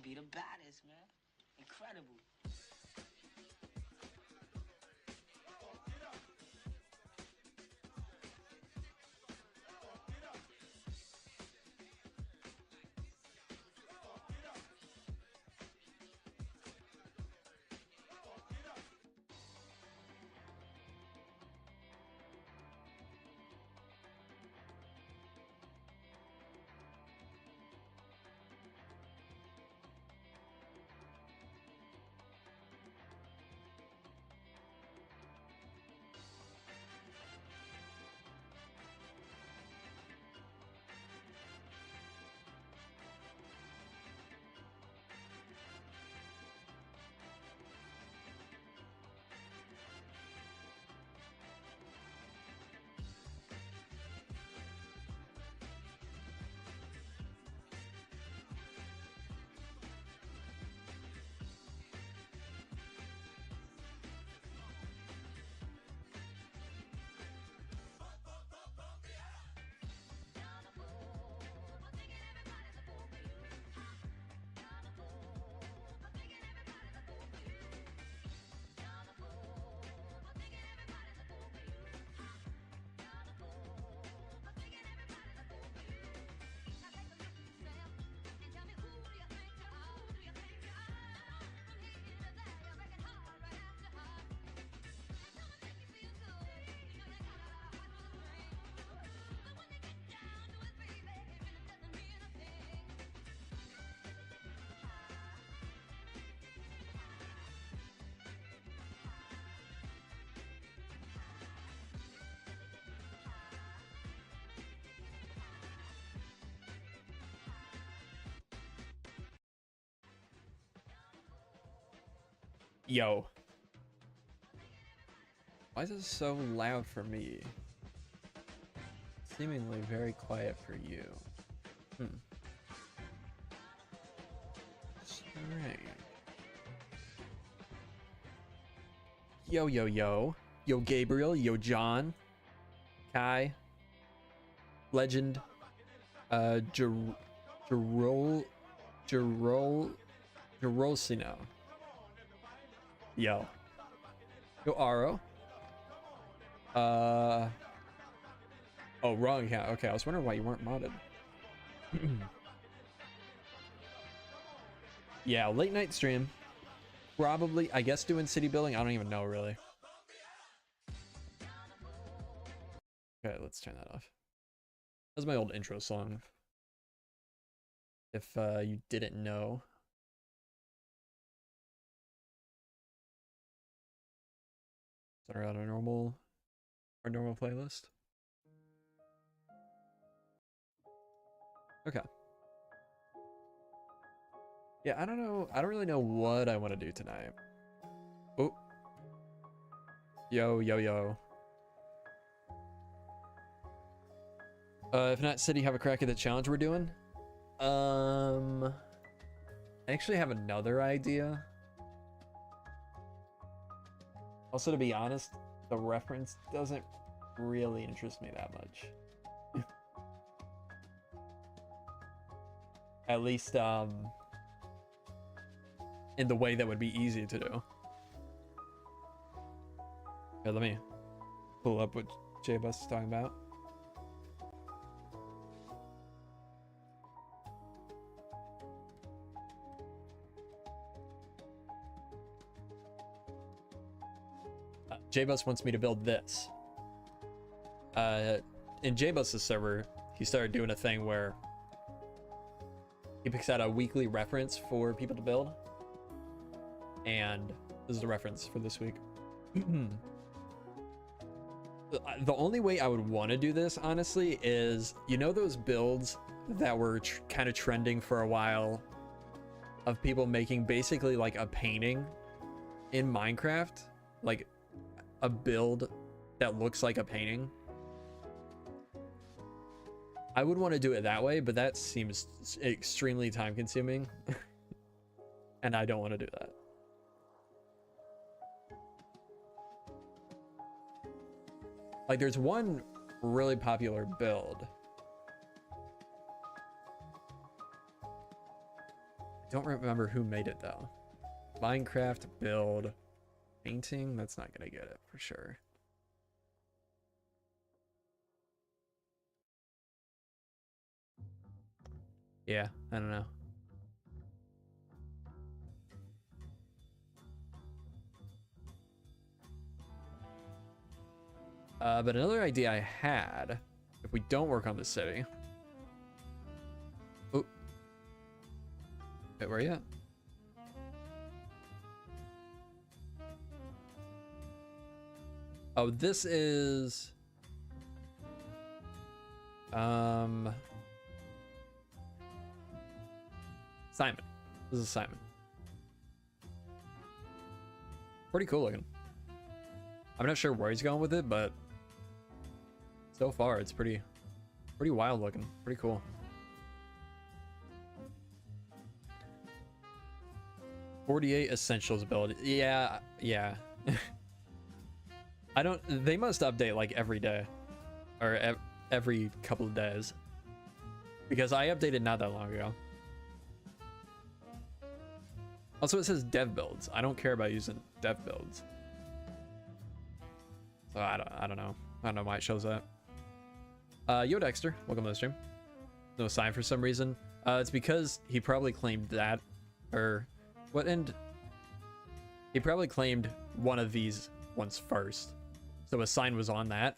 be the baddest, man. Incredible. Yo. Why is it so loud for me? Seemingly very quiet for you. Strange. Yo, yo, yo. Yo, Gabriel. Yo, John. Kai. Legend. Jerosino. Yo. Yo, Aro. Oh, wrong account. Okay, I was wondering why you weren't modded. Yeah, late night stream. Probably, I guess, doing city building. I don't even know, really. Okay, let's turn that off. That's my old intro song. If you didn't know. Start out our normal playlist. Okay. Yeah, I don't know. I don't really know what I want to do tonight. Oh. Yo, yo, yo. If not City, have a crack at the challenge we're doing. I actually have another idea. Also, to be honest, the reference doesn't really interest me that much. At least, in the way that would be easy to do. Okay, let me pull up what J-Bus is talking about. J-Bus wants me to build this. In J-Bus's server, he started doing a thing where he picks out a weekly reference for people to build. And this is the reference for this week. The only way I would want to do this, honestly, is, you know those builds that were kind of trending for a while of people making basically like a painting in Minecraft? Like a build that looks like a painting. I would want to do it that way, but that seems extremely time consuming. And I don't want to do that. Like there's one really popular build. Don't remember who made it though. Minecraft build painting. That's not gonna get it for sure. Yeah, I don't know. But another idea I had, if we don't work on the city. Oh. Wait, where are you at? Oh, this is... Simon. This is Simon. Pretty cool looking. I'm not sure where he's going with it, but so far it's pretty wild looking. Pretty cool. $48 essentials build. Yeah. I don't. They must update like every day, or every couple of days, because I updated not that long ago. Also, it says dev builds. I don't care about using dev builds. So I don't know. I don't know why it shows that. Yo Dexter, welcome to the stream. No sign for some reason. It's because he probably claimed that, or what end? He probably claimed one of these ones first. So a sign was on that,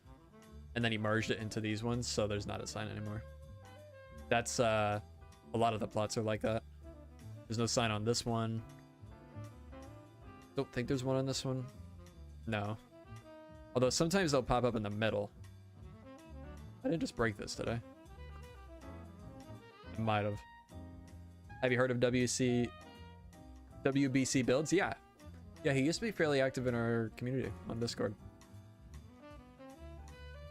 and then he merged it into these ones, so there's not a sign anymore. That's a lot of the plots are like that. There's no sign on this one. Don't think there's one on this one. No. Although sometimes they'll pop up in the middle. I didn't just break this, did I? I might have. Have you heard of WBC builds? Yeah. Yeah, he used to be fairly active in our community on Discord.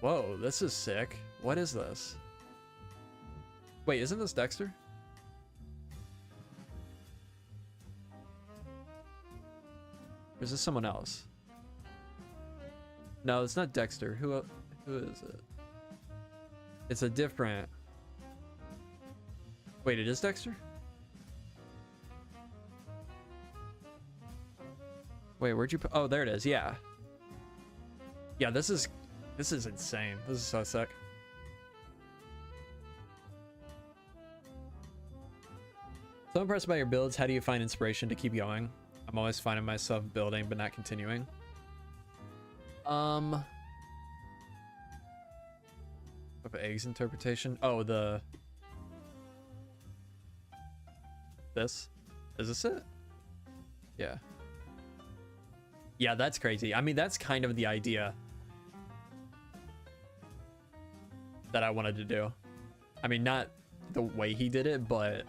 Whoa, this is sick. What is this? Wait, isn't this Dexter? Or is this someone else? No, it's not Dexter. Who is it? It's a different... Wait, it is Dexter? Wait, where'd you put... Oh, there it is. Yeah. Yeah, this is insane. This is so sick. So impressed by your builds. How do you find inspiration to keep going? I'm always finding myself building but not continuing. Of eggs interpretation. Oh, this? Is this it? Yeah. Yeah, that's crazy. I mean, that's kind of the idea that I wanted to do. I mean, not the way he did it, but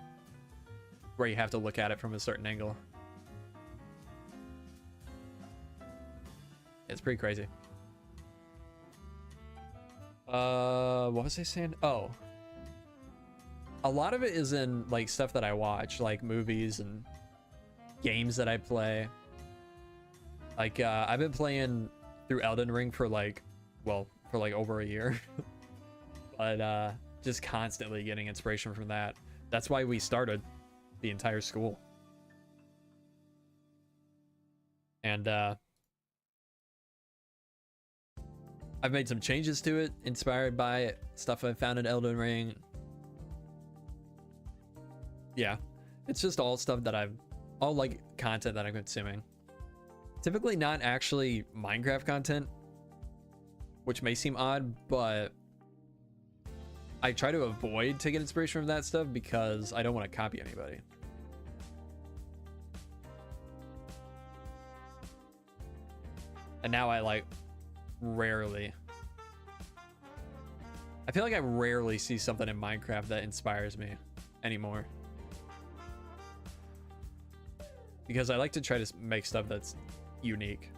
where you have to look at it from a certain angle. It's pretty crazy. What was I saying? Oh, a lot of it is in like stuff that I watch, like movies and games that I play. Like I've been playing through Elden Ring for like, well, for like over a year. But just constantly getting inspiration from that. That's why we started the entire school. And I've made some changes to it, inspired by stuff I found in Elden Ring. Yeah, it's just all stuff that all like content that I'm consuming. Typically not actually Minecraft content, which may seem odd, but I try to avoid taking inspiration from that stuff because I don't want to copy anybody. And now I like rarely. I feel like I rarely see something in Minecraft that inspires me anymore. Because I like to try to make stuff that's unique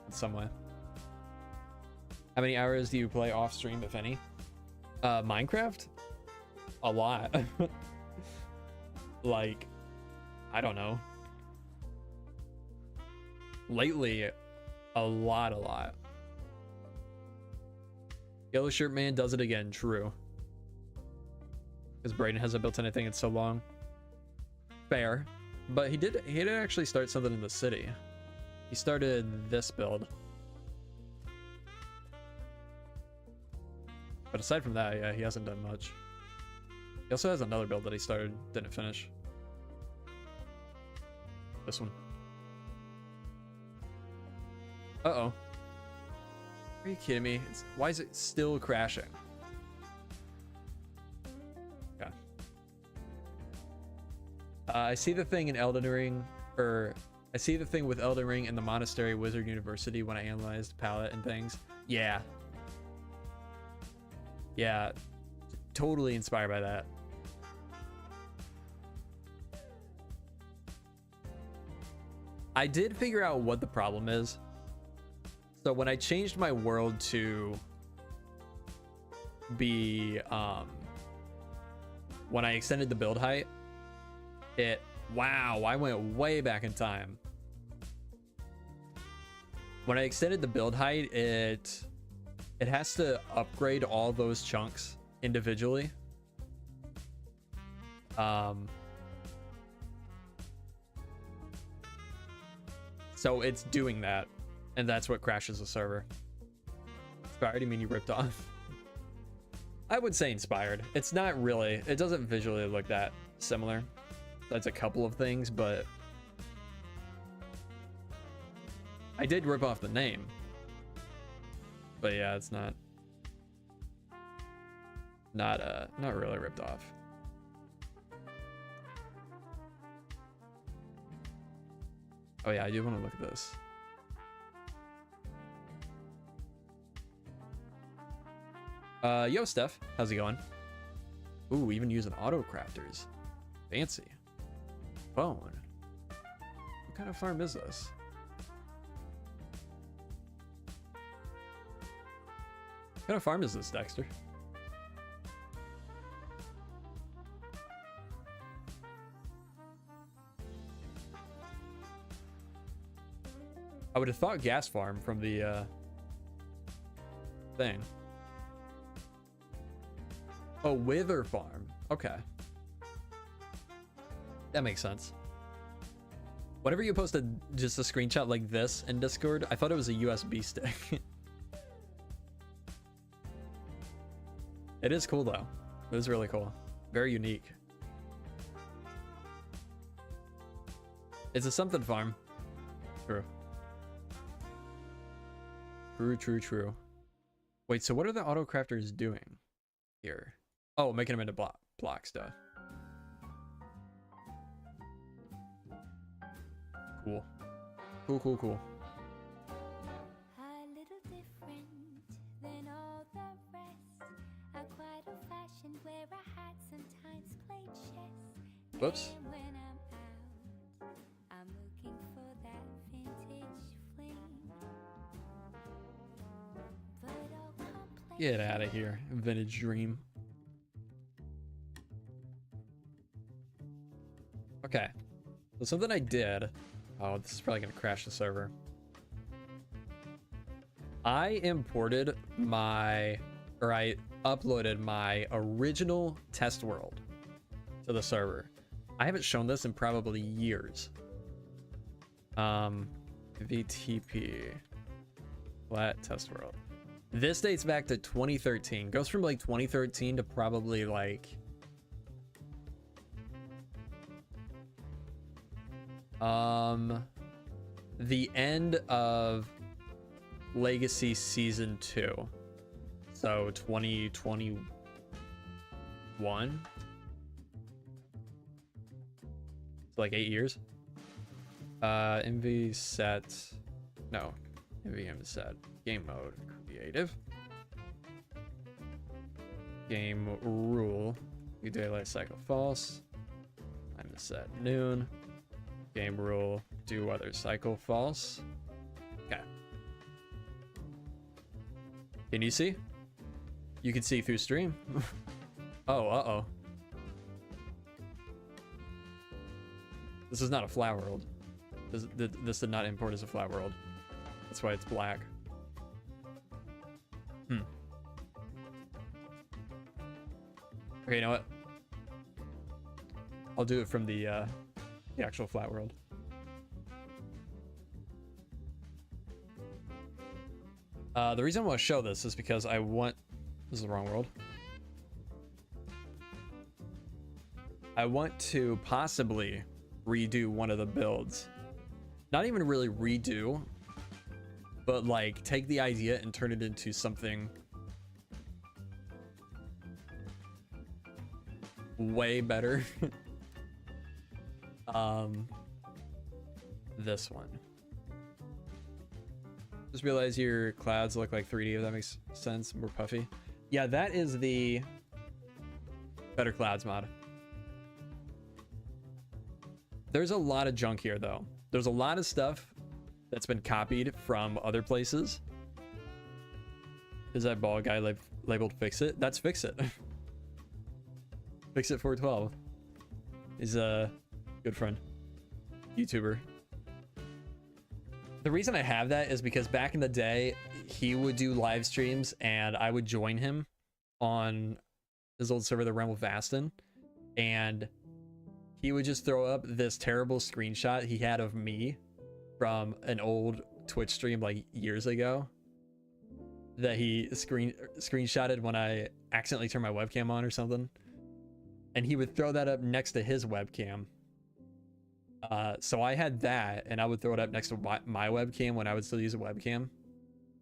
in some way. How many hours do you play off stream, if any? Minecraft? A lot. Like, I don't know. Lately, a lot. Yellow Shirt Man does it again. True. Because Brayden hasn't built anything in so long. Fair. But he did actually start something in the city. He started this build. But aside from that, yeah, he hasn't done much. He also has another build that he started, didn't finish. This one. Uh-oh. Are you kidding me? Why is it still crashing? Okay. I see the thing in Elden Ring, or I see the thing with Elden Ring and the Monastery Wizard University when I analyzed palette and things. Yeah. Yeah. Totally inspired by that. I did figure out what the problem is. So when I changed my world to be, when I extended the build height, wow, I went way back in time. When I extended the build height, it has to upgrade all those chunks individually. So it's doing that, and that's what crashes the server. Inspired, you mean you ripped off? I would say inspired. It's not really. It doesn't visually look that similar. That's a couple of things, but I did rip off the name. But yeah, it's not really ripped off. Oh yeah, I do want to look at this. Yo, Steph, how's it going? Ooh, even using auto crafters. Fancy. Phone. What kind of farm is this? What kind of farm is this, Dexter? I would have thought gas farm from the thing. Oh, wither farm. Okay. That makes sense. Whenever you posted just a screenshot like this in Discord, I thought it was a USB stick. It is cool though. It is really cool. Very unique. It's a something farm. True. True. Wait, so what are the auto crafters doing here? Oh, making them into block stuff. Cool. Cool. A little different than all the rest. I'm quite old-fashioned where I had sometimes played chess. Whoops. And when I'm out, I'm looking for that vintage fling. But all complex. Get out of here, vintage dream. Okay, so something I did. Oh, this is probably gonna crash the server. I imported I uploaded my original test world to the server. I haven't shown this in probably years. VTP flat test world. This dates back to 2013. Goes from like 2013 to probably like the end of Legacy Season 2. So 2021. It's like 8 years. MV set. No. MVM set. Game mode. Creative. Game rule. New daylight cycle false. Time is set noon. Game rule. Do weather cycle false. Okay. Can you see? You can see through stream. Oh, uh-oh. This is not a flat world. This did not import as a flat world. That's why it's black. Okay, you know what? I'll do it from the the actual flat world. The reason I want to show this is because I want... This is the wrong world. I want to possibly redo one of the builds. Not even really redo, but like take the idea and turn it into something way better. This one. Just realize your clouds look like 3D, if that makes sense. More puffy. Yeah, that is the Better Clouds mod. There's a lot of junk here, though. There's a lot of stuff that's been copied from other places. Is that bald guy labeled Fix It? That's Fix It. Fix It 412. He's a good friend. YouTuber. The reason I have that is because back in the day, he would do live streams and I would join him on his old server, the Realm of Vastin, and he would just throw up this terrible screenshot he had of me from an old Twitch stream like years ago that he screenshotted when I accidentally turned my webcam on or something. And he would throw that up next to his webcam. So I had that, and I would throw it up next to my webcam when I would still use a webcam.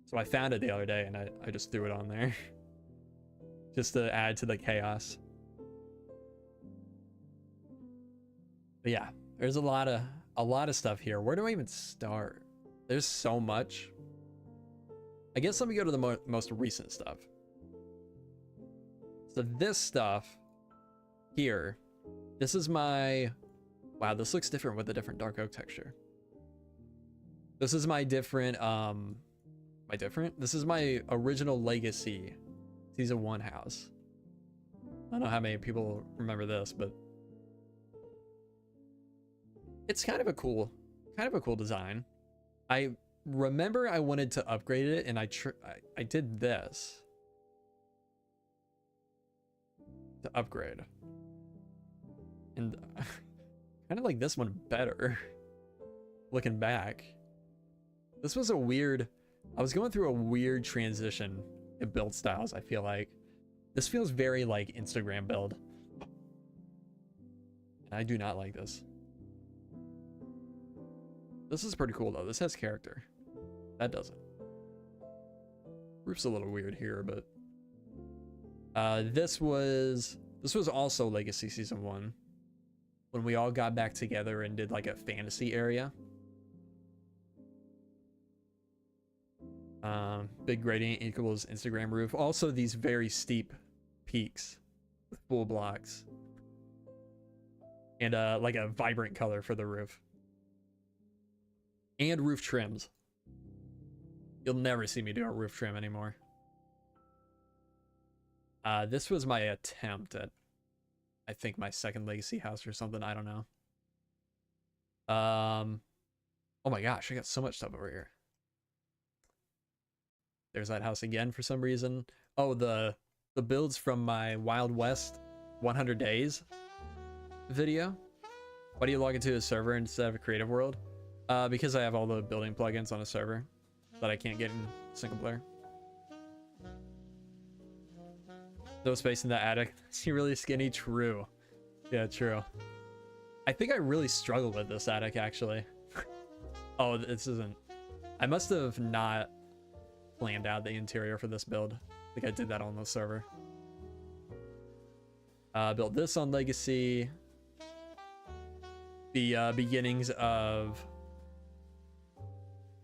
So I found it the other day, and I just threw it on there. Just to add to the chaos. But yeah, there's a lot of stuff here. Where do I even start? There's so much. I guess let me go to the most recent stuff. So this stuff here, this is my... Wow, this looks different with a different dark oak texture. This is my different, This is my original Legacy Season 1 house. I don't know how many people remember this, but it's kind of a cool design. I remember I wanted to upgrade it, and I did this to upgrade. And kind of like this one better. Looking back, this was a weird... I was going through a weird transition in build styles, I feel like. This feels very like Instagram build. And I do not like this. This is pretty cool though. This has character. That doesn't. Roof's a little weird here, but... This was also Legacy Season 1. When we all got back together and did like a fantasy area. Big gradient equals Instagram roof. Also these very steep peaks with full blocks. And like a vibrant color for the roof. And roof trims. You'll never see me do a roof trim anymore. This was my attempt at, I think, my second Legacy house or something. I don't know. Oh my gosh, I got so much stuff over here. There's that house again for some reason. Oh, the builds from my Wild West 100 Days video. Why do you log into a server instead of a creative world? Because I have all the building plugins on a server that I can't get in single player. No space in the attic. Is he really skinny? True. Yeah, true. I think I really struggled with this attic, actually. Oh, this isn't... I must have not planned out the interior for this build. I think I did that on the server. Built this on Legacy. The beginnings of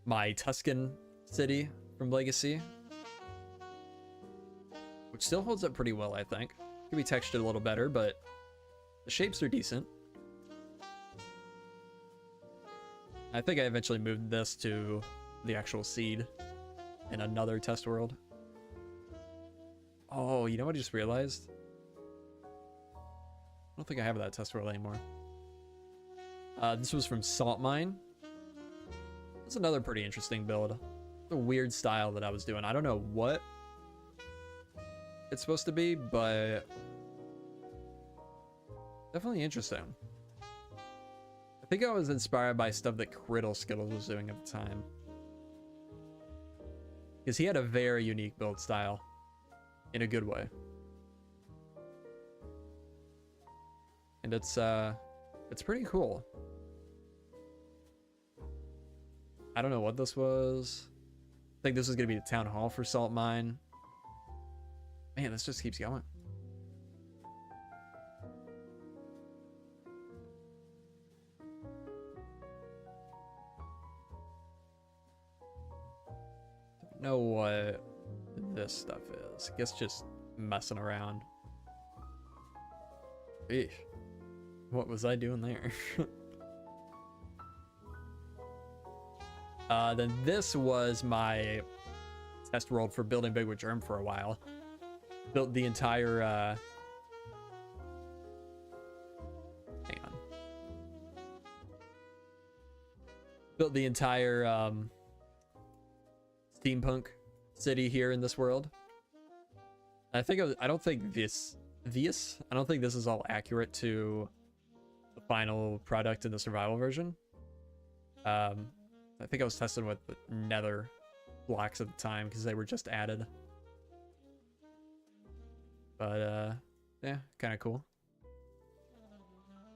my Tuscan city from Legacy. Which still holds up pretty well, I think. Could be textured a little better, but the shapes are decent. I think I eventually moved this to the actual seed in another test world. Oh, you know what I just realized? I don't think I have that test world anymore. This was from Salt Mine. It's another pretty interesting build. A weird style that I was doing. I don't know what it's supposed to be, but definitely interesting. I think I was inspired by stuff that Criddle Skittles was doing at the time. Because he had a very unique build style. In a good way. And it's pretty cool. I don't know what this was. I think this is going to be the town hall for Salt Mine. Man, this just keeps going. Don't know what this stuff is. I guess just messing around. Eesh. What was I doing there? Then this was my test world for building big with Germ for a while. Built the entire hang on. Built the entire steampunk city here in this world. I don't think this is all accurate to the final product in the survival version. I think I was testing with the nether blocks at the time because they were just added. But yeah, kind of cool.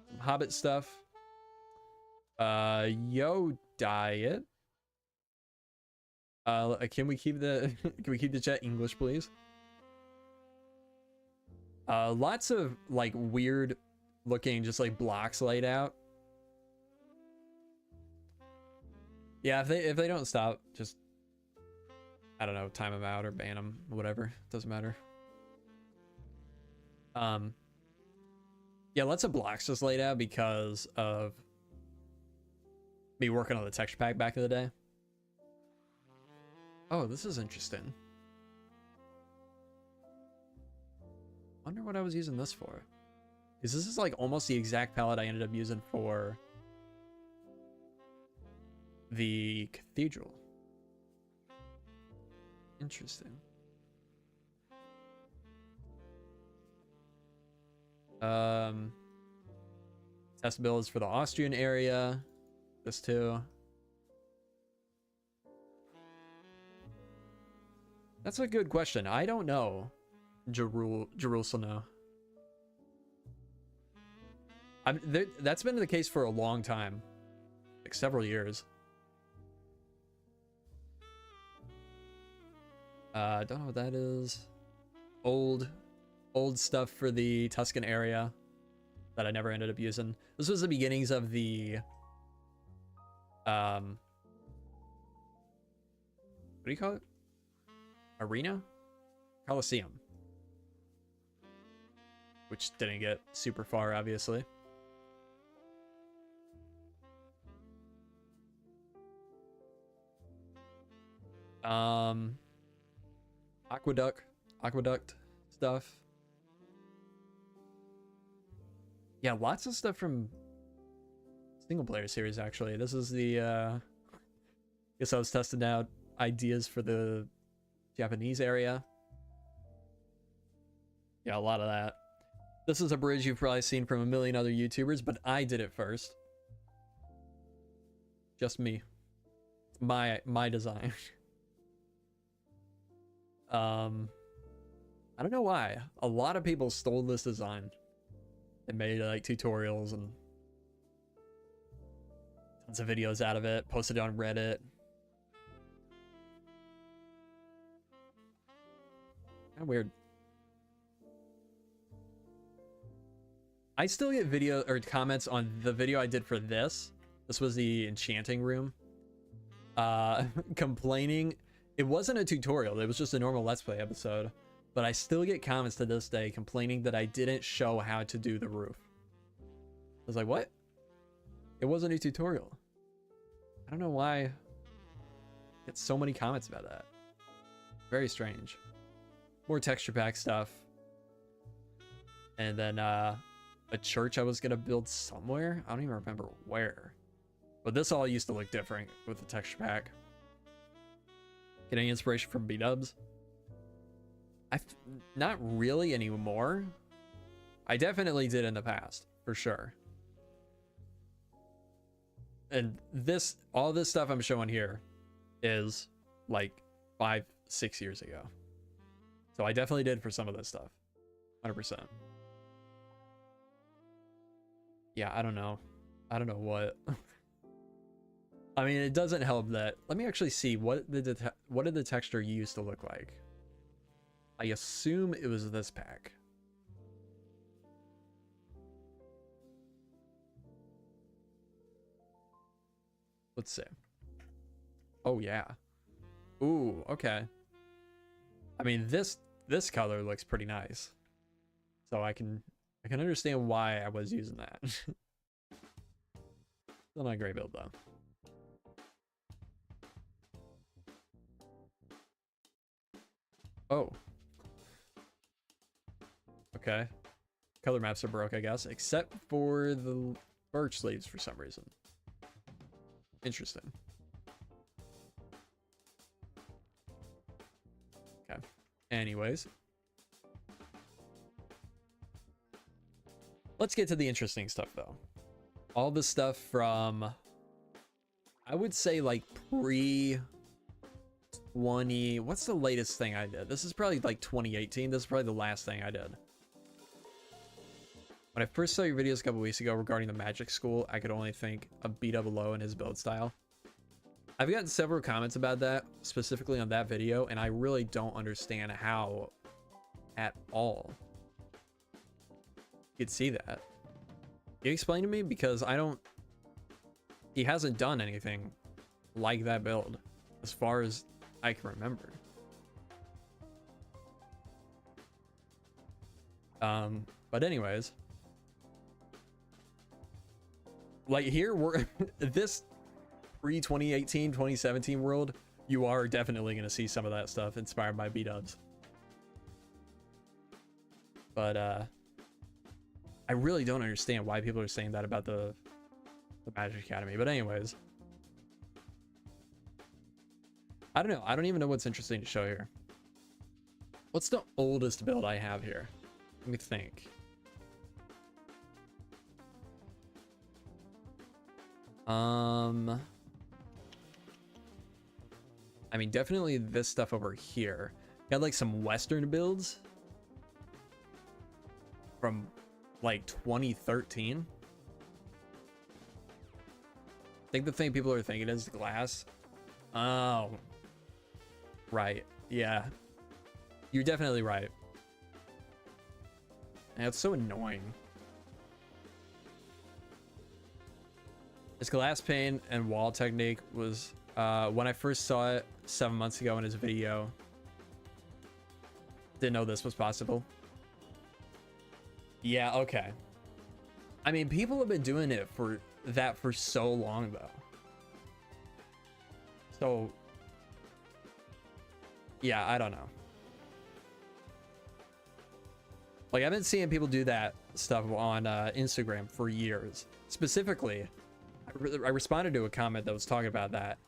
Some Hobbit stuff. Yo diet. Can we keep the can we keep the chat English, please? Lots of like weird looking just like blocks laid out. Yeah, if they don't stop, just I don't know, time them out or ban them, whatever. Doesn't matter. Yeah, lots of blocks just laid out because of me working on the texture pack back in the day. Oh, this is interesting. Wonder what I was using this for. Because this is like almost the exact palette I ended up using for the cathedral. Interesting. Test builds for the Austrian area. This too. That's a good question. I don't know. Jerusalem. That's been the case for a long time. Like several years. Don't know what that is. Old stuff for the Tuscan area that I never ended up using. This was the beginnings of the what do you call it? Arena? Coliseum. Which didn't get super far, obviously. Aqueduct stuff. Yeah, lots of stuff from single player series, actually. This is the guess I was testing out ideas for the Japanese area. Yeah, a lot of that. This is a bridge you've probably seen from a million other YouTubers, but I did it first. Just me. My design. I don't know why. A lot of people stole this design and made like tutorials and tons of videos out of it, posted it on Reddit. Kind of weird. I still get video or comments on the video I did for this. This was the enchanting room. Complaining. It wasn't a tutorial. It was just a normal Let's Play episode. But I still get comments to this day complaining that I didn't show how to do the roof. I was like, what? It wasn't a tutorial. I don't know why I get so many comments about that. Very strange. More texture pack stuff. And then a church I was going to build somewhere. I don't even remember where. But this all used to look different with the texture pack. Getting inspiration from B-dubs. Not really anymore. I definitely did in the past, for sure. And all this stuff I'm showing here is like 5-6 years ago. So I definitely did for some of this stuff. 100%. Yeah, I don't know. I don't know what. I mean, it doesn't help that. Let me actually see what did the texture used to look like. I assume it was this pack. Let's see. Oh yeah. Ooh, okay. I mean, this color looks pretty nice. So I can understand why I was using that. Still not a great build though. Oh. Okay. Color maps are broke, I guess, except for the birch sleeves for some reason. Interesting. Okay. Anyways. Let's get to the interesting stuff, though. All the stuff from, I would say, like, pre-20... What's the latest thing I did? This is probably, like, 2018. This is probably the last thing I did. When I first saw your videos a couple weeks ago regarding the magic school, I could only think of B-Double-O and his build style. I've gotten several comments about that, specifically on that video, and I really don't understand how at all you could see that. Can you explain to me? Because he hasn't done anything like that build as far as I can remember. But anyways, like here we're this pre-2018 2017 world, you are definitely going to see some of that stuff inspired by B-dubs. But I really don't understand why people are saying that about the Magic Academy. But anyways, I don't know. I don't even know what's interesting to show here. What's the oldest build I have here? Let me think. I mean, definitely this stuff over here. Got like some Western builds from like 2013. I think the thing people are thinking is glass. Oh, right. Yeah, you're definitely right. And it's so annoying. This glass pane and wall technique was when I first saw it 7 months ago in his video. Didn't know this was possible. Yeah, okay. I mean, people have been doing it for so long though. So yeah, I don't know. Like, I've been seeing people do that stuff on Instagram for years. Specifically, I responded to a comment that was talking about that,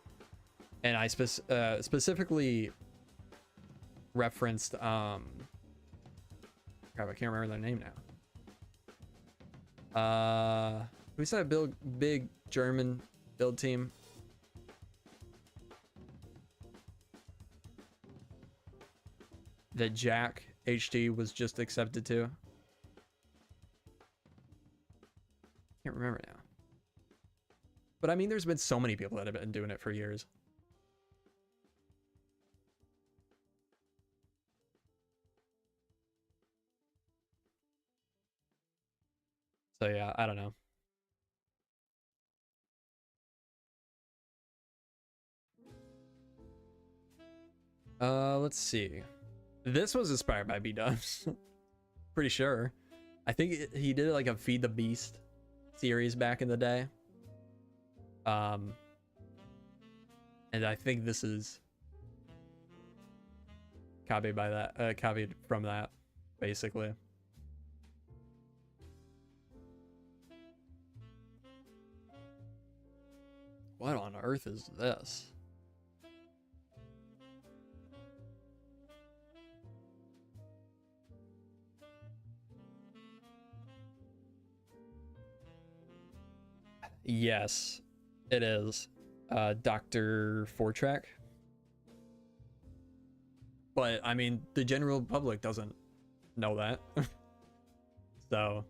and I specifically referenced crap, I can't remember their name now. Who's that big German build team? That Jack HD was just accepted to. Can't remember now. But I mean, there's been so many people that have been doing it for years. So yeah, I don't know. Let's see. This was inspired by B-dubs. Pretty sure. I think he did like a Feed the Beast series back in the day. And I think this is copied by that, copied from that, basically. What on earth is this? Yes. It is Dr. Fortrack. But I mean, the general public doesn't know that. So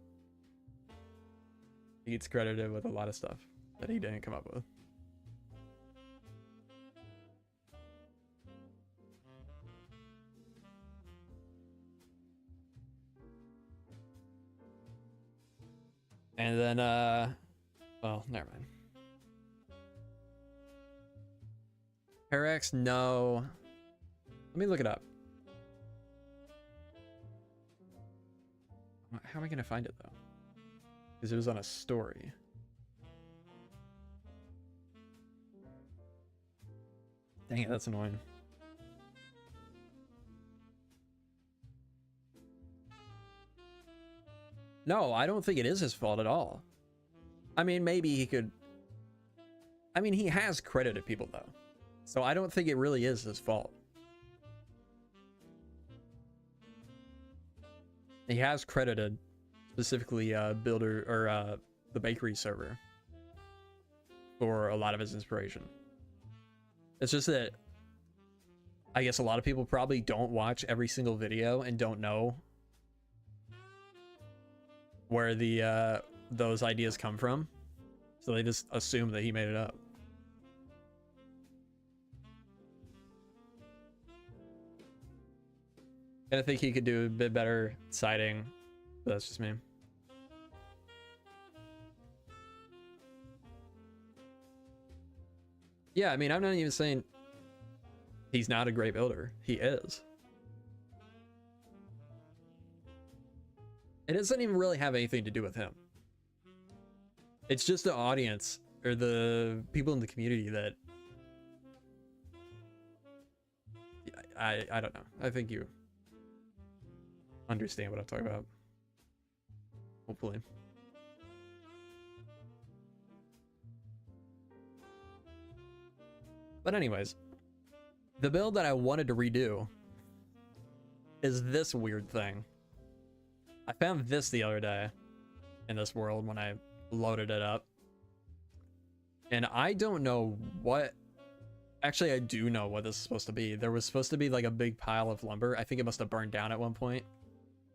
he gets credited with a lot of stuff that he didn't come up with. And then well, never mind. Parax, no. Let me look it up. How am I gonna find it though? Because it was on a story. Dang it, that's annoying. No, I don't think it is his fault at all. I mean, maybe he could... I mean, he has credited people though. So I don't think it really is his fault. He has credited specifically Builder or the bakery server for a lot of his inspiration. It's just that I guess a lot of people probably don't watch every single video and don't know where the those ideas come from, so they just assume that he made it up. And I think he could do a bit better citing, but that's just me. Yeah, I mean, I'm not even saying he's not a great builder. He is. It doesn't even really have anything to do with him. It's just the audience or the people in the community that I don't know. I think you understand what I'm talking about. Hopefully. But anyways, the build that I wanted to redo is this weird thing. I found this the other day in this world when I loaded it up. And I don't know what... Actually, I do know what this is supposed to be. There was supposed to be like a big pile of lumber. I think it must have burned down at one point.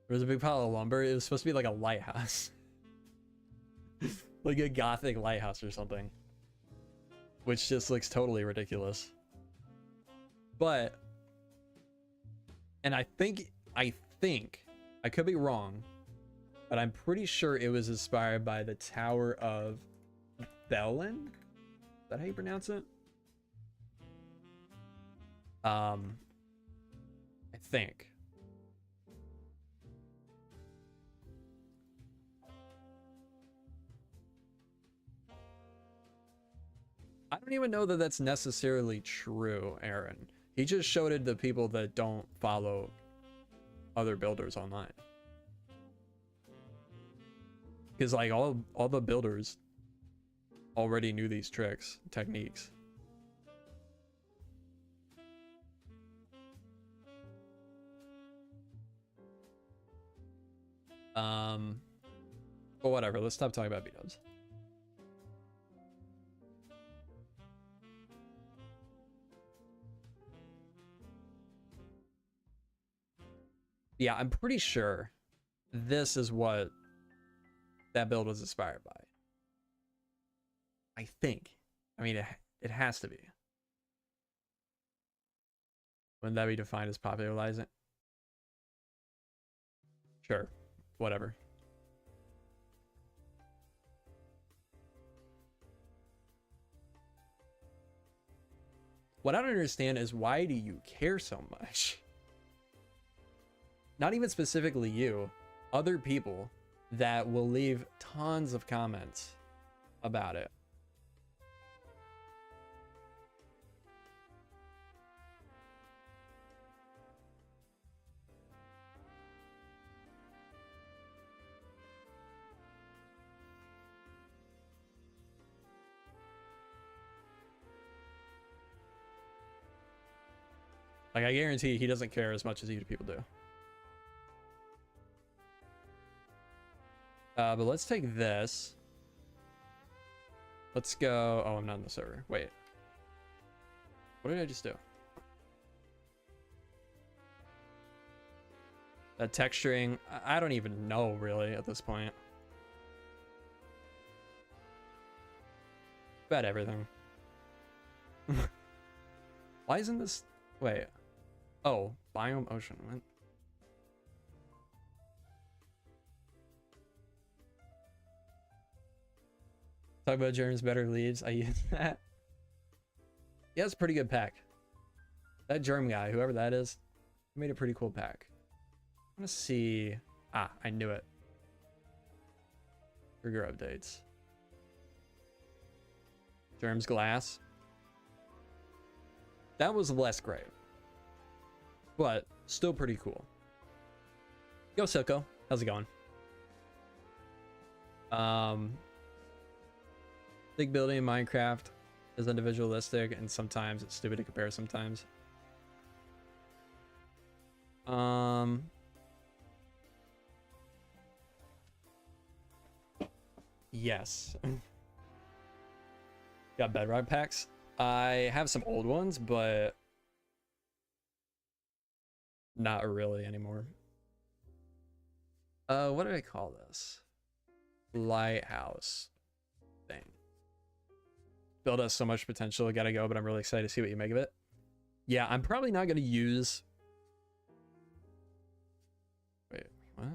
There was a big pile of lumber. It was supposed to be like a lighthouse. Like a gothic lighthouse or something. Which just looks totally ridiculous. But... And I think, I could be wrong, but I'm pretty sure it was inspired by the Tower of Bellin? Is that how you pronounce it? I think. I don't even know that that's necessarily true, Aaron. He just showed it to people that don't follow other builders online. Because like all the builders already knew these tricks, techniques. But whatever, let's stop talking about B-dubs. Yeah, I'm pretty sure this is what that build was inspired by. I think. I mean, it has to be. Wouldn't that be defined as popularizing? Sure. Whatever. What I don't understand is, why do you care so much? Not even specifically you, other people that will leave tons of comments about it. Like, I guarantee he doesn't care as much as you people do. But let's take this. Let's go. Oh, I'm not on the server. Wait. What did I just do? That texturing, I don't even know really at this point. About everything. Why isn't this? Wait. Oh, biome ocean. What? Talk about Jerm's better leaves. I use that. Yeah, it's a pretty good pack. That Jerm guy, whoever that is, made a pretty cool pack. I'm gonna see. Ah, I knew it. Trigger updates. Jerm's glass. That was less great, but still pretty cool. Yo, Silco, how's it going? Big building in Minecraft is individualistic, and sometimes it's stupid to compare. Sometimes. Yes. Got bedrock packs. I have some old ones, but not really anymore. What did I call this? Lighthouse thing. Build has so much potential. Gotta go, but I'm really excited to see what you make of it. Yeah, I'm probably not gonna use. Wait, what?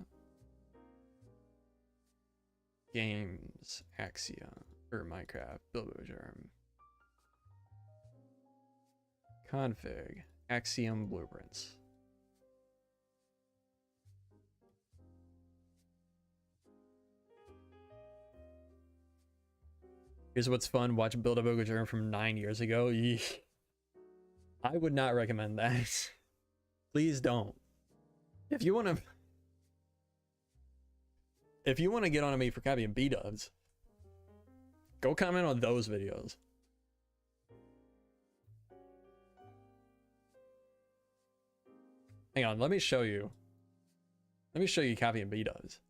Games, Axiom, or Minecraft, Germ. Config, Axiom blueprints. Here's what's fun: watch Build a Germ from 9 years ago. Yeesh. I would not recommend that. Please don't. If you want to get on me for copying B-dubs, go comment on those videos. Hang on, let me show you. Let me show you copying B-dubs.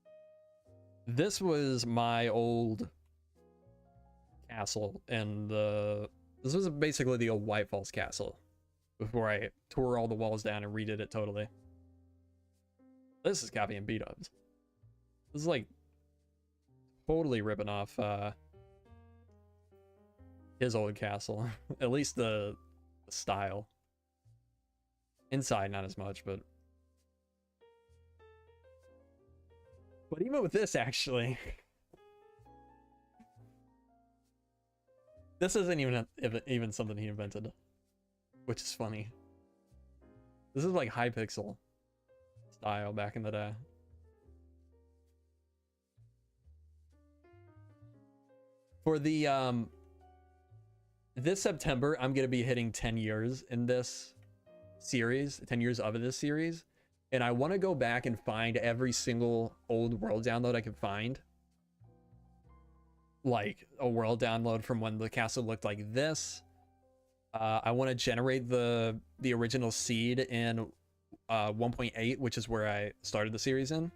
This was my old castle, and this was basically the old White Falls castle before I tore all the walls down and redid it totally. This is copying B-dubs. This is like totally ripping off his old castle. At least the style. Inside, not as much, but even with this, actually, this isn't even something he invented, which is funny. This is like Hypixel style back in the day. For the this September, I'm gonna be hitting 10 years in this series, 10 years of this series, and I want to go back and find every single old world download I can find, like a world download from when the castle looked like this. I want to generate the original seed in 1.8, which is where I started the series in,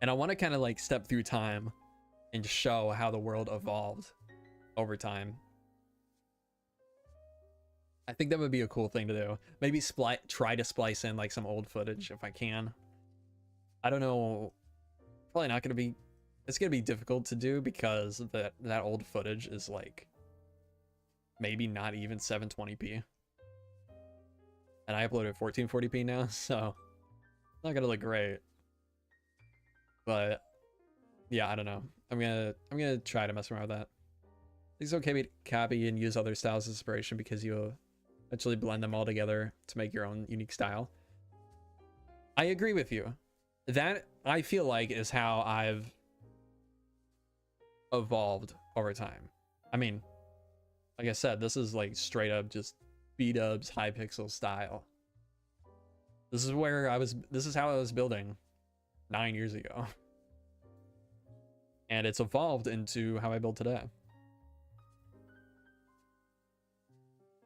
and I want to kind of like step through time and show how the world evolved over time. I think that would be a cool thing to do. Maybe try to splice in like some old footage if I can. I don't know. Probably not gonna be. It's gonna be difficult to do because that old footage is like maybe not even 720p, and I uploaded 1440p now, so it's not gonna look great. But yeah, I don't know. I'm gonna try to mess around with that. It's okay to copy and use other styles as inspiration because you eventually blend them all together to make your own unique style. I agree with you. That, I feel like, is how I've evolved over time. I mean, like I said, this is like straight up just B-dubs, Hypixel style. This is how I was building 9 years ago. And it's evolved into how I build today.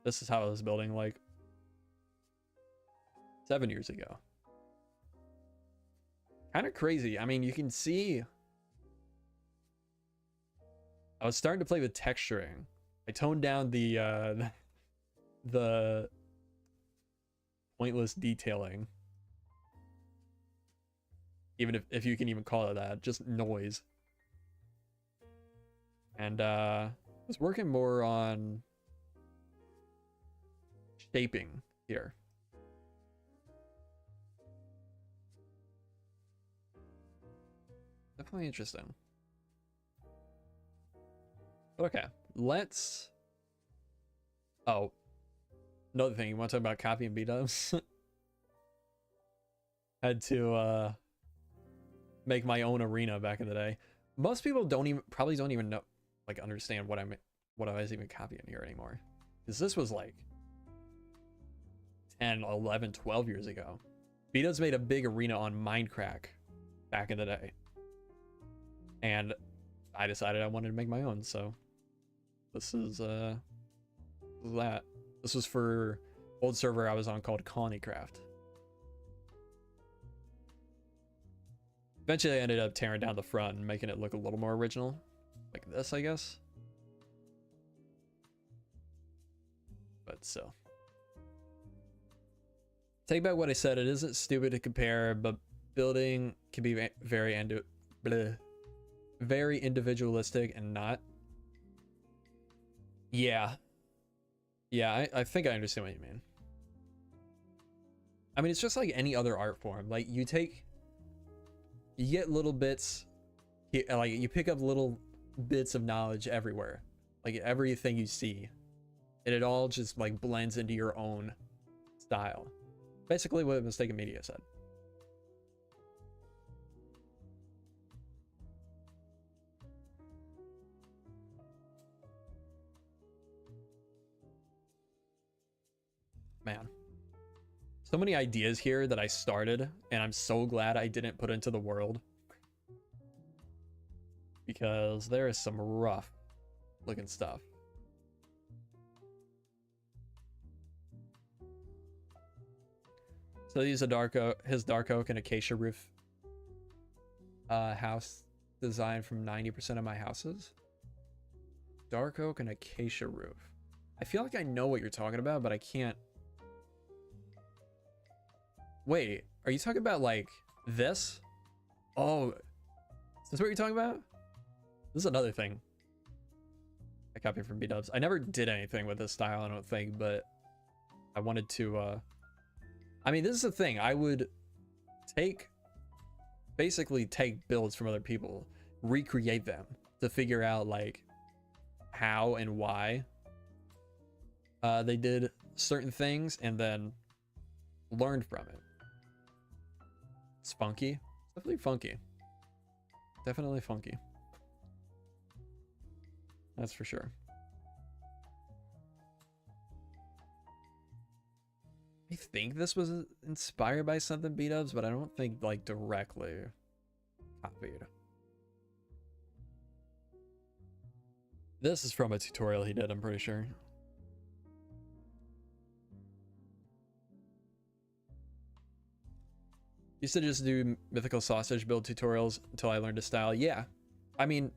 This is how I was building like 7 years ago. Kind of crazy. I mean, you can see I was starting to play with texturing. I toned down the pointless detailing. Even if you can even call it that, just noise. And I was working more on shaping here. Definitely interesting. But okay, let's... Oh, another thing, you want to talk about copying B-dubs? Had to make my own arena back in the day. Most people probably don't even know, like, understand what I was even copying here anymore. Because this was like 10, 11, 12 years ago. B-dubs made a big arena on Minecraft back in the day. And I decided I wanted to make my own, so this is that. This was for old server I was on called Colonycraft. Eventually I ended up tearing down the front and making it look a little more original. Like this, I guess. But so. Take back what I said. It isn't stupid to compare, but building can be very individualistic and not. Yeah. Yeah, I think I understand what you mean. I mean, it's just like any other art form. Like, you get little bits, like, you pick up little bits of knowledge everywhere. Like, everything you see. And it all just, like, blends into your own style. Basically what Mistaken Media said. Man, so many ideas here that I started, and I'm so glad I didn't put into the world, because there is some rough looking stuff. So these are his dark oak and acacia roof house design from 90% of my houses. Dark oak and acacia roof. I feel like I know what you're talking about, but I can't. Wait, are you talking about like this? Oh, is this what you're talking about? This is another thing I copied from B-dubs. I never did anything with this style, I don't think, but I wanted to, I mean, this is the thing. I would basically take builds from other people, recreate them to figure out like how and why they did certain things, and then learned from it. It's funky. It's definitely funky. Definitely funky. That's for sure. I think this was inspired by something B-dubs, but I don't think like directly copied. This is from a tutorial he did, I'm pretty sure. Used to just do mythical sausage build tutorials until I learned a style. Yeah. I mean,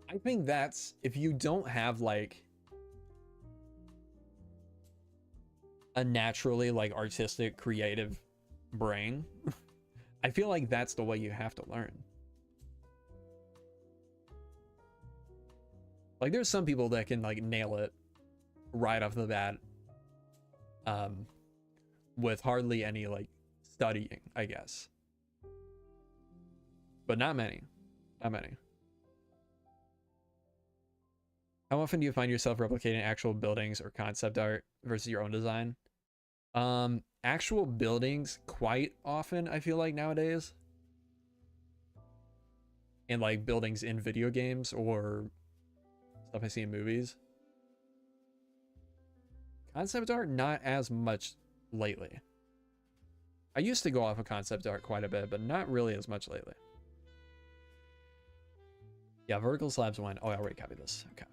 I think that's, if you don't have like a naturally like artistic, creative brain, I feel like that's the way you have to learn. Like, there's some people that can like nail it right off the bat, with hardly any like studying, I guess. But not many. Not many. How often do you find yourself replicating actual buildings or concept art versus your own design? Actual buildings quite often, I feel like, nowadays. And like buildings in video games or stuff I see in movies. Concept art, not as much lately. I used to go off of concept art quite a bit, but not really as much lately. Yeah, vertical slabs went. Oh, I already copied this. Okay.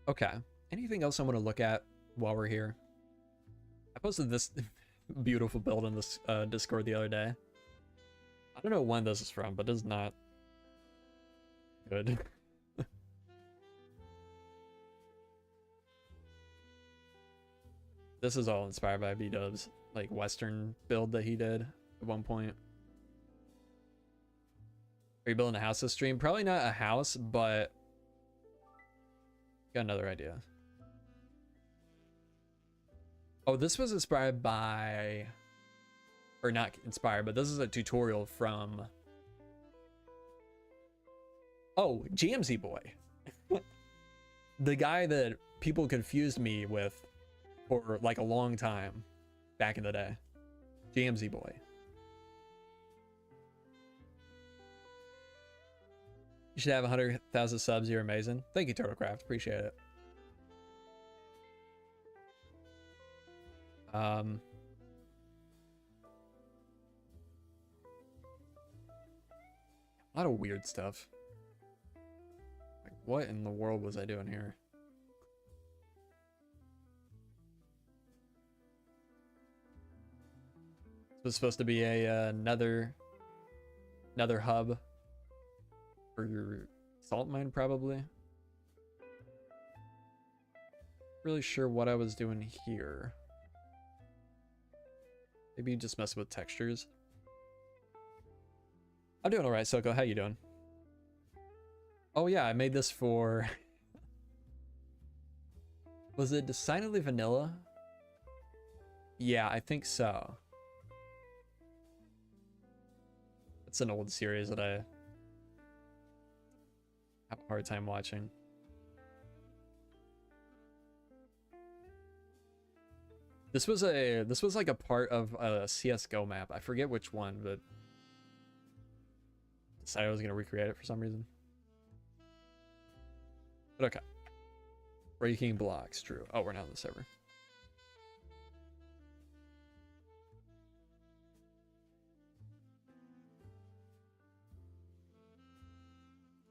Okay. Anything else I want to look at while we're here? I posted this beautiful build in this Discord the other day. I don't know when this is from, but it's not good. This is all inspired by B-Dub's like Western build that he did at one point. Are you building a house this stream? Probably not a house, but got another idea. Oh, this was inspired by, or not inspired, but this is a tutorial from, oh, Jermsy boy. The guy that people confused me with for like a long time back in the day. Jermsy boy. You should have 100,000 subs. You're amazing. Thank you, Turtlecraft. Appreciate it. A lot of weird stuff. Like, what in the world was I doing here? This was supposed to be a another hub for your salt mine, probably. Really sure what I was doing here. Maybe you just mess with textures. I'm doing all right, Soko. How you doing? Oh yeah, I made this for. Was it decidedly vanilla? Yeah, I think so. It's an old series that I have a hard time watching. This was like a part of a CS:GO map. I forget which one, but decided I was gonna recreate it for some reason. But okay. Breaking blocks, true. Oh, we're not on the server.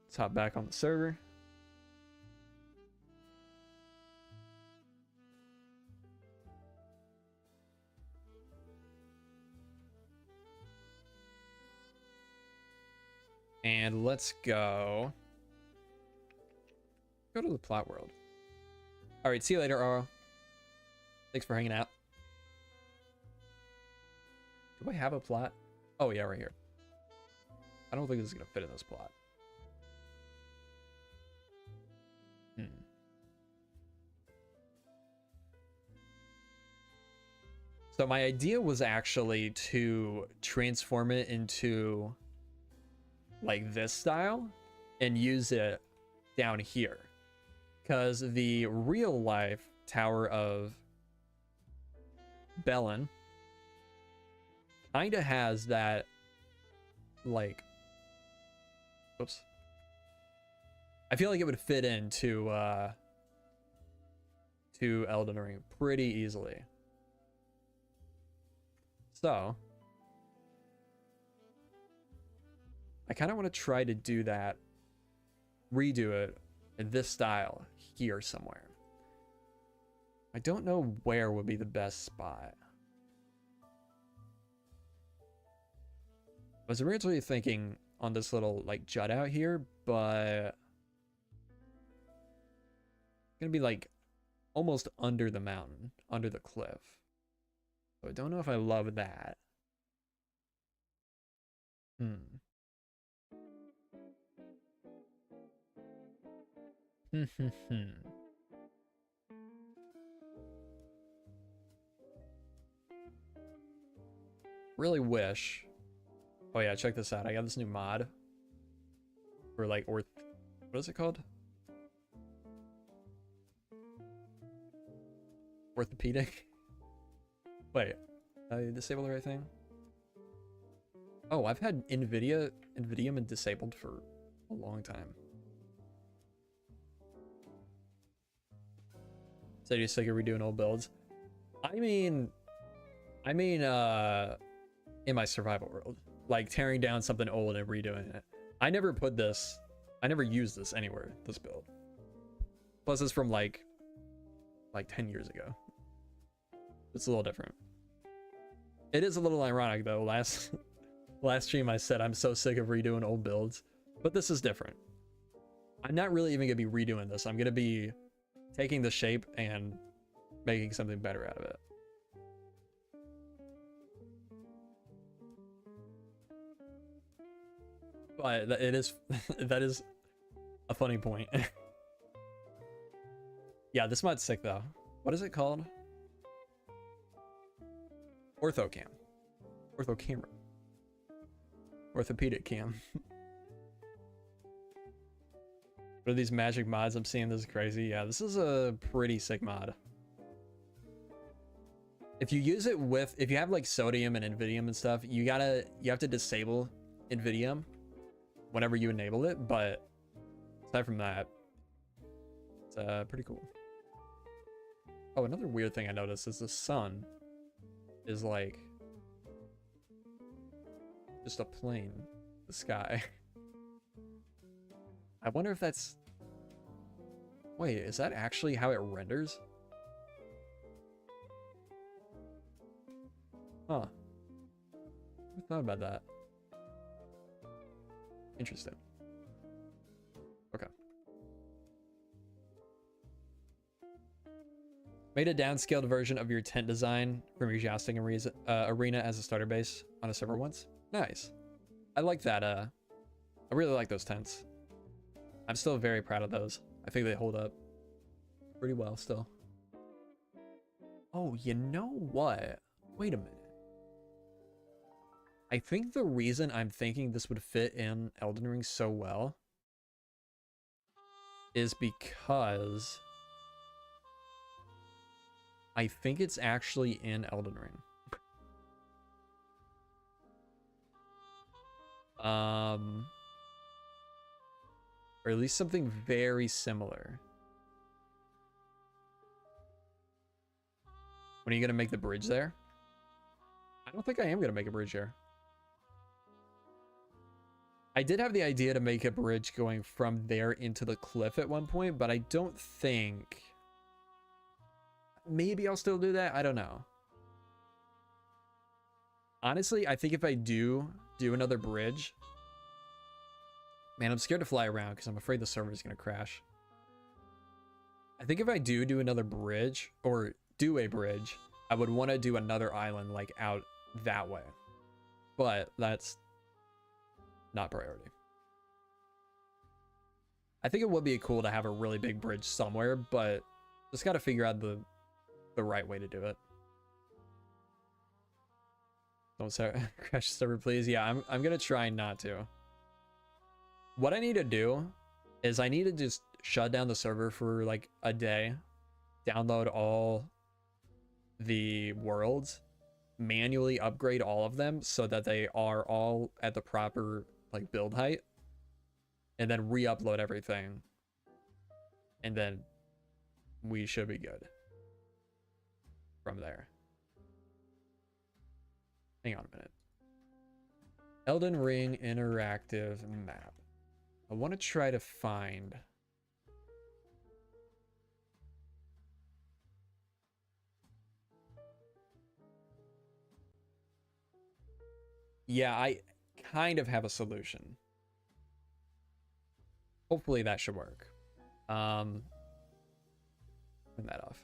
Let's hop back on the server. And let's go to the plot world. All right, see you later, Oro. Thanks for hanging out. Do I have a plot? Oh yeah, right here. I don't think this is gonna fit in this plot. So my idea was actually to transform it into like this style and use it down here, because the real life Tower of Bellin kind of has that, like, oops, I feel like it would fit into to Elden Ring pretty easily. So I kind of want to try to do that, redo it in this style here somewhere. I don't know where would be the best spot. I was originally thinking on this little like jut out here, but it's gonna be like almost under the mountain, under the cliff. So I don't know if I love that. Really wish. Oh yeah, check this out. I got this new mod for like what is it called? Orthopedic? Wait, I disabled the right thing? Oh, I've had NVIDIA been disabled for a long time. So you're sick of redoing old builds? I mean, in my survival world, like tearing down something old and redoing it. I never used this anywhere, this build. Plus it's from like 10 years ago. It's a little different. It is a little ironic though, Last stream I said I'm so sick of redoing old builds, but this is different. I'm not really even gonna be redoing this. I'm gonna be taking the shape and making something better out of it. But it is that is a funny point. Yeah, this mod's sick though. What is it called? Orthocam. Orthocamera. Orthopedic cam. What are these magic mods I'm seeing? This is crazy. Yeah, this is a pretty sick mod. If you use it with, if you have like sodium and Nvidium and stuff, you have to disable Nvidium whenever you enable it, but aside from that, it's pretty cool. Oh, another weird thing I noticed is the sun is like just a plane, the sky. I wonder if that's... Wait, is that actually how it renders? Huh. I thought about that. Interesting. Okay. Made a downscaled version of your tent design from your jousting arena as a starter base on a server once. Nice. I like that. I really like those tents. I'm still very proud of those. I think they hold up pretty well still. Oh, you know what? Wait a minute. I think the reason I'm thinking this would fit in Elden Ring so well is because I think it's actually in Elden Ring. Or at least something very similar. When are you gonna make the bridge there? I don't think I am gonna make a bridge here. I did have the idea to make a bridge going from there into the cliff at one point, but I don't think... Maybe I'll still do that? I don't know. Honestly, I think if I do another bridge... Man, I'm scared to fly around because I'm afraid the server is going to crash. I think if I do another bridge, or do a bridge, I would want to do another island, like, out that way. But that's not priority. I think it would be cool to have a really big bridge somewhere, but just got to figure out the right way to do it. Don't crash the server, please. Yeah, I'm going to try not to. What I need to do is I need to just shut down the server for like a day, download all the worlds, manually upgrade all of them so that they are all at the proper like build height, and then re-upload everything, and then we should be good from there. Hang on a minute. Elden Ring interactive map. I want to try to find... Yeah, I kind of have a solution. Hopefully that should work. Turn that off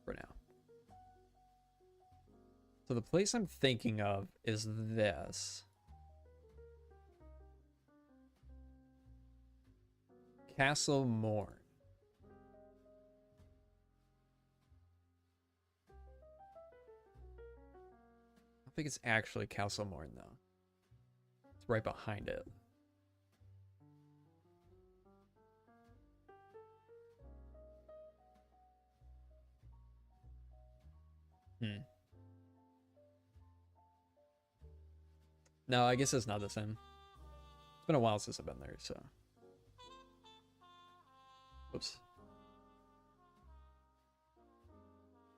for now. So the place I'm thinking of is this. Castle Morn. I don't think it's actually Castle Morn though. It's right behind it. No, I guess it's not the same. It's been a while since I've been there, so. Whoops.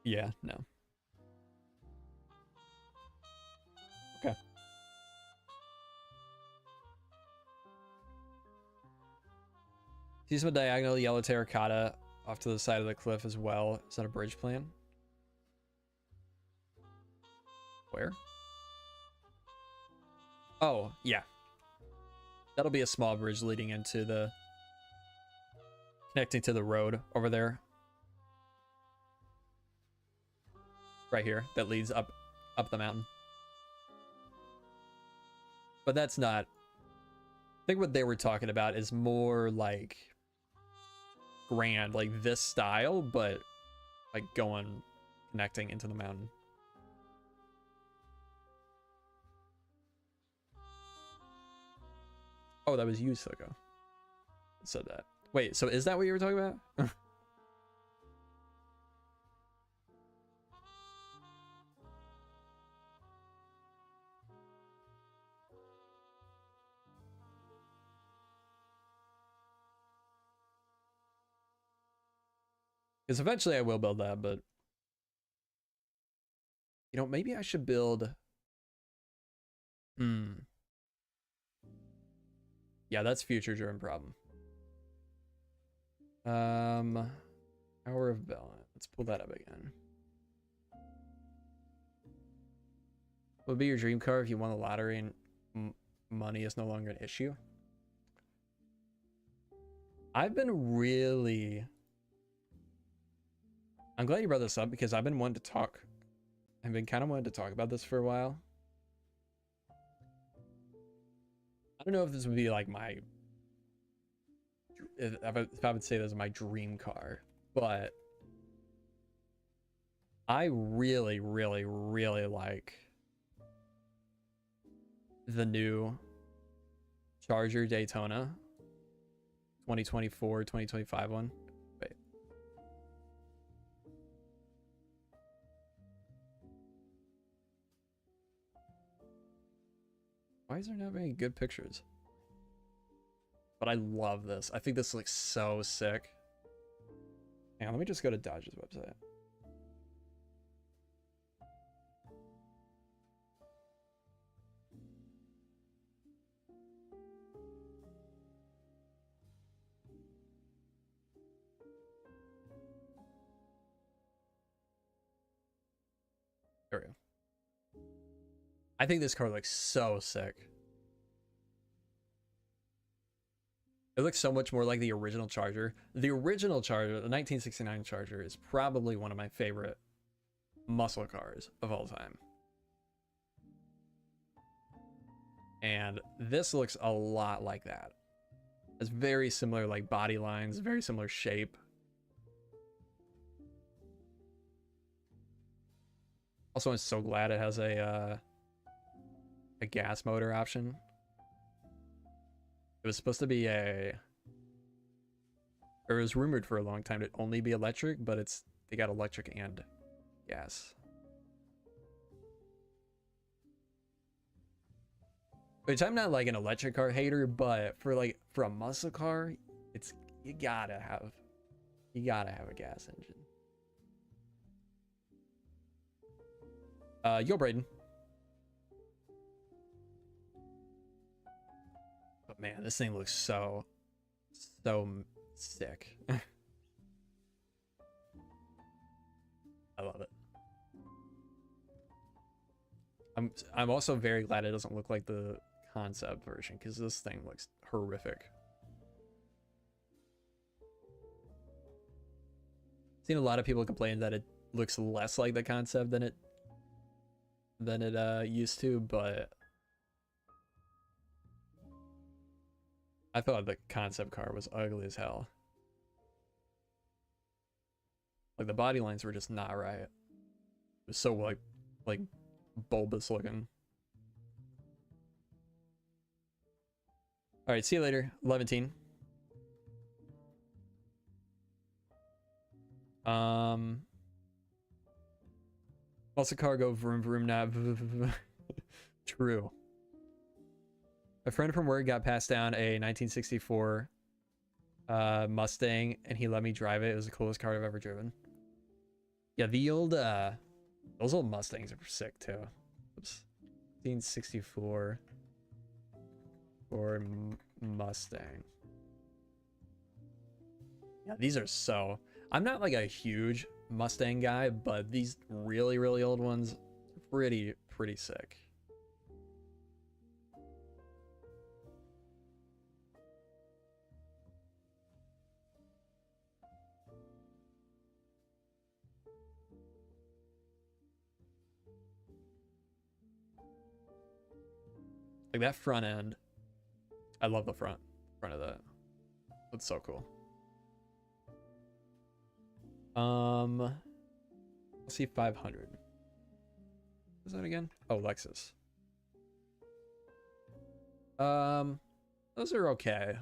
Yeah, no. Okay. See some diagonal yellow terracotta off to the side of the cliff as well. Is that a bridge plan? Where? Oh, yeah. That'll be a small bridge leading into the... connecting to the road over there. Right here. That leads up the mountain. But that's not... I think what they were talking about is more like... grand, like this style, but like going... connecting into the mountain. Oh, that was you, Soko. Said that. Wait, so is that what you were talking about? Because eventually I will build that, but... you know, maybe I should build... Yeah, that's future driven problem. Hour of Balance. Let's pull that up again. What would be your dream car if you won the lottery and money is no longer an issue? I've been really... I'm glad you brought this up because I've been wanting to talk... I've been kind of wanting to talk about this for a while. I don't know if this would be like my... if I would say this is my dream car, but... I really, really, really like... the new Charger Daytona 2024, 2025 one. Wait. Why is there not very good pictures? But I love this. I think this looks so sick. Hang on, let me just go to Dodge's website. There we go. I think this car looks so sick. It looks so much more like the original Charger. The original Charger, the 1969 Charger, is probably one of my favorite muscle cars of all time. And this looks a lot like that. It's very similar, like body lines, very similar shape. Also, I'm so glad it has a gas motor option. It was supposed to be or it was rumored for a long time to only be electric, but they got electric and gas. Which I'm not like an electric car hater, but for a muscle car, you gotta have a gas engine. Yo, Braden. But man, this thing looks so sick. I love it. I'm also very glad it doesn't look like the concept version, because this thing looks horrific. Seen a lot of people complain that it looks less like the concept than it used to, but I thought the concept car was ugly as hell. Like the body lines were just not right. It was so like bulbous looking. All right, see you later, Levantine. Also, cargo vroom vroom now. True. A friend from work got passed down a 1964 Mustang, and he let me drive it. It was the coolest car I've ever driven. Yeah, the old those old Mustangs are sick too. Oops. 1964 or Mustang. Yeah, these are so... I'm not like a huge Mustang guy, but these really, really old ones, pretty sick. Like that front end. I love the front of that. That's so cool. Let's see 500. What is that again? Oh, Lexus. Those are okay.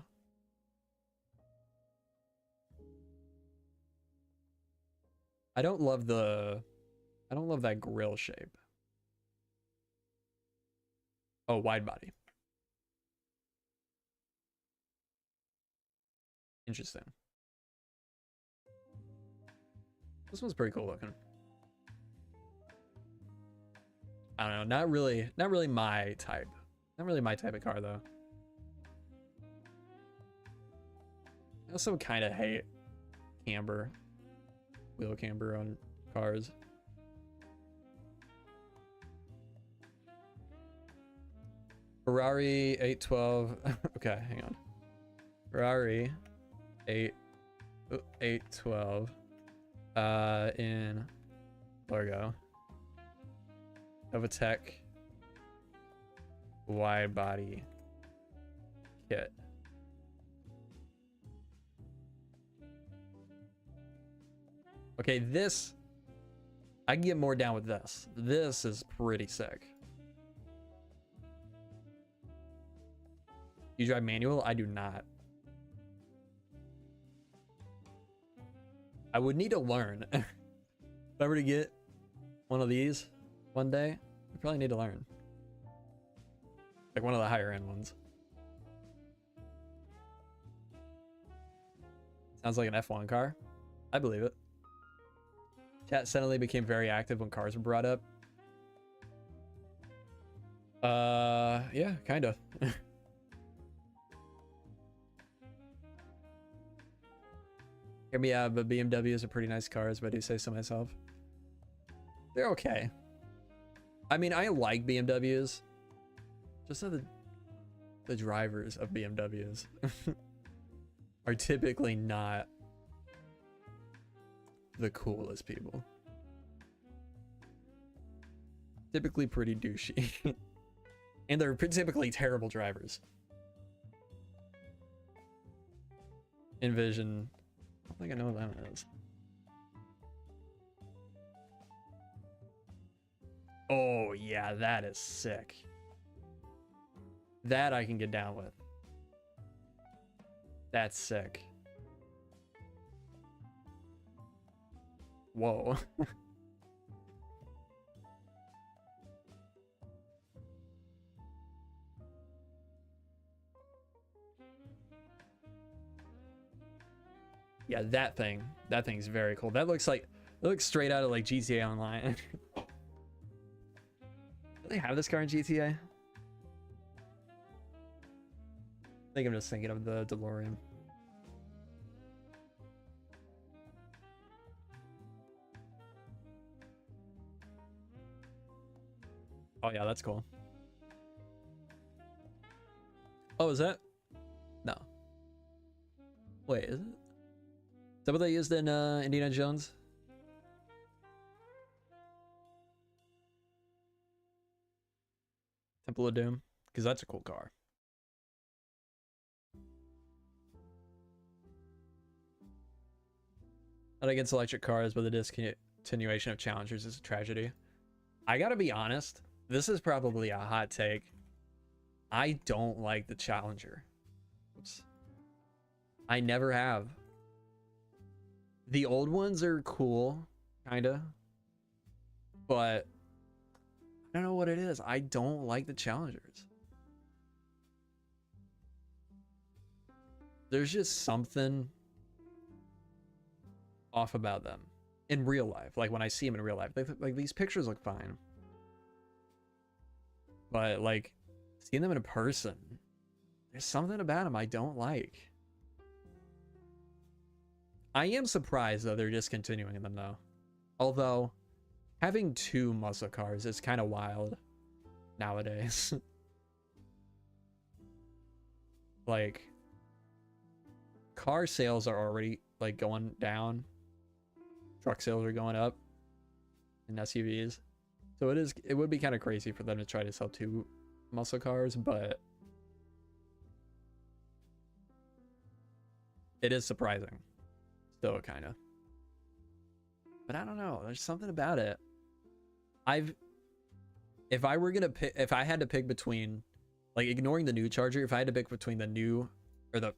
I don't love that grill shape. Oh, wide body. Interesting. This one's pretty cool looking. I don't know, not really my type. Not really my type of car though. I also kind of hate camber, wheel camber on cars. Ferrari 812. Okay, hang on. Ferrari 812 in Largo. Novatech wide body kit. Okay, this I can get more down with this. This is pretty sick. You drive manual? I do not. I would need to learn. If I were to get one of these one day, I probably need to learn. Like one of the higher end ones. Sounds like an F1 car. I believe it. Chat suddenly became very active when cars were brought up. Yeah, kind of. Hear me out, but BMWs are pretty nice cars, but I do say so myself. They're okay. I mean, I like BMWs. Just so the drivers of BMWs are typically not the coolest people. Typically pretty douchey. And they're typically terrible drivers. Envision. I don't think I know what that is. Oh, yeah, that is sick. That I can get down with. That's sick. Whoa. Yeah, that thing's very cool. That looks like, it looks straight out of like GTA Online. Do they have this car in GTA? I think I'm just thinking of the DeLorean. Oh yeah, that's cool. Oh, is that? No. Wait, is it? Is that what they used in Indiana Jones? Temple of Doom? Because that's a cool car. Not against electric cars, but the discontinuation of Challengers is a tragedy. I gotta be honest, this is probably a hot take. I don't like the Challenger. Oops. I never have. The old ones are cool, kinda. But I don't know what it is. I don't like the Challengers. There's just something off about them in real life. Like when I see them in real life, like these pictures look fine, but like seeing them in person, there's something about them I don't like. I am surprised though they're discontinuing them though. Although having two muscle cars is kind of wild nowadays. Like car sales are already like going down. Truck sales are going up in SUVs. So it would be kind of crazy for them to try to sell two muscle cars, but it is surprising. Still, kind of. But I don't know. There's something about it. If I were gonna pick, if I had to pick between, like, ignoring the new Charger, if I had to pick between the new, or the,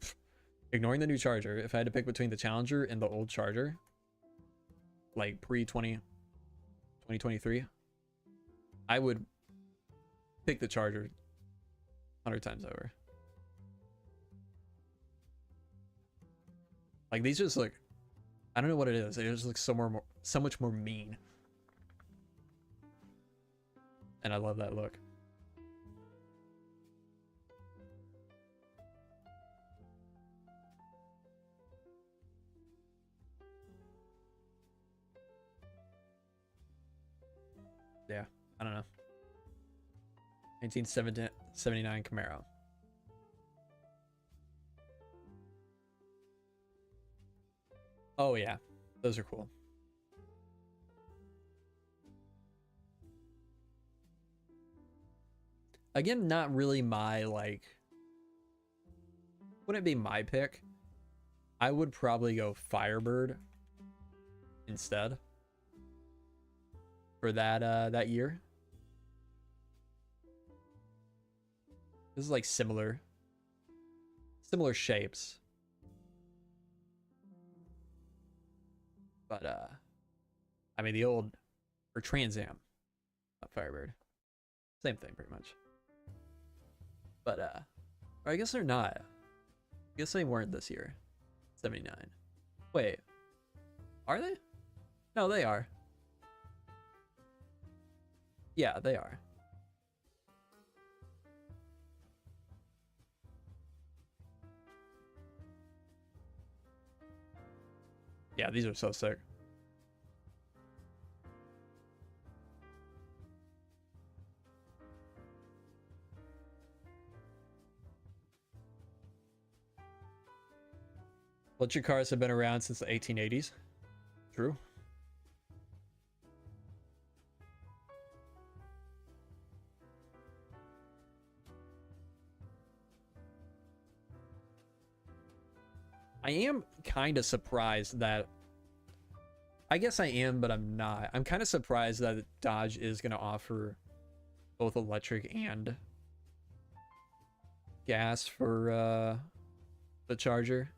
ignoring the new Charger, if I had to pick between the Challenger and the old Charger, like pre-2023, I would pick the Charger 100 times over. Like, these just look, I don't know what it is. They just look so much more mean. And I love that look. Yeah, I don't know. 1979 Camaro. Oh yeah, those are cool. Again, not really my, like, wouldn't be my pick. I would probably go Firebird instead for that that year. This is like similar shapes. But I mean, the old, or Trans Am, not Firebird. Same thing pretty much. But or I guess they're not. I guess they weren't this year. 79. Wait. Are they? No, they are. Yeah, they are. Yeah, these are so sick. Electric cars have been around since the 1880s. True. I am kind of surprised that, I guess I am, but I'm not. I'm kind of surprised that Dodge is going to offer both electric and gas for the Charger.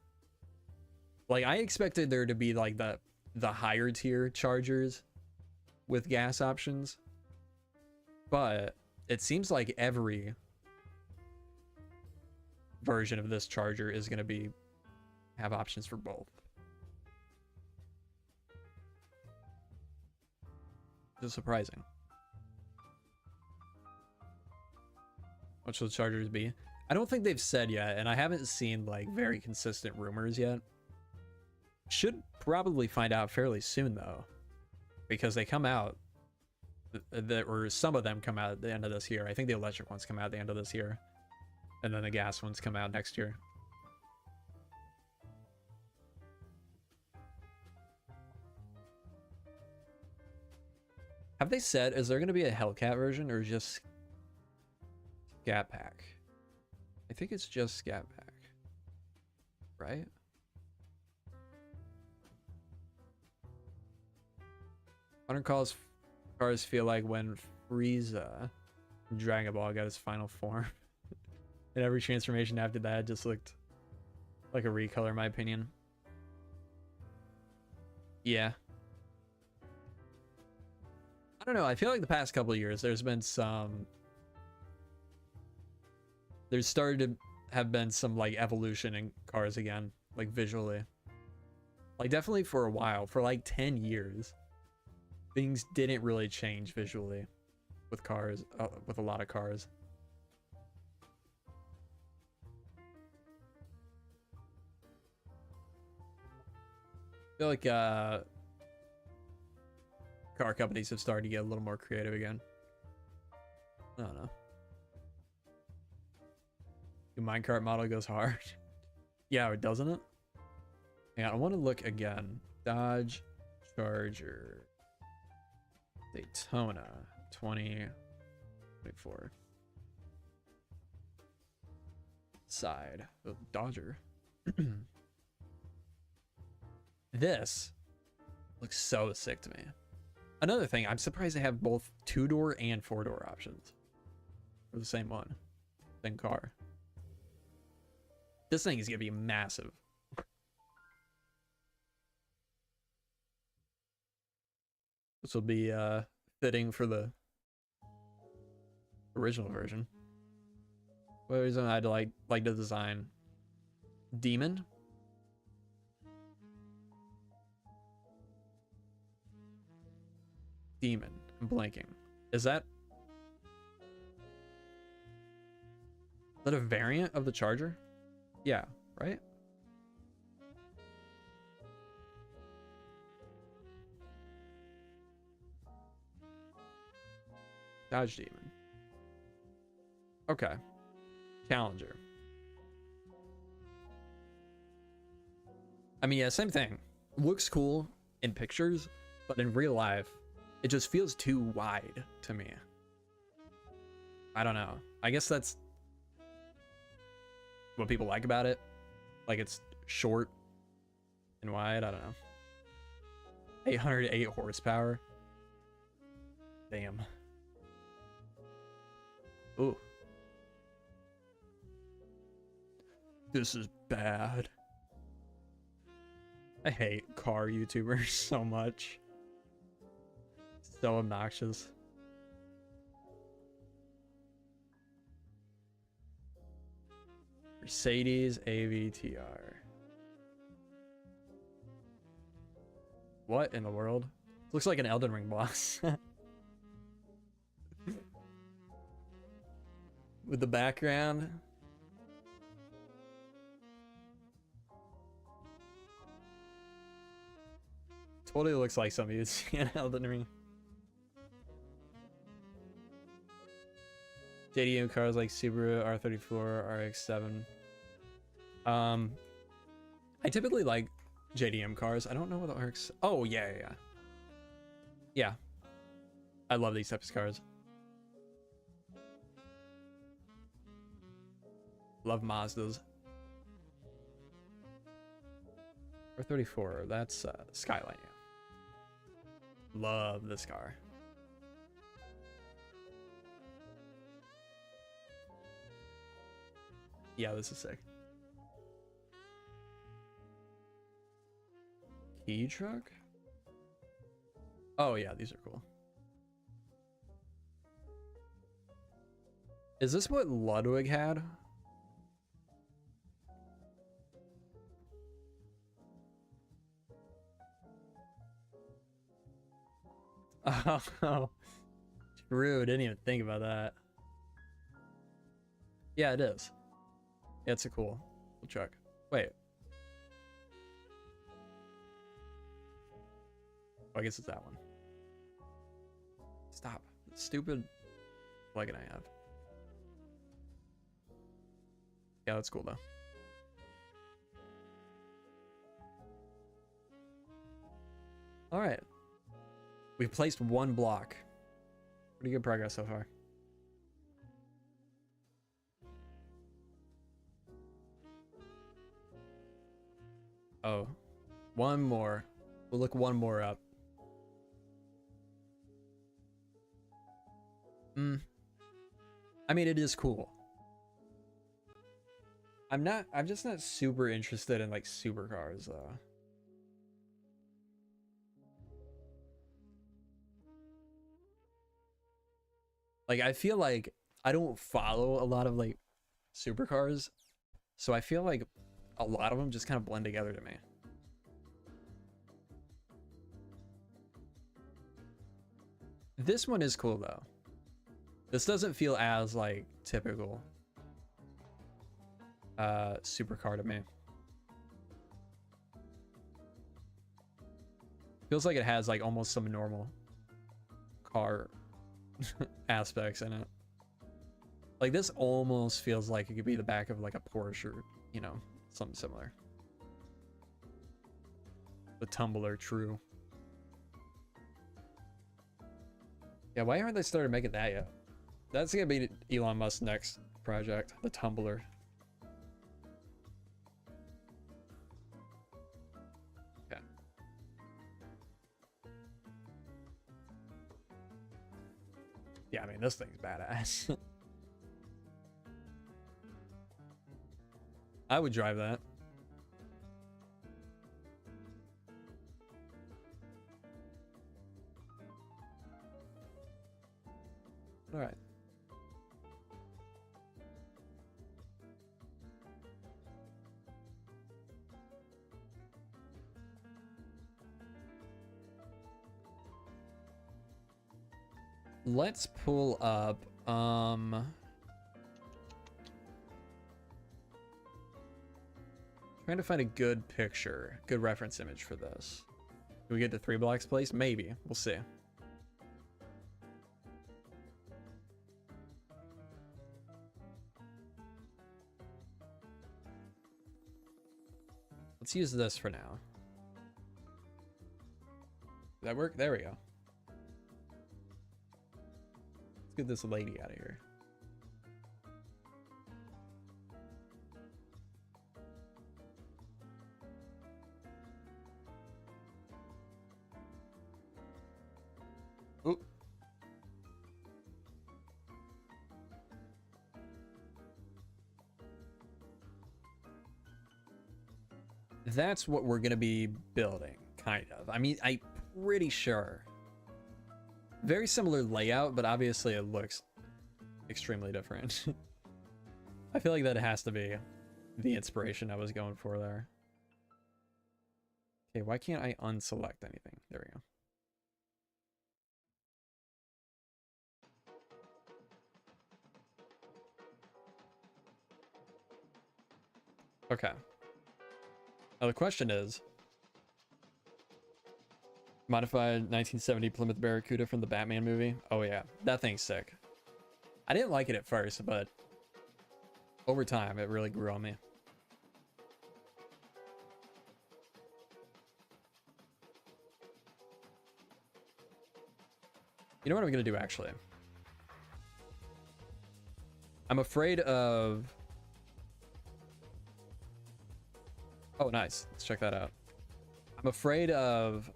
Like, I expected there to be like the higher tier Chargers with gas options, but it seems like every version of this Charger is going to have options for both. It's surprising. What should the Chargers be? I don't think they've said yet, and I haven't seen like very consistent rumors yet. Should probably find out fairly soon though, because they come out, or some of them come out at the end of this year. I think the electric ones come out at the end of this year, and then the gas ones come out next year. Have they said, is there going to be a Hellcat version or just Scat Pack? I think it's just Scat Pack, right? Modern cars feel like when Frieza from Dragon Ball got his final form. And every transformation after that just looked like a recolor, in my opinion. Yeah. I don't know. I feel like the past couple of years, there's started to have been some like evolution in cars again, like visually. Like definitely for a while, for like 10 years, things didn't really change visually with cars, with a lot of cars. I feel like car companies have started to get a little more creative again. I don't know. The minecart model goes hard. Yeah, doesn't it? Yeah, I want to look again. Dodge Charger Daytona 2024. side. Oh, Dodger. This looks so sick to me. Another thing, I'm surprised they have both 2-door and 4-door options for the same one. Same car. This thing is gonna be massive. This will be fitting for the original version. What reason I'd like the design? Demon? Demon. I'm blanking. Is that a variant of the Charger? Yeah, right? Dodge Demon. Okay. Challenger. I mean, yeah, same thing. Looks cool in pictures, but in real life, it just feels too wide to me. I don't know. I guess that's what people like about it. Like, it's short and wide. I don't know. 808 horsepower. Damn. Ooh. This is bad. I hate car YouTubers so much. So obnoxious. Mercedes AVTR. What in the world? Looks like an Elden Ring boss. With the background. Totally looks like something you'd see in Elden Ring. JDM cars like Subaru R34, RX-7. I typically like JDM cars. I don't know what the RX. Oh yeah. Yeah. I love these types of cars. Love Mazdas. R34. That's Skyline. Yeah. Love this car. Yeah, this is sick. Key truck? Oh yeah, these are cool. Is this what Ludwig had? Oh, true. Didn't even think about that. Yeah, it is. Yeah, it's a cool truck. Wait. Oh, I guess it's that one. Stop. Stupid plugin I have. Yeah, that's cool though. All right. We've placed one block. Pretty good progress so far. Oh, one more. We'll look one more up. I mean, it is cool. I'm just not super interested in like supercars though. Like, I feel like I don't follow a lot of like supercars, so I feel like a lot of them just kind of blend together to me. This one is cool though. This doesn't feel as like typical supercar to me. Feels like it has like almost some normal car aspects in it. Like this almost feels like it could be the back of like a Porsche or, you know, something similar. The tumbler, true. Yeah, why aren't they started making that yet? That's gonna be Elon Musk's next project, the tumbler. Yeah, I mean, this thing's badass. I would drive that. All right. Let's pull up, trying to find a good picture, good reference image for this. Do we get to 3 blocks place? Maybe. We'll see. Let's use this for now. Did that work? There we go. Let's get this lady out of here. Oop. That's what we're gonna be building, kind of. I mean, I'm pretty sure. Very similar layout, but obviously it looks extremely different. I feel like that has to be the inspiration I was going for there. Okay, why can't I unselect anything? There we go. Okay. Now the question is, modified 1970 Plymouth Barracuda from the Batman movie. Oh yeah, that thing's sick. I didn't like it at first, but over time it really grew on me. You know what I'm gonna do actually? I'm afraid of... Oh, nice. Let's check that out. I'm afraid of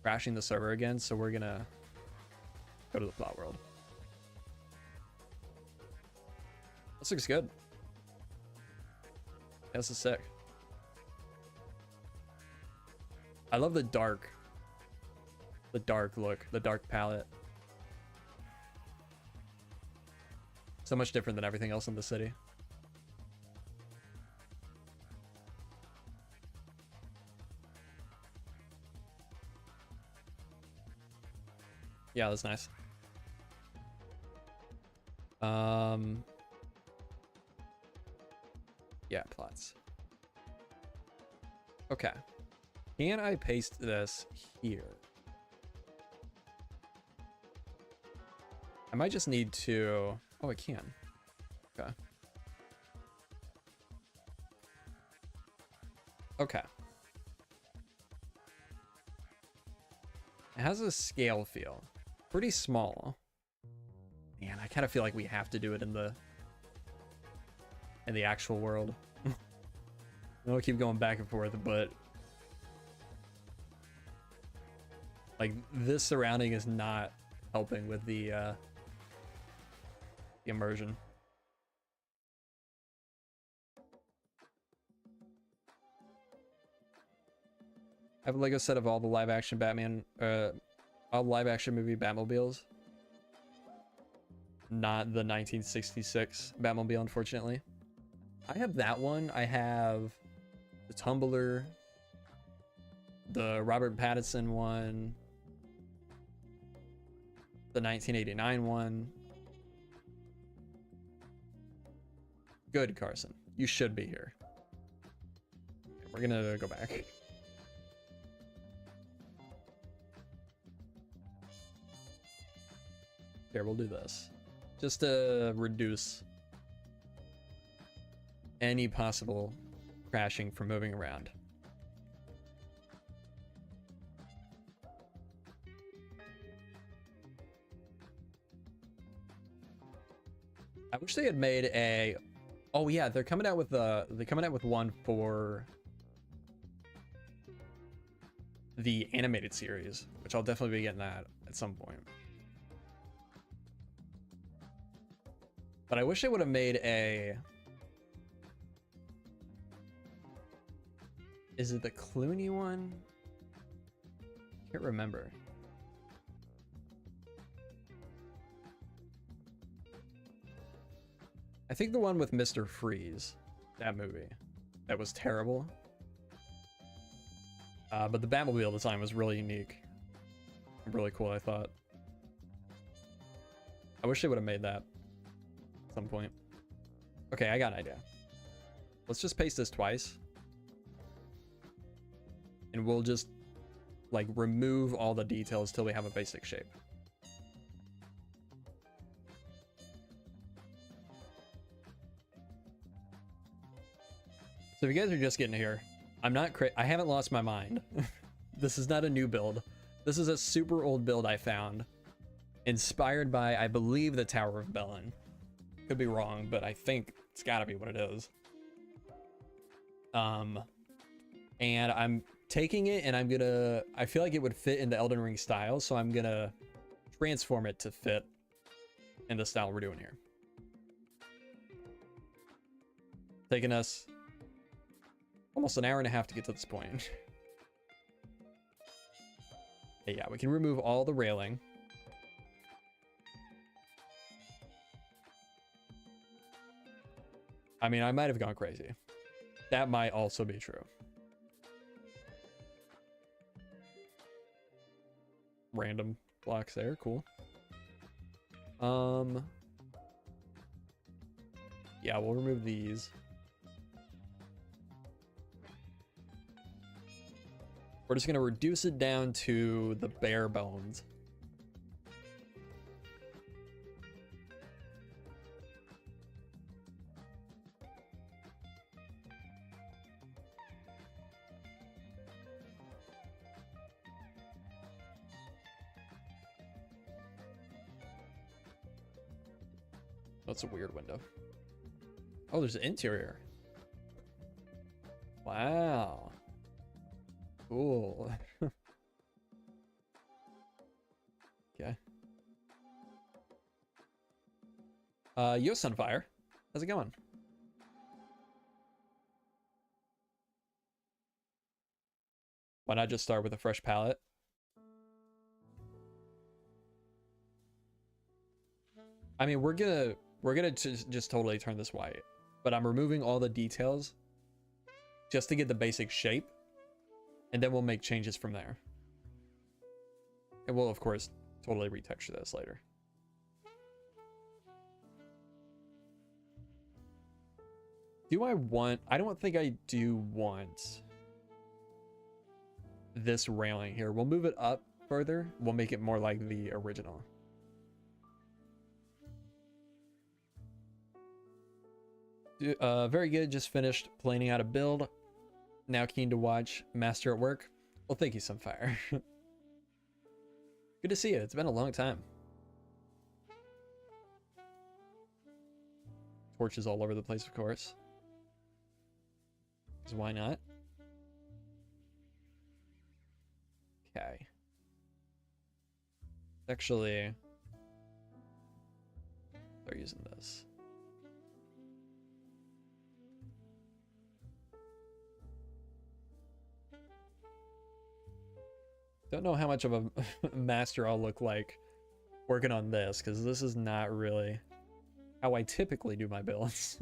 crashing the server again, so we're gonna go to the plot world. This looks good. Yeah, this is sick. I love the dark look, the dark palette. So much different than everything else in the city. Yeah, that's nice. Yeah, plots. Okay. Can I paste this here? I might just need to... Oh, I can. Okay. Okay. It has a scale feel. Pretty small. Man, I kind of feel like we have to do it in the actual world. I'll keep going back and forth, but like this surrounding is not helping with the immersion. I have a Lego set of all the live action Batman, all live action movie Batmobiles. Not the 1966 Batmobile, unfortunately. I have that one. I have the Tumbler, the Robert Pattinson one, the 1989 one. Good, Carson. You should be here. We're gonna go back. Here, we'll do this. Just to reduce any possible crashing from moving around. I wish they had made a... Oh yeah, they're coming out with one for the animated series, which I'll definitely be getting that at some point. But I wish I would have made a... Is it the Clooney one? Can't remember. I think the one with Mr. Freeze, that movie, that was terrible. But the Batmobile design was really unique. Really cool, I thought. I wish they would have made that at some point. Okay, I got an idea. Let's just paste this twice. And we'll just, like, remove all the details till we have a basic shape. So if you guys are just getting here, I haven't lost my mind. This is not a new build. This is a super old build I found, inspired by, I believe, the Tower of Belen. Could be wrong, but I think it's gotta be what it is. And I'm taking it and I feel like it would fit in the Elden Ring style, so I'm gonna transform it to fit in the style we're doing here. Taking us almost an hour and a half to get to this point. Okay, yeah, we can remove all the railing. I mean, I might have gone crazy. That might also be true. Random blocks there, cool. Yeah, we'll remove these. We're just gonna reduce it down to the bare bones. That's a weird window. Oh, there's an interior. Wow. Cool. Okay. Yo, Sunfire. How's it going? Why not just start with a fresh palette? I mean, we're gonna just totally turn this white, but I'm removing all the details just to get the basic shape, and then we'll make changes from there. And we'll, of course, totally retexture this later. I don't think I do want this railing here. We'll move it up further. We'll make it more like the original. Very good. Just finished planning out a build. Now keen to watch Master at work. Well, thank you, Sunfire. Good to see you. It's been a long time. Torches all over the place, of course. 'Cause why not? Okay. Actually, they're using this. Don't know how much of a master I'll look like working on this, because this is not really how I typically do my builds.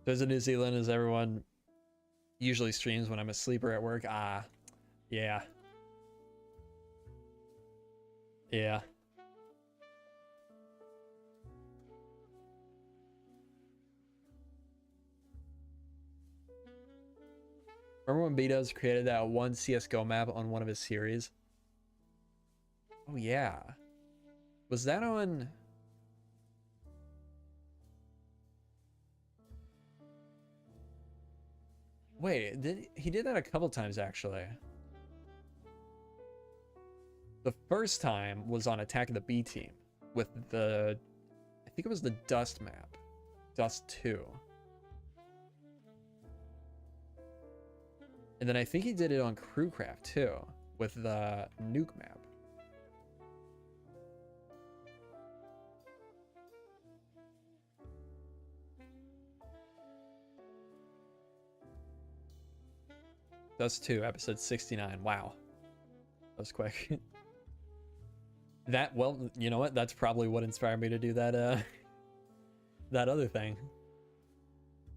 Visit New Zealand as everyone usually streams when I'm a sleeper at work. Ah, yeah. Yeah. Remember when B-Dubs created that one CSGO map on one of his series? Oh yeah. Was that on... Wait, he did that a couple times actually. The first time was on Attack of the B Team with the... I think it was the Dust map. Dust 2. And then I think he did it on Crewcraft too. with the nuke map. That's 2, episode 69. Wow. That was quick. That, well, you know what? That's probably what inspired me to do that, that other thing.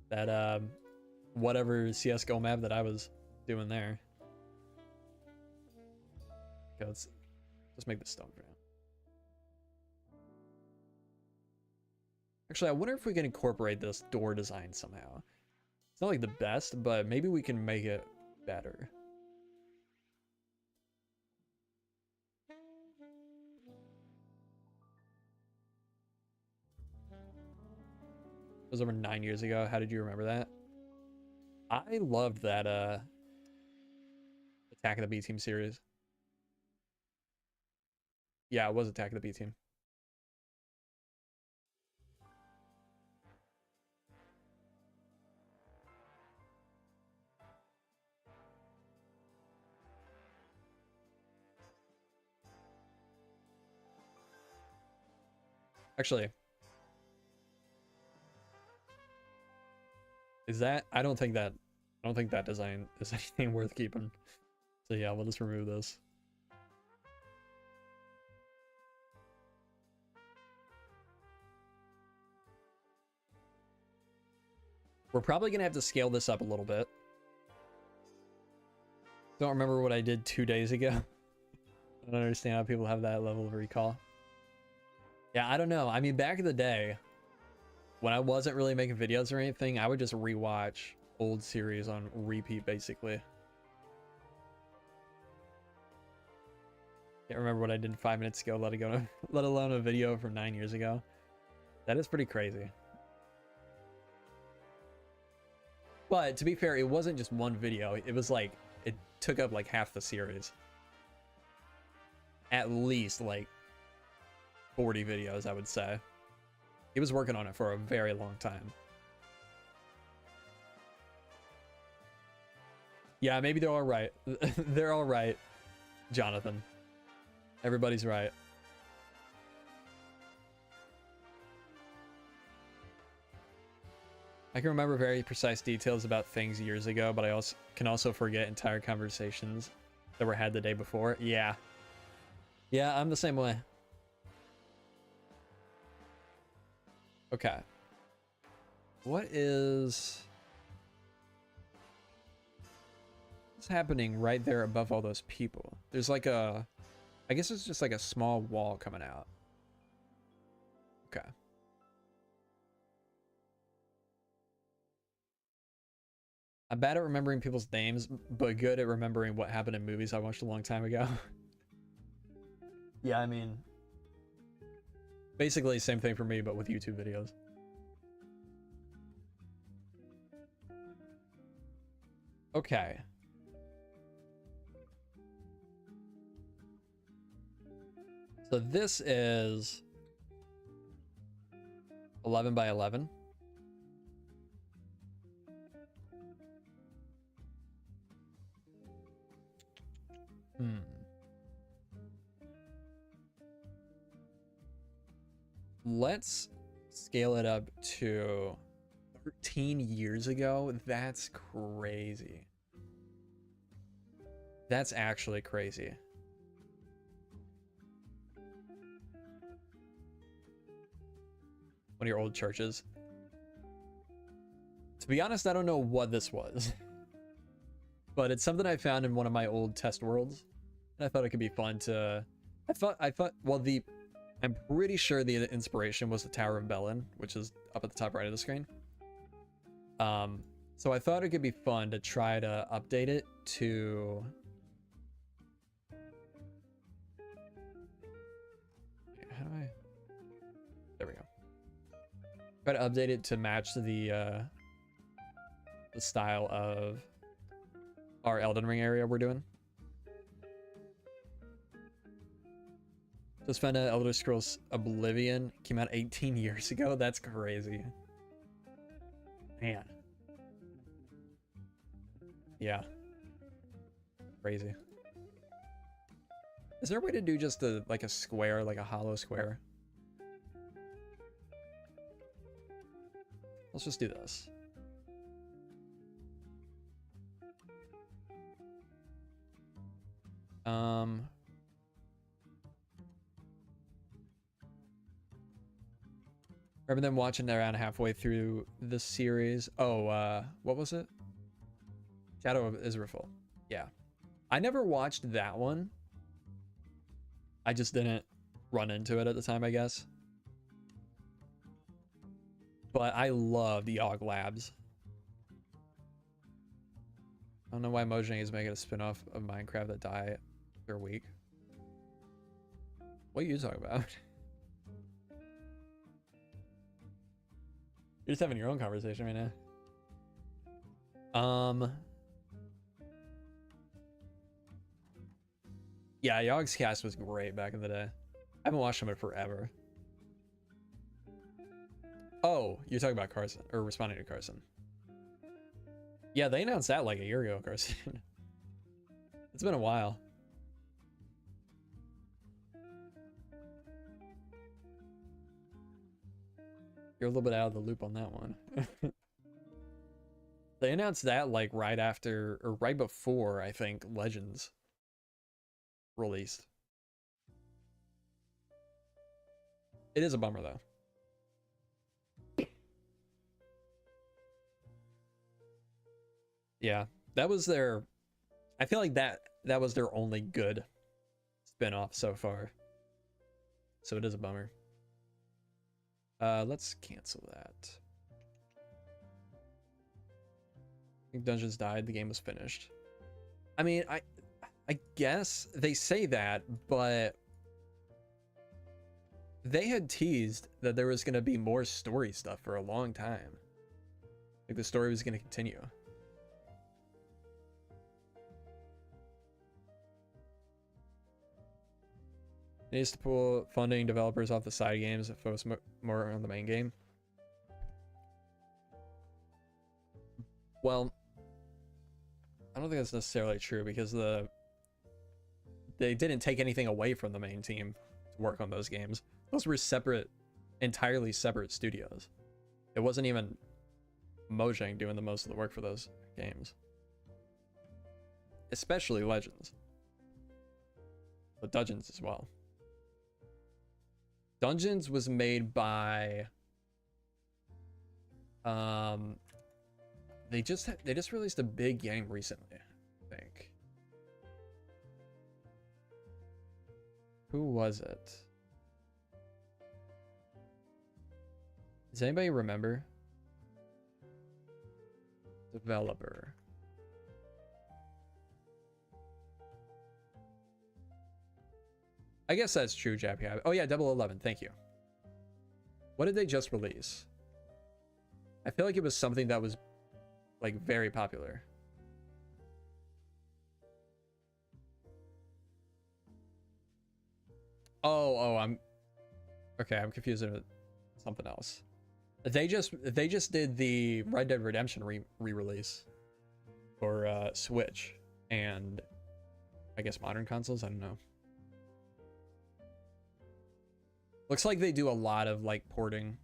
That, whatever CSGO map that I was doing there. Okay, let's make this stone for now. Actually, I wonder if we can incorporate this door design somehow. It's not like the best, but maybe we can make it better. It was over 9 years ago. How did you remember that? I loved that Attack of the B Team series. Yeah, it was Attack of the B Team. Actually, is that, I don't think that design is anything worth keeping. So yeah, we'll just remove this. We're probably gonna have to scale this up a little bit. Don't remember what I did 2 days ago. I don't understand how people have that level of recall. Yeah, I don't know. I mean, back in the day, when I wasn't really making videos or anything, I would just rewatch old series on repeat, basically. Can't remember what I did 5 minutes ago, let alone a video from 9 years ago. That is pretty crazy. But to be fair, it wasn't just one video. It was like, it took up like half the series. At least like 40 videos, I would say. He was working on it for a very long time. Yeah, maybe they're all right. They're all right, Jonathan. Everybody's right. I can remember very precise details about things years ago, but I can also forget entire conversations that were had the day before. Yeah. Yeah, I'm the same way. Okay. What's happening right there above all those people? There's like I guess it's just like a small wall coming out. Okay. I'm bad at remembering people's names, but good at remembering what happened in movies I watched a long time ago. Yeah, I mean, basically same thing for me, but with YouTube videos. Okay. So this is 11 by 11. Let's scale it up to 13 years ago. That's crazy. That's actually crazy. One of your old churches. To be honest, I don't know what this was. But it's something I found in one of my old test worlds. And I thought it could be fun to... I thought, well, I'm pretty sure the inspiration was the Tower of Belen, which is up at the top right of the screen. So I thought it could be fun to try to update it to... How do I... There we go. Try to update it to match the style of our Elden Ring area we're doing. Just found out Elder Scrolls Oblivion came out 18 years ago. That's crazy. Man. Yeah. Crazy. Is there a way to do just a like a square, like a hollow square? Let's just do this. Remember them watching around halfway through the series. Oh, what was it? Shadow of Israfel. Yeah. I never watched that one. I just didn't run into it at the time, I guess. But I love the Yogg Labs. I don't know why Mojang is making a spin-off of Minecraft that die after a week. What are you talking about? You're just having your own conversation right now. Yeah, Yogg's cast was great back in the day. I haven't watched him in forever. Oh, you're talking about Carson, or responding to Carson. Yeah, they announced that like a year ago, Carson. It's been a while. You're a little bit out of the loop on that one. They announced that like right after, or right before, I think, Legends released. It is a bummer though. Yeah, that was their, I feel like that was their only good spin-off so far. So it is a bummer. Let's cancel that. I think Dungeons died, the game was finished. I mean, I guess they say that, but they had teased that there was going to be more story stuff for a long time. Like the story was going to continue. It needs to pull funding developers off the side games and focus more on the main game. Well, I don't think that's necessarily true because they didn't take anything away from the main team to work on those games. Those were separate, entirely separate studios. It wasn't even Mojang doing the most of the work for those games. Especially Legends. But Dungeons as well. Dungeons was made by they just released a big game recently, I think. Who was it? Does anybody remember? Developer. I guess that's true, Jappy. Oh yeah, 011. Thank you. What did they just release? I feel like it was something that was like very popular. Oh, I'm confusing with something else. They just did the Red Dead Redemption re-release for Switch and I guess modern consoles. I don't know. Looks like they do a lot of like porting.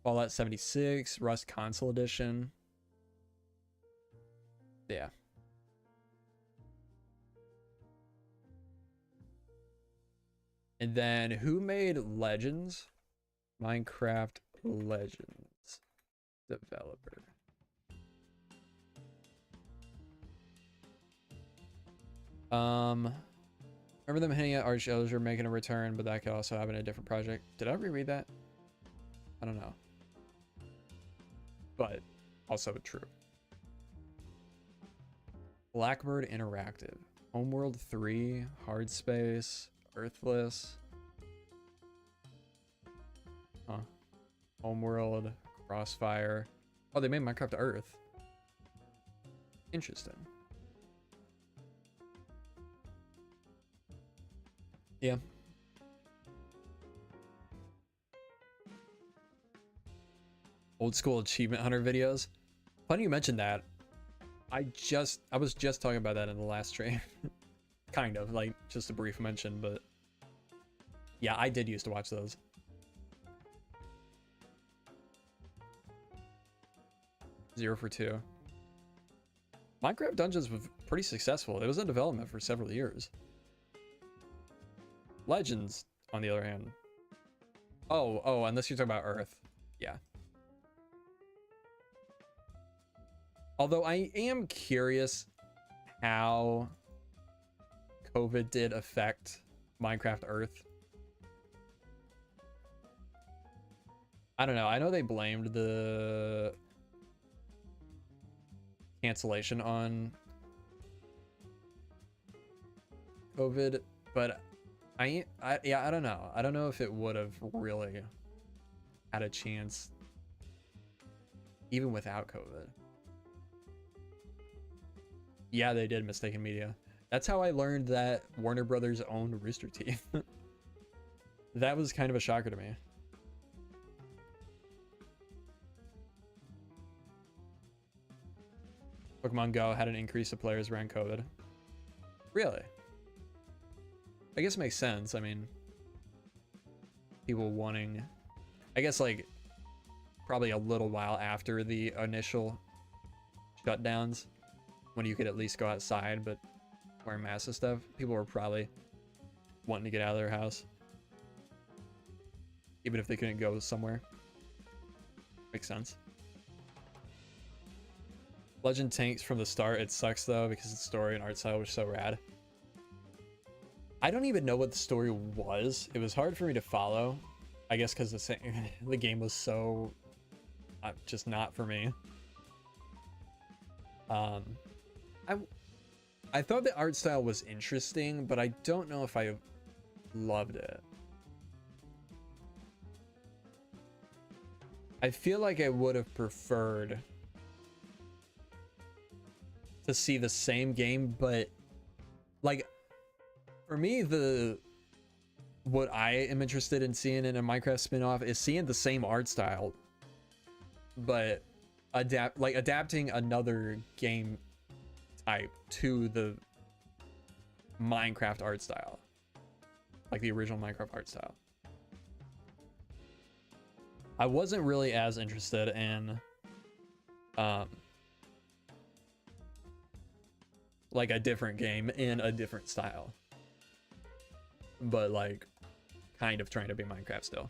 Fallout 76, Rust Console Edition. Yeah. And then who made Legends? Minecraft Legends developer. Remember them hinting at Arch Elder making a return, but that could also happen in a different project. Did I reread that? I don't know. But also true. Blackbird Interactive. Homeworld 3, Hard Space, Earthless. Huh. Homeworld, Crossfire. Oh, they made Minecraft Earth. Interesting. Yeah. Old school achievement hunter videos. Funny you mentioned that. I was just talking about that in the last stream. kind of, like, just a brief mention, but yeah, I did used to watch those. Zero for two. Minecraft Dungeons was pretty successful. It was in development for several years. Legends, on the other hand. Oh, unless you're talking about Earth. Yeah. Although I am curious how COVID did affect Minecraft Earth. I don't know. I know they blamed the cancellation on COVID, but I don't know. I don't know if it would have really had a chance even without COVID. Yeah, they did Mistaken Media. That's how I learned that Warner Brothers owned Rooster Teeth. That was kind of a shocker to me. Pokemon Go had an increase of players around COVID. Really? I guess it makes sense. I mean, people wanting, I guess, like, probably a little while after the initial shutdowns, when you could at least go outside, but wearing masks and stuff, people were probably wanting to get out of their house, even if they couldn't go somewhere. Makes sense. Legend tanks from the start. It sucks though because the story and art style was so rad. I don't even know what the story was. It was hard for me to follow. I guess because the game was so just not for me. I thought the art style was interesting, but I don't know if I loved it. I feel like I would have preferred to see the same game, but like for me, what I am interested in seeing in a Minecraft spin-off is seeing the same art style, but adapting another game type to the Minecraft art style, like the original Minecraft art style. I wasn't really as interested in like a different game in a different style, but like kind of trying to be Minecraft still.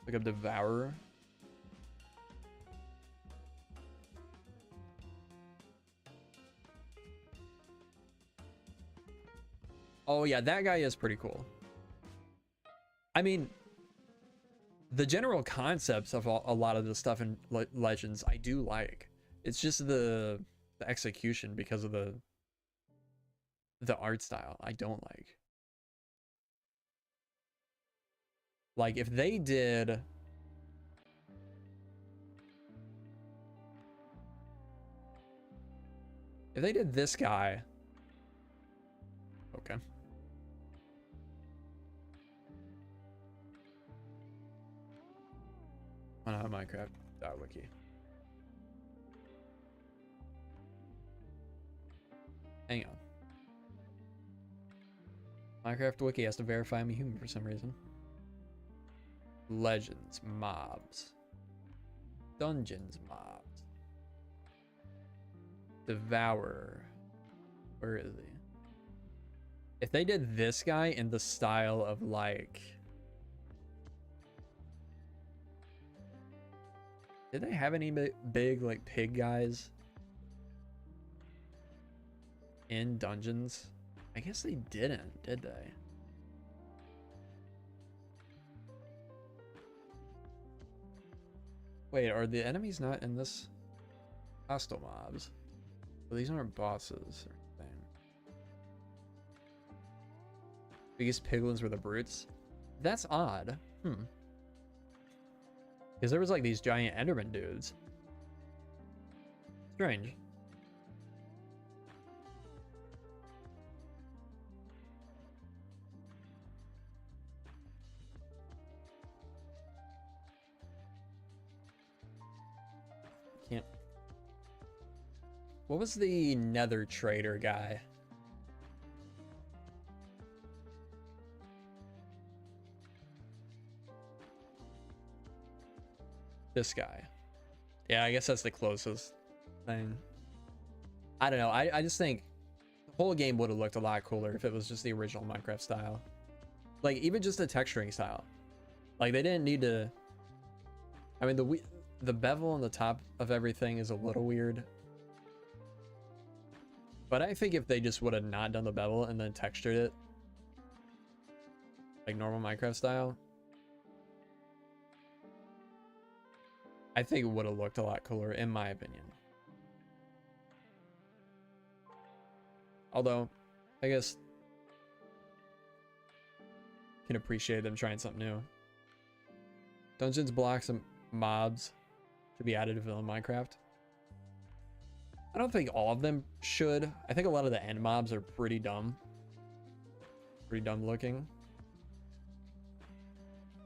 Look up Devourer. Oh yeah, that guy is pretty cool. I mean, the general concepts of a lot of the stuff in Legends I do like. It's just the execution because of the art style I don't like. Like if they did this guy, okay. On Minecraft.wiki. Hang on. Minecraft Wiki has to verify I'm a human for some reason. Legends, mobs. Dungeons, mobs. Devourer. Where is he? If they did this guy in the style of like... Did they have any big like pig guys in Dungeons? I guess they didn't, did they? Wait, are the enemies not in this? Hostile mobs. Well, these aren't bosses or anything. Biggest piglins were the brutes. That's odd. Because there was like these giant Enderman dudes. Strange. What was the Nether Trader guy? This guy. Yeah, I guess that's the closest thing. I don't know. I just think the whole game would have looked a lot cooler if it was just the original Minecraft style. Like, even just the texturing style. Like, they didn't need to... I mean, the bevel on the top of everything is a little weird. But I think if they just would have not done the bevel and then textured it like normal Minecraft style, I think it would have looked a lot cooler, in my opinion. Although, I guess can appreciate them trying something new. Dungeons, blocks, and mobs to be added to vanilla Minecraft. I don't think all of them should. I think a lot of the end mobs are pretty dumb. Pretty dumb looking.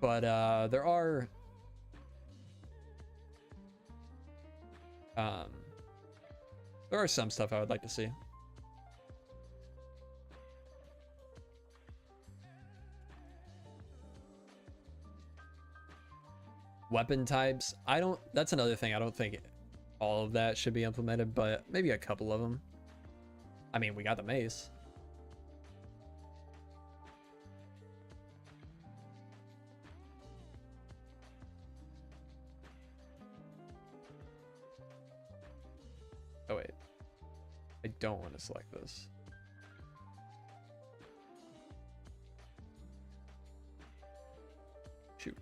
But there are some stuff I would like to see. Weapon types, that's another thing. I don't think all of that should be implemented, but maybe a couple of them. I mean, we got the mace. Oh wait, I don't want to select this. Shoot.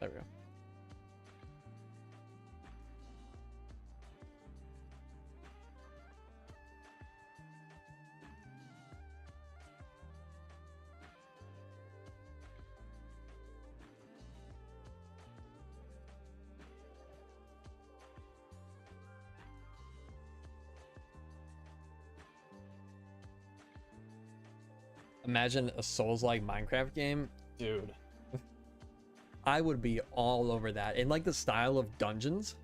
There we go. Imagine a Souls-like Minecraft game, dude. I would be all over that. In like the style of dungeons,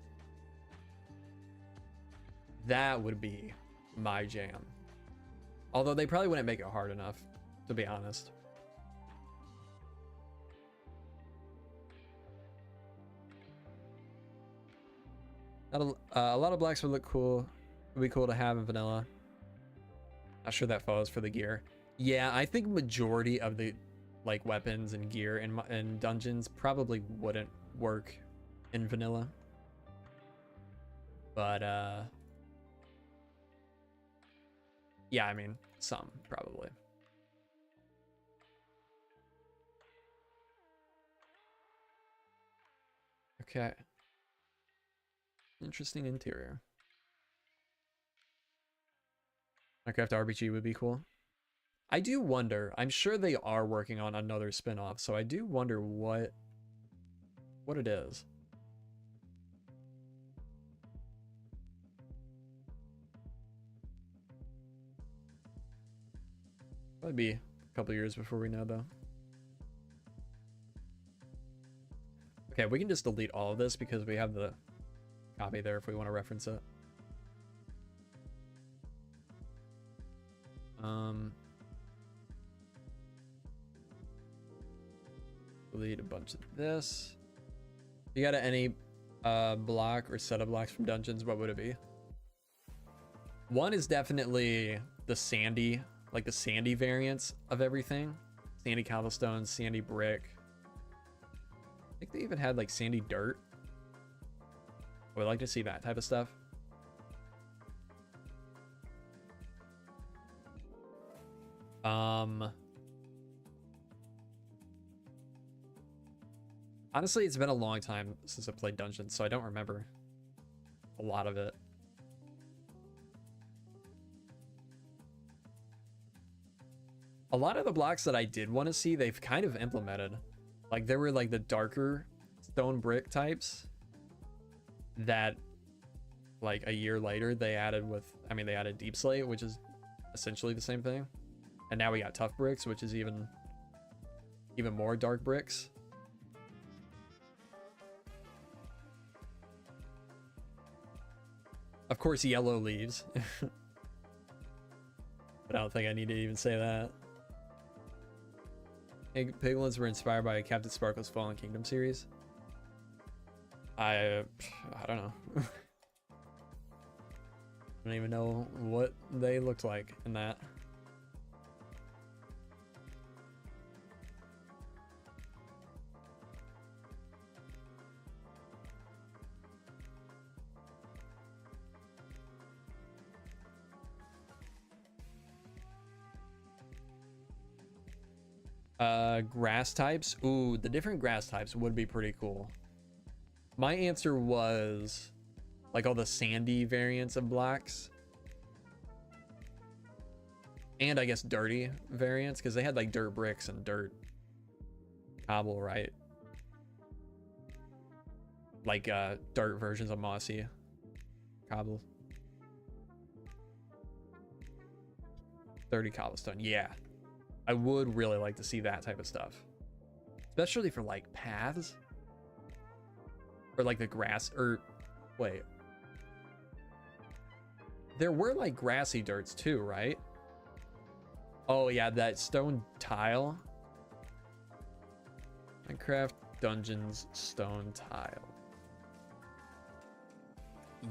that would be my jam. Although they probably wouldn't make it hard enough, to be honest. Not a lot of blacks would look cool. Would be cool to have in vanilla. Not sure that follows for the gear. Yeah, I think majority of the like weapons and gear in dungeons probably wouldn't work in vanilla. But yeah, I mean, some probably. Okay. Interesting interior. Minecraft RPG would be cool. I do wonder, I'm sure they are working on another spin-off, so I do wonder what it is. Probably be a couple years before we know, though. Okay, we can just delete all of this because we have the copy there if we want to reference it. Delete a bunch of this. You got any block or set of blocks from dungeons, what would it be? One is definitely the sandy, like the sandy variants of everything. Sandy cobblestone, sandy brick. I think they even had like sandy dirt. I would like to see that type of stuff. Honestly, it's been a long time since I played Dungeons, so I don't remember a lot of it. A lot of the blocks that I did want to see, they've kind of implemented. Like, there were like the darker stone brick types that like a year later, they added they added Deep Slate, which is essentially the same thing. And now we got Tough Bricks, which is even more dark bricks. Of course, yellow leaves. But I don't think I need to even say that. Piglins were inspired by Captain Sparkle's Fallen Kingdom series. I don't know. I don't even know what they looked like in that. Grass types. Ooh, the different grass types would be pretty cool. My answer was like all the sandy variants of blocks. And I guess dirty variants, because they had like dirt bricks and dirt cobble, right? Like dirt versions of mossy cobble. Dirty cobblestone, yeah. I would really like to see that type of stuff. Especially for like paths. Or like the grass, or wait. There were like grassy dirts too, right? Oh yeah, that stone tile. Minecraft Dungeons stone tile.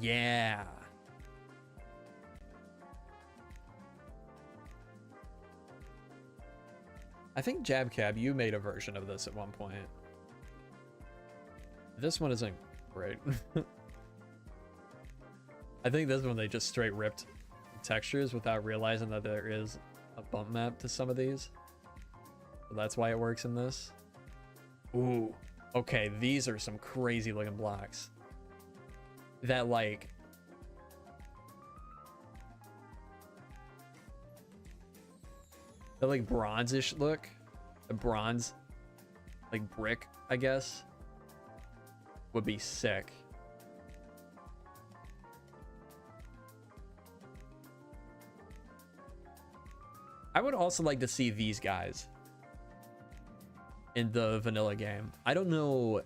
Yeah. I think JabCab, you made a version of this at one point. This one isn't great. I think this one they just straight ripped textures without realizing that there is a bump map to some of these. So that's why it works in this. Ooh, okay, these are some crazy looking blocks. That like... that like bronze-ish look. A bronze, like brick, I guess, would be sick. I would also like to see these guys in the vanilla game. I don't know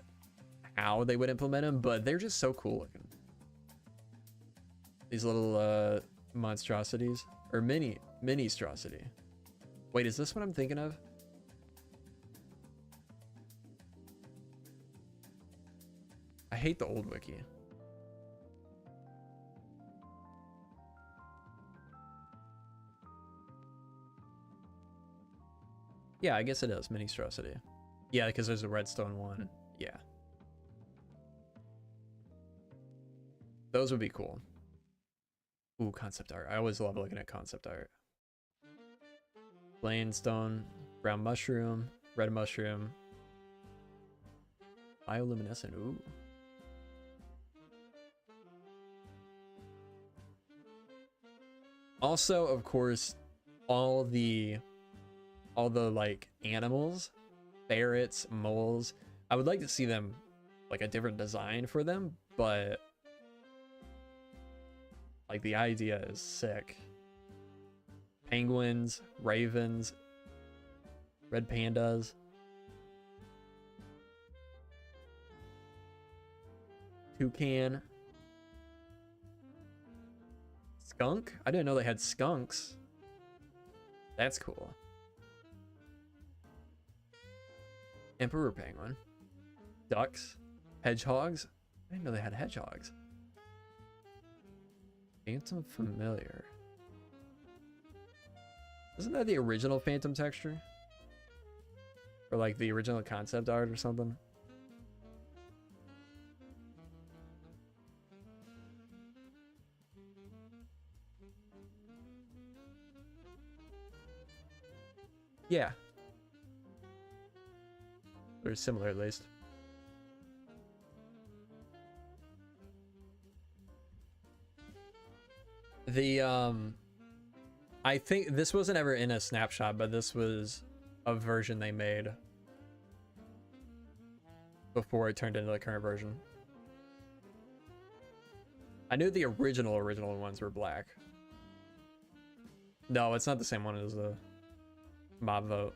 how they would implement them, but they're just so cool looking. These little monstrosities, or mini-strosity. Wait, is this what I'm thinking of? I hate the old wiki. Yeah, I guess it is mini-strosity. Yeah, because there's a redstone one. Yeah. Those would be cool. Ooh, concept art. I always love looking at concept art. Plain stone, brown mushroom, red mushroom, bioluminescent. Ooh. Also, of course, all the like animals, ferrets, moles. I would like to see them like a different design for them, but like the idea is sick. Penguins, ravens, red pandas. Toucan. Skunk? I didn't know they had skunks. That's cool. Emperor penguin. Ducks. Hedgehogs. I didn't know they had hedgehogs. Phantom familiar. Isn't that the original Phantom texture? Or like the original concept art or something? Yeah. Or similar at least. I think this wasn't ever in a snapshot, but this was a version they made before it turned into the current version. I knew the original ones were black. No, it's not the same one as the mob vote.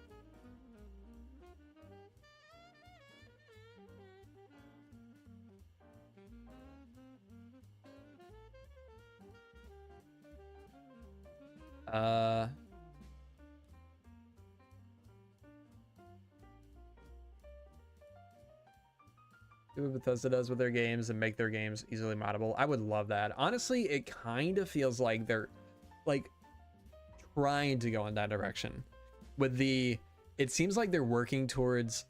Do what Bethesda does with their games and make their games easily moddable. I would love that. Honestly, it kind of feels like they're like trying to go in that direction. With the, it seems like they're working towards,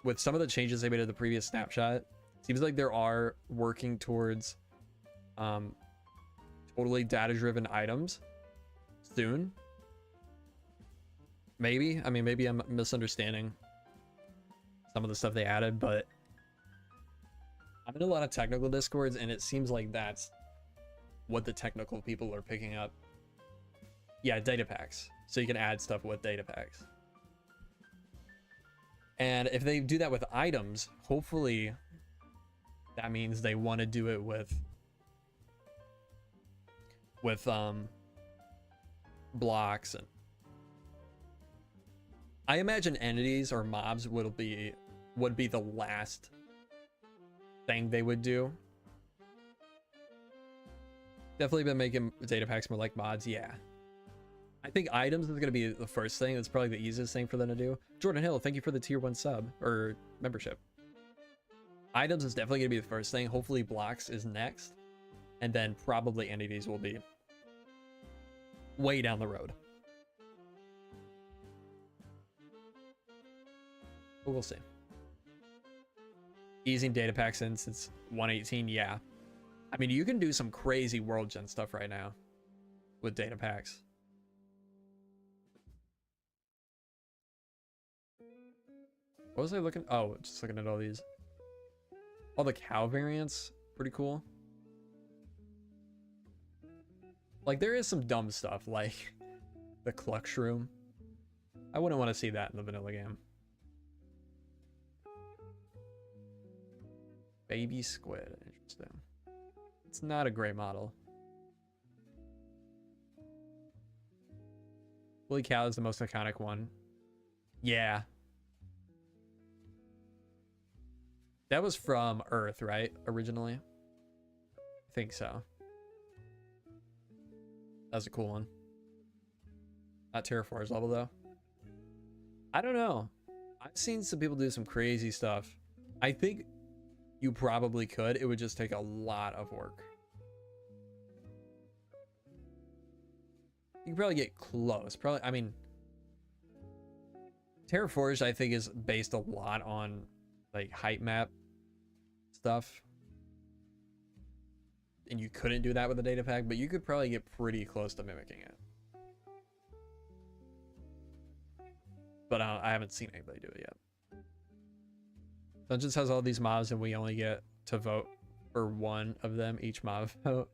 with some of the changes they made to the previous snapshot, seems like there are working towards totally data-driven items soon. Maybe. I mean, maybe I'm misunderstanding some of the stuff they added, but I'm in a lot of technical discords, and it seems like that's what the technical people are picking up. Yeah, Datapacks. So you can add stuff with Datapacks. And if they do that with items, hopefully that means they want to do it with blocks. And I imagine entities or mobs would be the last thing they would do. Definitely been making data packs more like mods. Yeah, I think items is going to be the first thing. That's probably the easiest thing for them to do. Jordan Hill, thank you for the tier 1 sub or membership. Items is definitely going to be the first thing. Hopefully blocks is next, and then probably entities will be way down the road. But we'll see. Easing data packs since it's 118. Yeah, I mean, you can do some crazy world gen stuff right now with data packs. What was I looking? Oh, just looking at all these. All the cow variants, pretty cool. Like, there is some dumb stuff like the cluck shroom. I wouldn't want to see that in the vanilla game. Baby squid, interesting. It's not a great model. Woolly cow is the most iconic one. Yeah. That was from Earth, right? Originally? I think so. That was a cool one. Not Terraform's level, though. I don't know. I've seen some people do some crazy stuff. I think you probably could. It would just take a lot of work. You can probably get close. Probably, I mean, Terraforge, I think, is based a lot on like height map stuff. And you couldn't do that with a data pack, but you could probably get pretty close to mimicking it. But I haven't seen anybody do it yet. Dungeons has all these mobs and we only get to vote for one of them each mob vote.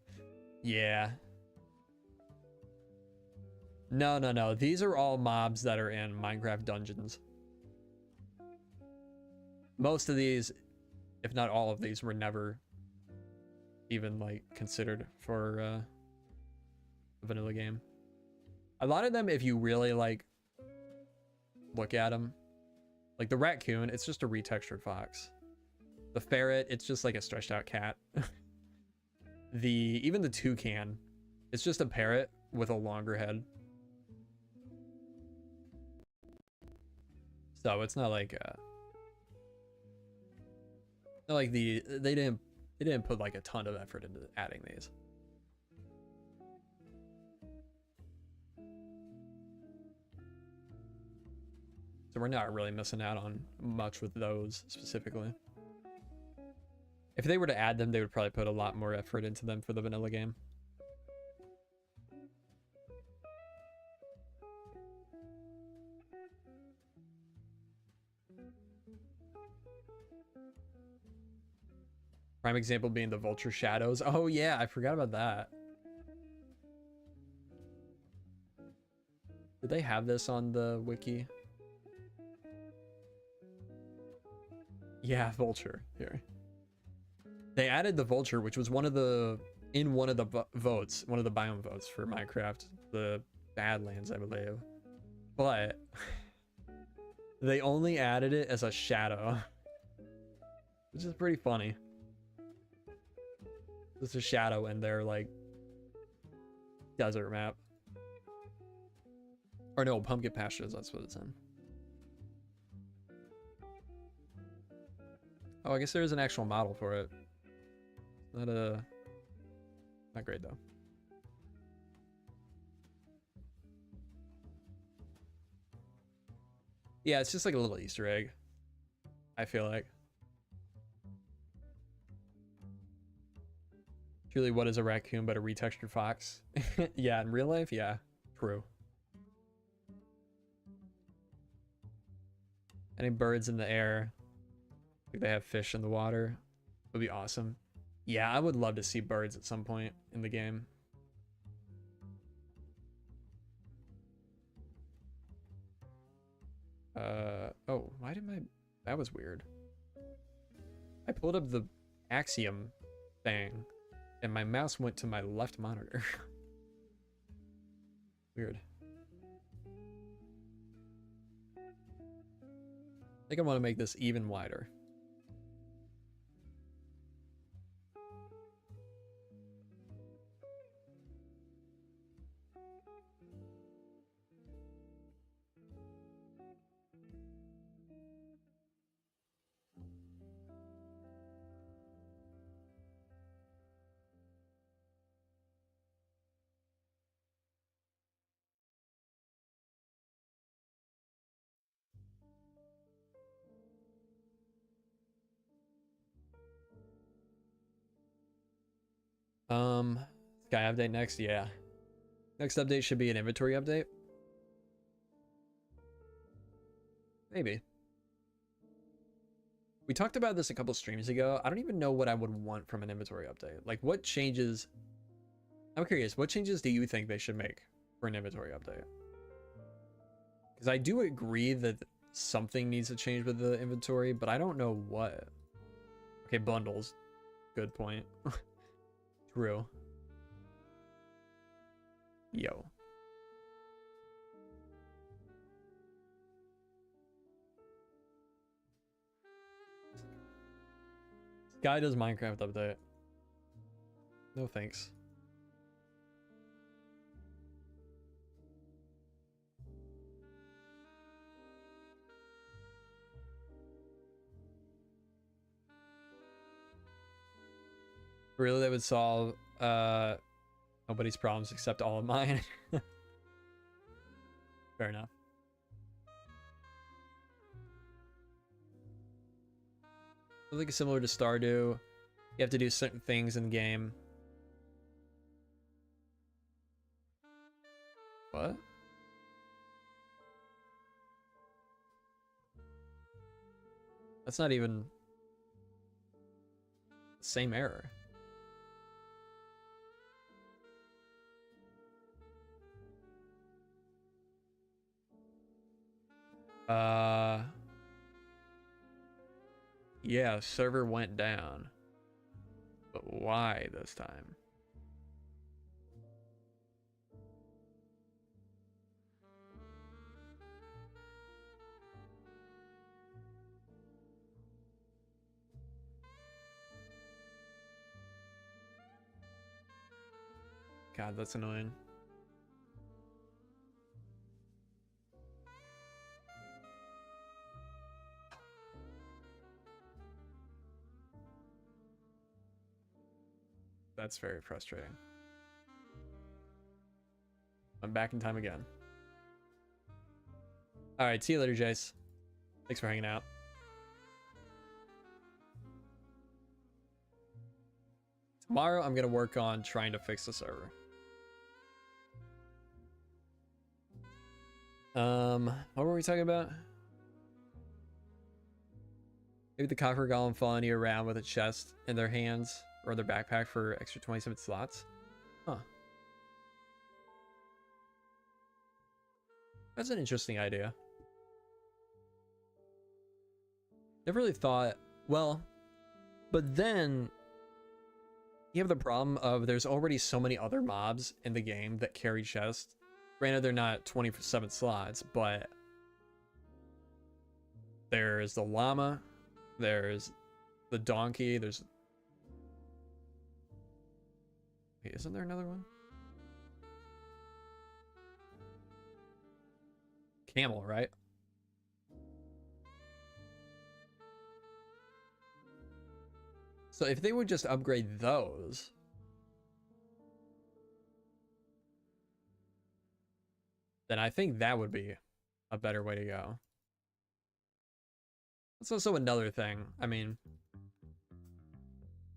Yeah. No. These are all mobs that are in Minecraft dungeons. Most of these, if not all of these, were never even like considered for a vanilla game. A lot of them, if you really like look at them, like the raccoon, it's just a retextured fox. The ferret, it's just like a stretched out cat. Even the toucan, it's just a parrot with a longer head. So it's not like they didn't put like a ton of effort into adding these. So we're not really missing out on much with those specifically. If they were to add them, they would probably put a lot more effort into them for the vanilla game. Prime example being the vulture shadows. Oh yeah, I forgot about that. Did they have this on the wiki? Yeah, vulture here. They added the vulture, which was one of the in one of the votes, one of the biome votes for Minecraft, the Badlands, I believe. But they only added it as a shadow, which is pretty funny. It's a shadow in their like desert map. Or no, pumpkin pastures, that's what it's in. Oh, I guess there is an actual model for it. Not great though. Yeah, it's just like a little Easter egg, I feel like. Truly, what is a raccoon but a retextured fox? Yeah, in real life, yeah, true. Any birds in the air? Like they have fish in the water. Would be awesome. Yeah, I would love to see birds at some point in the game. Oh, why did that was weird. I pulled up the Axiom thing and my mouse went to my left monitor. Weird. I think I want to make this even wider. Sky update next, yeah. Next update should be an inventory update. Maybe. We talked about this a couple streams ago. I don't even know what I would want from an inventory update. Like, what changes... I'm curious, what changes do you think they should make for an inventory update? Because I do agree that something needs to change with the inventory, but I don't know what. Okay, bundles. Good point. True. Yo. Guy does Minecraft update. No thanks. Really, that would solve nobody's problems except all of mine. Fair enough. I think it's similar to Stardew. You have to do certain things in the game. What? That's not even the same error. Yeah, server went down. But why this time? God, that's annoying. That's very frustrating. I'm back in time again. All right, see you later, Jace. Thanks for hanging out. Tomorrow, I'm gonna work on trying to fix the server. What were we talking about? Maybe the copper golem following you around with a chest in their hands or their backpack for extra 27 slots. Huh. That's an interesting idea. Never really thought, well, but then You have the problem of there's already so many other mobs in the game that carry chests. Granted, they're not 27 slots, but there's the llama, there's the donkey, there's... Wait, isn't there another one? Camel, right? So if they would just upgrade those, then I think that would be a better way to go. That's also another thing. I mean,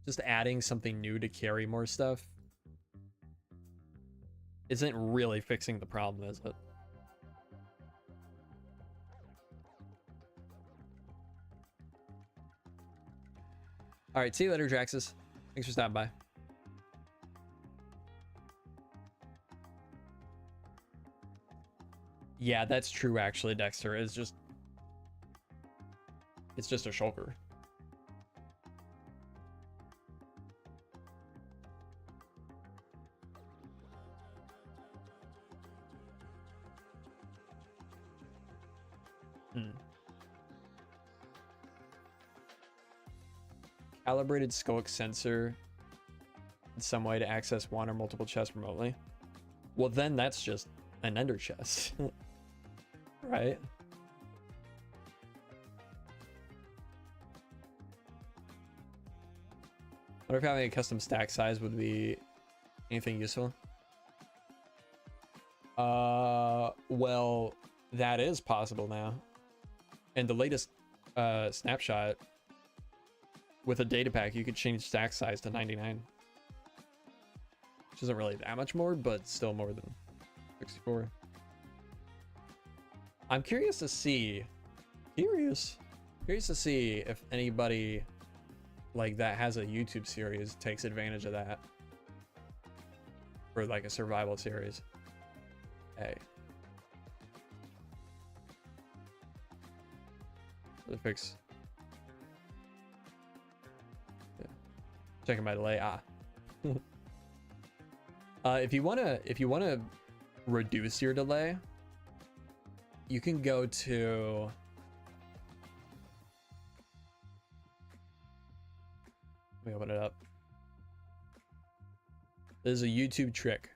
just adding something new to carry more stuff isn't really fixing the problem, is it? All right, see you later, Draxus. Thanks for stopping by. Yeah, that's true, actually, Dexter. It's just a shulker. Calibrated scope sensor in some way to access one or multiple chests remotely. Well, then that's just an ender chest, right? I wonder if having a custom stack size would be anything useful. Well, that is possible now. And the latest snapshot with a data pack, you could change stack size to 99. Which isn't really that much more, but still more than 64. I'm curious to see, curious to see if anybody like that has a YouTube series takes advantage of that for like a survival series. Hey. Fix. Yeah. Checking my delay. If you wanna reduce your delay, you can go to let me open it up. There's a YouTube trick.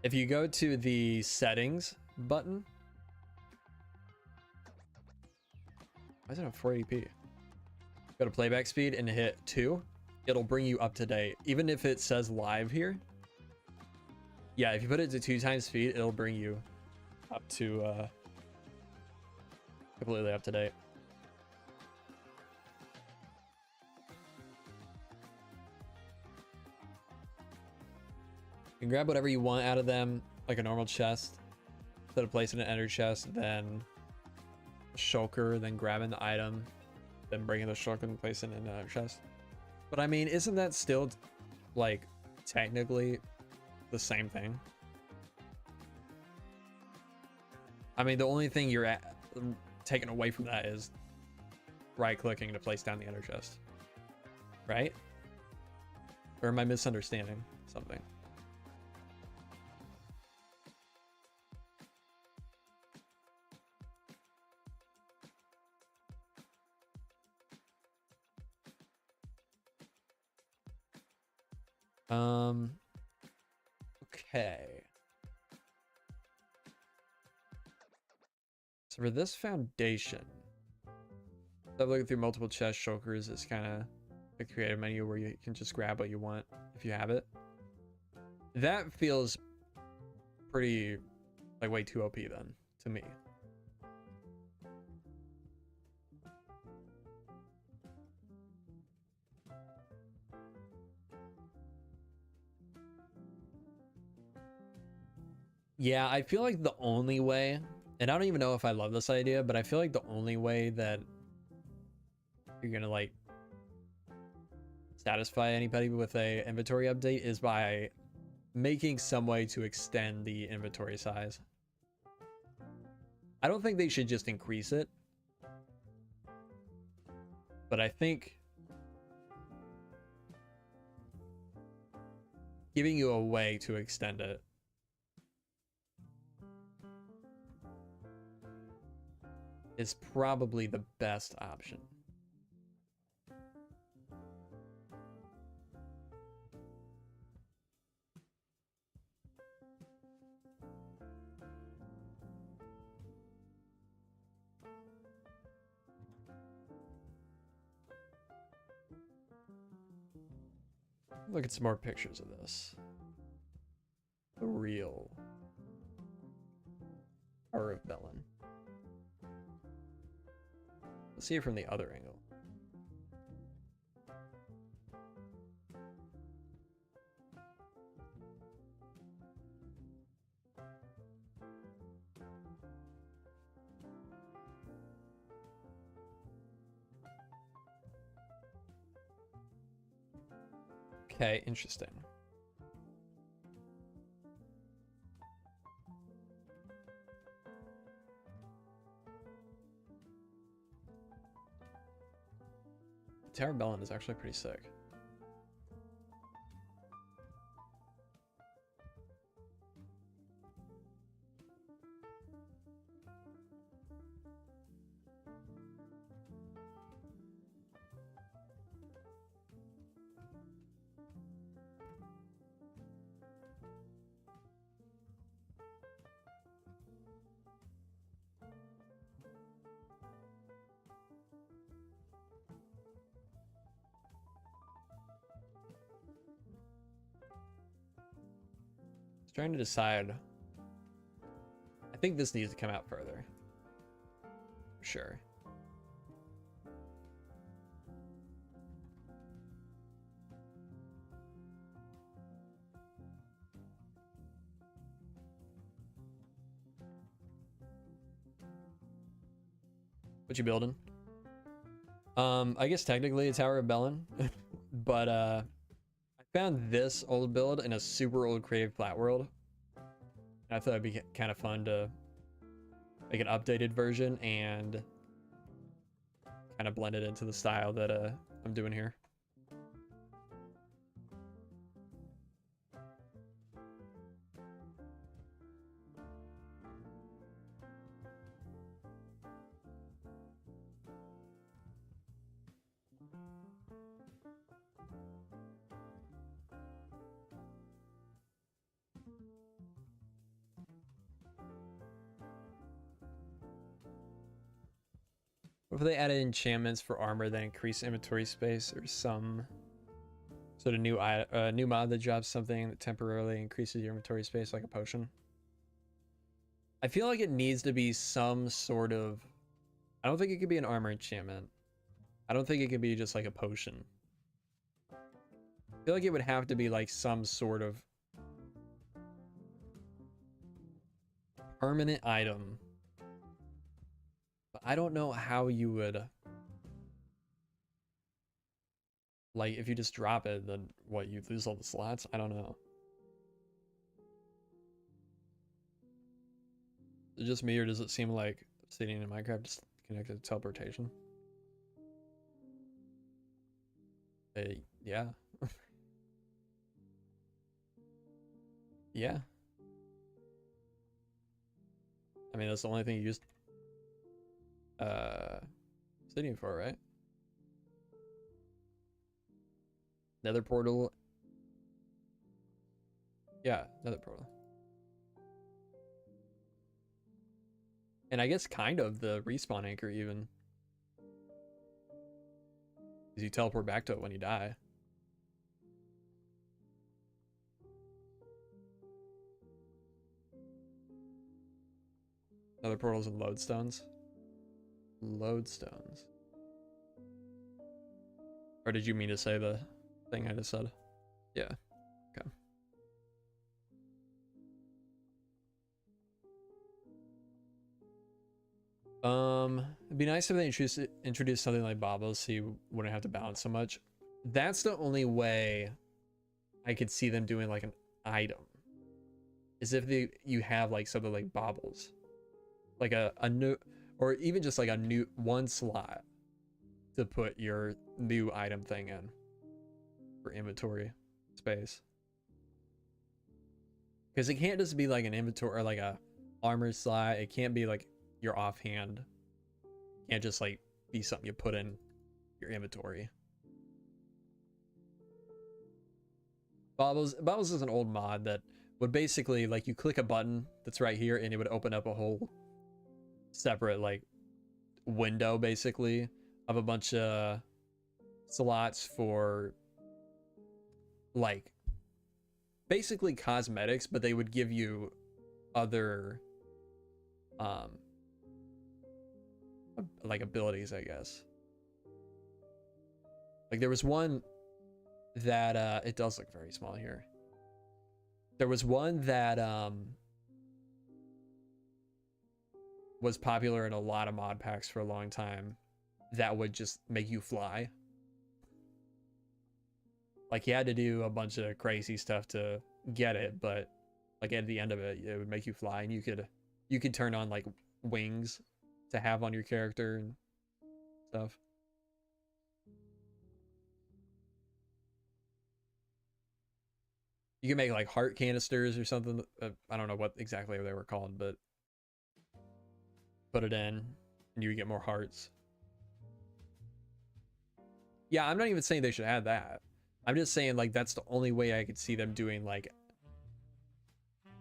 If you go to the settings button, why is it on 480p? Go to playback speed and hit 2. It'll bring you up to date. Even if it says live here. Yeah, if you put it to 2 times speed, it'll bring you up to completely up to date. You can grab whatever you want out of them, like a normal chest, instead of placing an ender chest, then a shulker, then grabbing the item, then bringing the shulker and placing it in another chest. But I mean, isn't that still like technically the same thing? I mean, the only thing you're taking away from that is right-clicking to place down the ender chest, right? Or am I misunderstanding something? Okay. So for this foundation, so looking through multiple chest shulkers is kind of a creative menu where you can just grab what you want if you have it. That feels pretty like way too OP then to me. Yeah, I feel like the only way, and I don't even know if I love this idea, but I feel like the only way that you're gonna like satisfy anybody with a inventory update is by making some way to extend the inventory size. I don't think they should just increase it. But I think giving you a way to extend it is probably the best option. Look at some more pictures of this. The real Tower of Bellin. Let's see it from the other angle. Okay, interesting. The Tower of Bellin is actually pretty sick. Trying to decide. I think this needs to come out further. For sure. What you building? I guess technically a Tower of Bellin, but I found this old build in a super old Creative Flat World. I thought it'd be kind of fun to make an updated version and kind of blend it into the style that I'm doing here. What if they added enchantments for armor that increase inventory space, or some sort of new mod that drops something that temporarily increases your inventory space, like a potion? I feel like it needs to be some sort of... I don't think it could be an armor enchantment. I don't think it could be just like a potion. I feel like it would have to be like some sort of permanent item. I don't know how you would, like, if you just drop it, then what, you lose all the slots? I don't know. Is it just me, or does it seem like sitting in Minecraft just connected to teleportation? Yeah. Yeah. I mean, that's the only thing you used Sitting for, right? Nether portal. Yeah, nether portal. And I guess kind of the respawn anchor even. Because you teleport back to it when you die. Nether portals and lodestones. Lodestones. Or did you mean to say the thing I just said? Yeah. Okay. It'd be nice if they introduce something like baubles so you wouldn't have to balance so much. That's the only way I could see them doing like an item. Is if you have like something like baubles. Like a new, or even just like a new one slot to put your new item thing in for inventory space. Because it can't just be like an inventory or like a armor slot. It can't be like your offhand. It can't just like be something you put in your inventory. Bobbles is an old mod that would basically like you click a button that's right here and it would open up a whole separate like window basically of a bunch of slots for like basically cosmetics, but they would give you other like abilities, I guess. Like there was one that it does look very small here. There was one that was popular in a lot of mod packs for a long time that would just make you fly. Like you had to do a bunch of crazy stuff to get it, but like at the end of it, it would make you fly, and you could turn on like wings to have on your character and stuff. You can make like heart canisters or something. I don't know what exactly they were called, but put it in and you get more hearts. Yeah, I'm not even saying they should add that. I'm just saying like that's the only way I could see them doing, like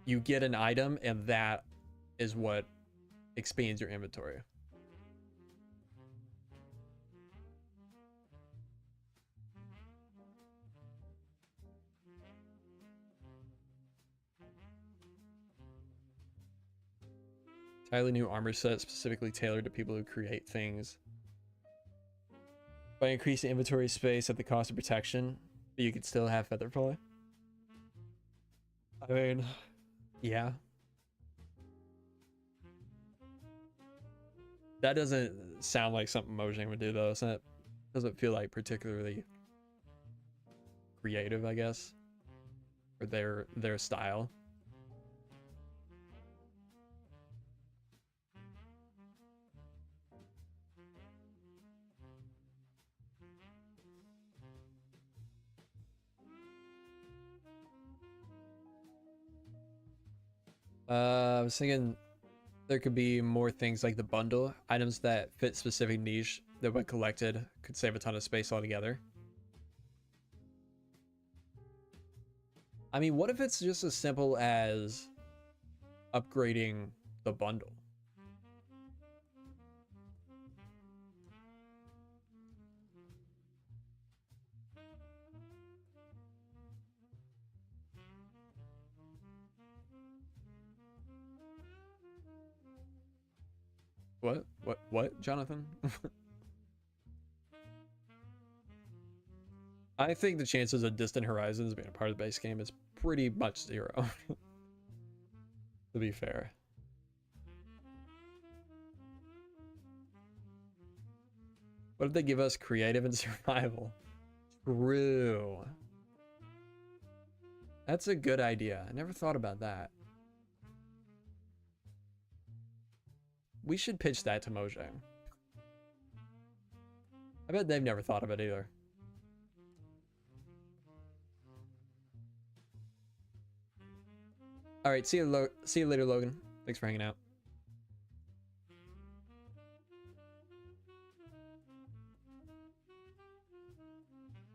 you get an item and that is what expands your inventory. Entirely new armor set specifically tailored to people who create things. By increasing inventory space at the cost of protection, but you could still have Featherfly. I mean, yeah. That doesn't sound like something Mojang would do though, so that doesn't feel like particularly creative, I guess. Or their style. I was thinking there could be more things like the bundle, items that fit specific niche that when collected could save a ton of space altogether. I mean, what if it's just as simple as upgrading the bundle? What, Jonathan? I think the chances of Distant Horizons being a part of the base game is pretty much 0. To be fair. What if they give us creative and survival? True. That's a good idea. I never thought about that. We should pitch that to Mojang. I bet they've never thought of it either. All right, see you later, Logan. Thanks for hanging out.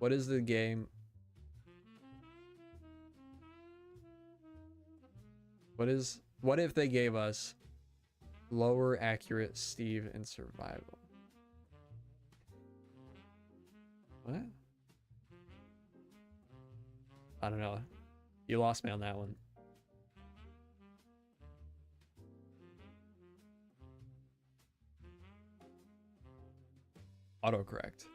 What is the game? What if they gave us lower accurate Steve in survival? What? I don't know. You lost me on that one. Autocorrect.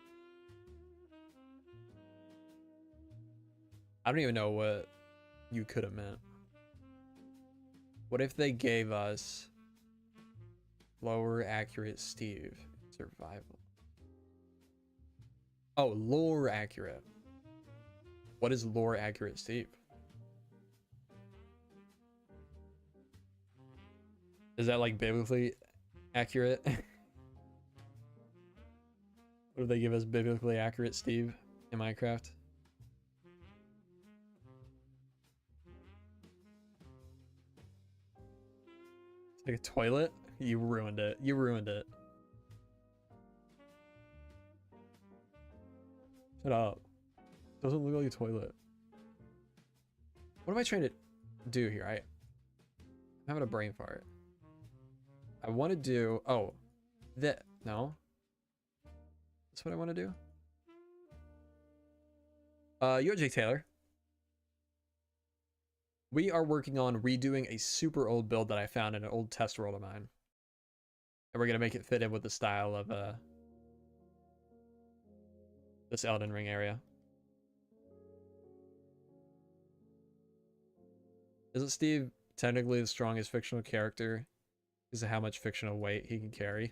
I don't even know what you could have meant. What if they gave us lower accurate Steve survival? Oh, lore accurate. What is lore accurate Steve? Is that like biblically accurate? What if they give us biblically accurate Steve in Minecraft? It's like a toilet? You ruined it. You ruined it. Shut up. Doesn't look like a toilet. What am I trying to do here? I'm having a brain fart. I want to do... Oh. No. That's what I want to do? You're Jake Taylor. We are working on redoing a super old build that I found in an old test world of mine. And we're going to make it fit in with the style of this Elden Ring area. Isn't Steve technically the strongest fictional character because of how much fictional weight he can carry?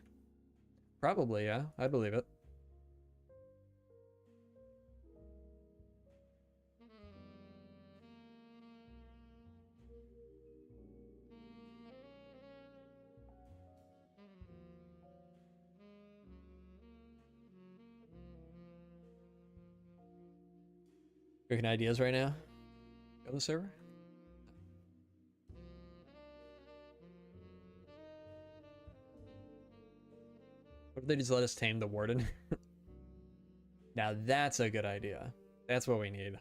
Probably, yeah. I believe it. Making ideas right now? Go to the server? What if they just let us tame the warden? Now that's a good idea. That's what we need.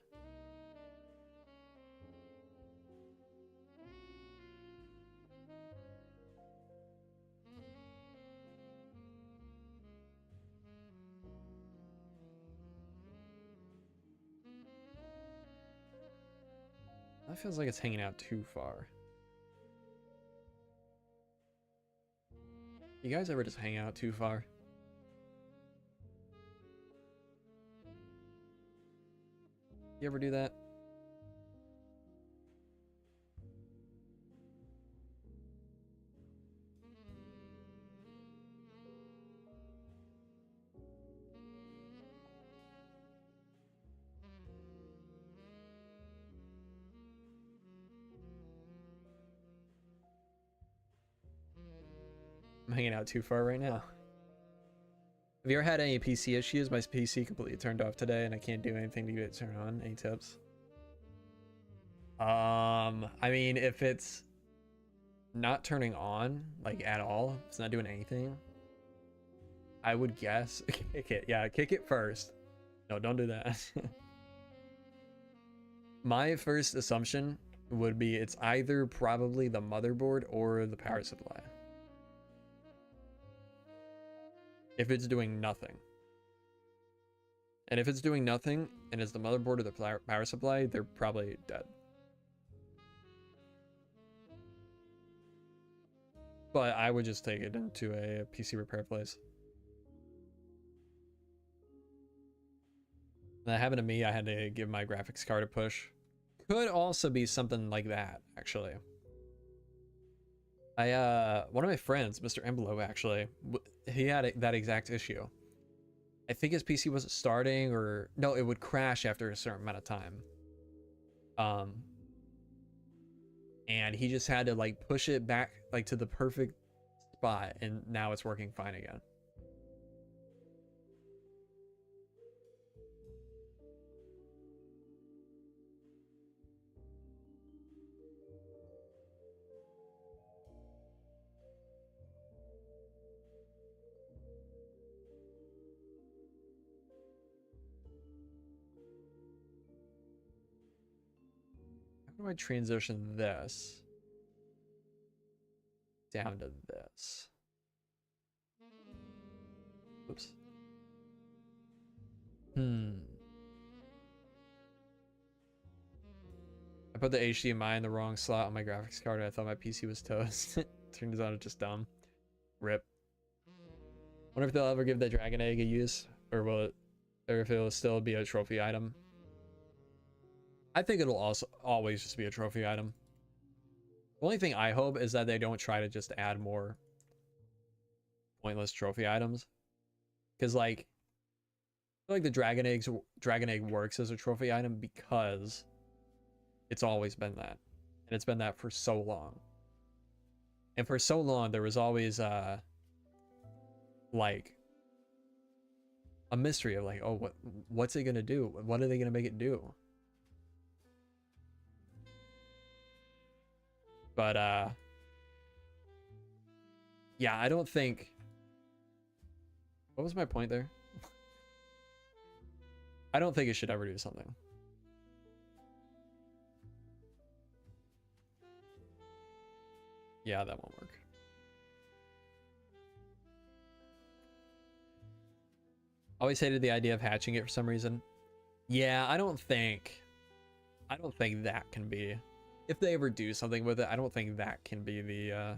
That feels like it's hanging out too far. You guys ever just hang out too far? You ever do that? I'm hanging out too far right now. Have you ever had any PC issues? My PC completely turned off today and I can't do anything to get it turned on. Any tips? I mean, if it's not turning on, like at all, it's not doing anything, I would guess kick it. Yeah, kick it first. No, don't do that. My first assumption would be it's either probably the motherboard or the power supply. If it's doing nothing. And if it's doing nothing and it's the motherboard or the power supply, they're probably dead. But I would just take it into a PC repair place. That happened to me. I had to give my graphics card a push. Could also be something like that, actually. One of my friends, Mr. Emblo, actually, he had that exact issue. I think his PC wasn't starting, or no, it would crash after a certain amount of time. And he just had to like push it back like to the perfect spot, and now it's working fine again. How do I transition this down to this? Oops. I put the HDMI in the wrong slot on my graphics card and I thought my PC was toast. Turns out it's just dumb. Rip. Wonder if they'll ever give the dragon egg a use, or will it, or if it'll still be a trophy item. I think it'll also always just be a trophy item. The only thing I hope is that they don't try to just add more pointless trophy items. Because like, I feel like the dragon egg works as a trophy item because it's always been that. And it's been that for so long. And for so long there was always like a mystery of like, oh, what's it gonna do? What are they gonna make it do? But yeah, I don't think. What was my point there? I don't think it should ever do something. Yeah, that won't work. Always hated the idea of hatching it for some reason. Yeah, I don't think that can be, if they ever do something with it, I don't think that can be the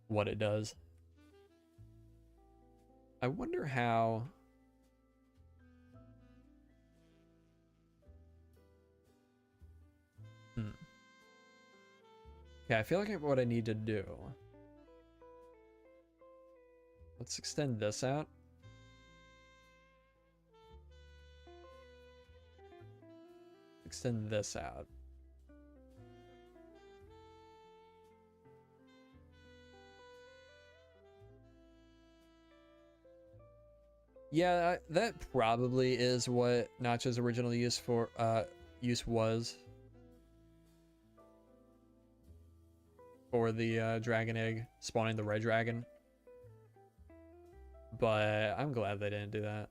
what it does. I wonder how. Yeah, I feel like what I need to do. Let's extend this out. Extend this out. Yeah, that probably is what Notch's original use was for the dragon egg spawning the red dragon. But I'm glad they didn't do that.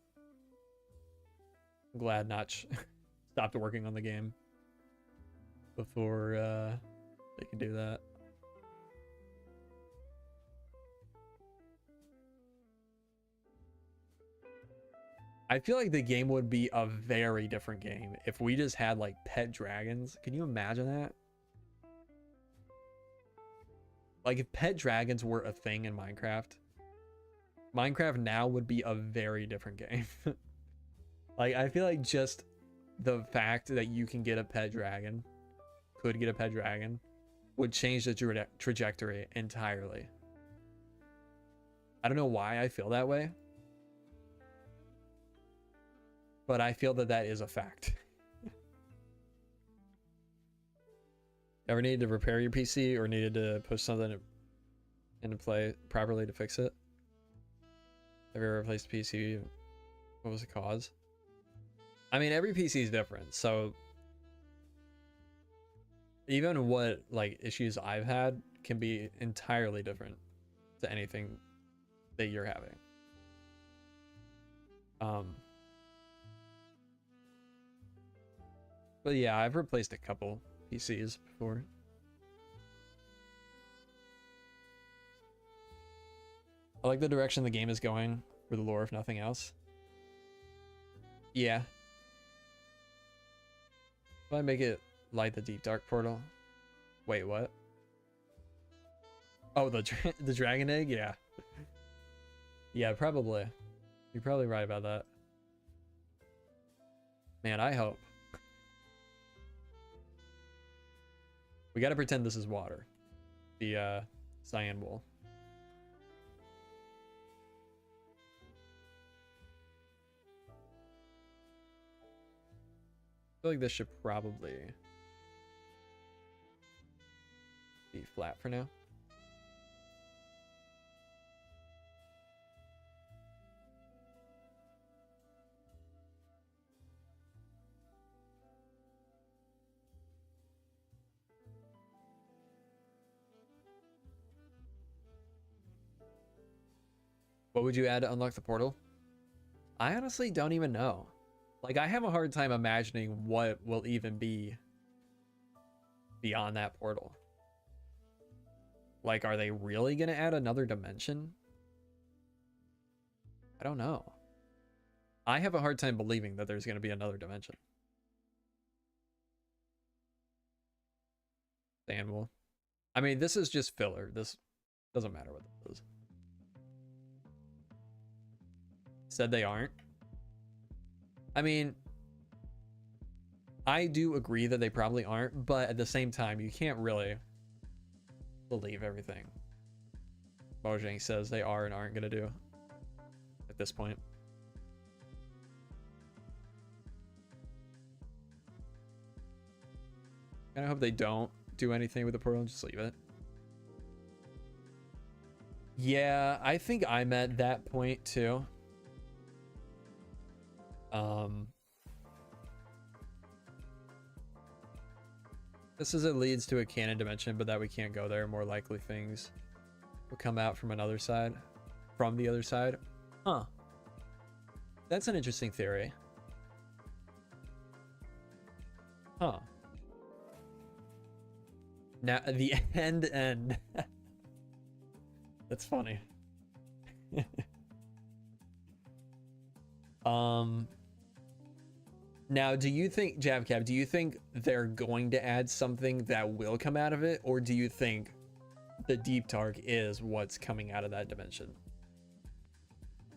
I'm glad Notch stopped working on the game before they could do that. I feel like the game would be a very different game if we just had like pet dragons. Can you imagine that? Like if pet dragons were a thing in Minecraft, Minecraft now would be a very different game. Like I feel like just the fact that you can get a pet dragon, could get a pet dragon, would change the trajectory entirely. I don't know why I feel that way, but I feel that that is a fact. Ever needed to repair your PC or needed to push something into play properly to fix it? Have you ever replaced a PC? What was the cause? I mean, every PC is different, so even what like issues I've had can be entirely different to anything that you're having. But yeah, I've replaced a couple PCs before. I like the direction the game is going for the lore, if nothing else. Yeah. If I make it light the deep dark portal. Wait, what? Oh, the dragon egg? Yeah. Yeah, probably. You're probably right about that. Man, I hope. We gotta pretend this is water. The cyan wool. I feel like this should probably be flat for now. What would you add to unlock the portal? I honestly don't even know. Like, I have a hard time imagining what will even be beyond that portal. Like, are they really going to add another dimension? I don't know. I have a hard time believing that there's going to be another dimension. Animal. I mean, this is just filler. This doesn't matter what this is. Said they aren't. I mean, I do agree that they probably aren't, but at the same time, you can't really believe everything Mojang says they are and aren't going to do at this point. And I hope they don't do anything with the portal and just leave it. Yeah, I think I'm at that point too. This is it leads to a canon dimension, but that we can't go there. More likely things will come out from another side, from the other side. Huh. That's an interesting theory. Huh. Now the end. That's funny. Now, do you think, JavCab, do you think they're going to add something that will come out of it, or do you think the Deep Dark is what's coming out of that dimension?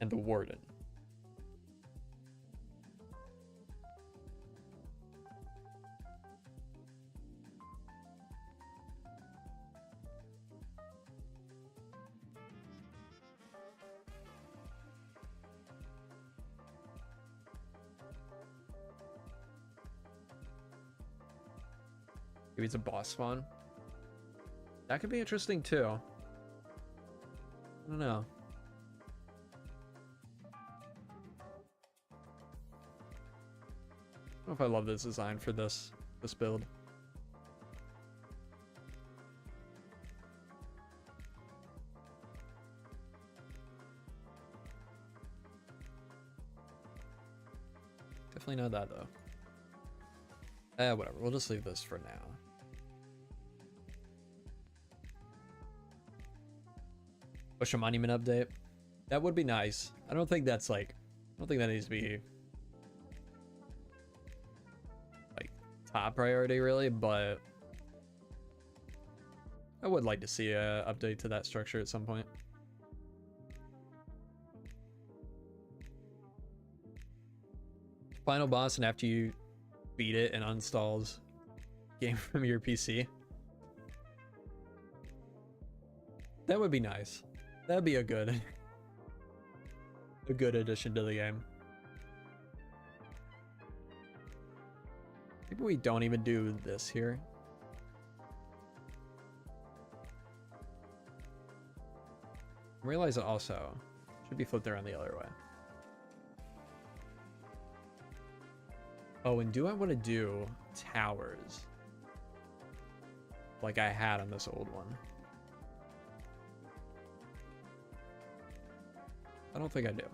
And the Warden? Maybe it's a boss spawn. That could be interesting too. I don't know. I don't know if I love this design for this build. Definitely not that though. Whatever. We'll just leave this for now. Push a monument update. That would be nice. I don't think that's like, I don't think that needs to be like top priority really, but I would like to see a update to that structure at some point. Final boss, and after you beat it and uninstalls game from your PC. That would be nice. That'd be a good addition to the game. Maybe we don't even do this here. Realize it also should be flipped around the other way. Oh, and do I want to do towers like I had on this old one? I don't think I do.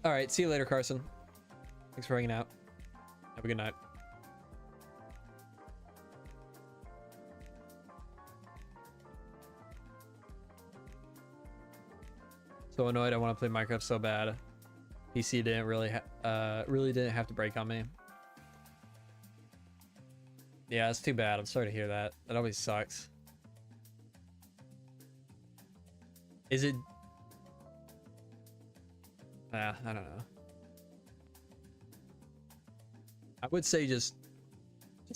All right, see you later, Carson. Thanks for hanging out. Have a good night. So annoyed. I want to play Minecraft so bad. PC didn't really didn't have to break on me. Yeah, it's too bad. I'm sorry to hear that. That always sucks. Is it? I don't know. I would say just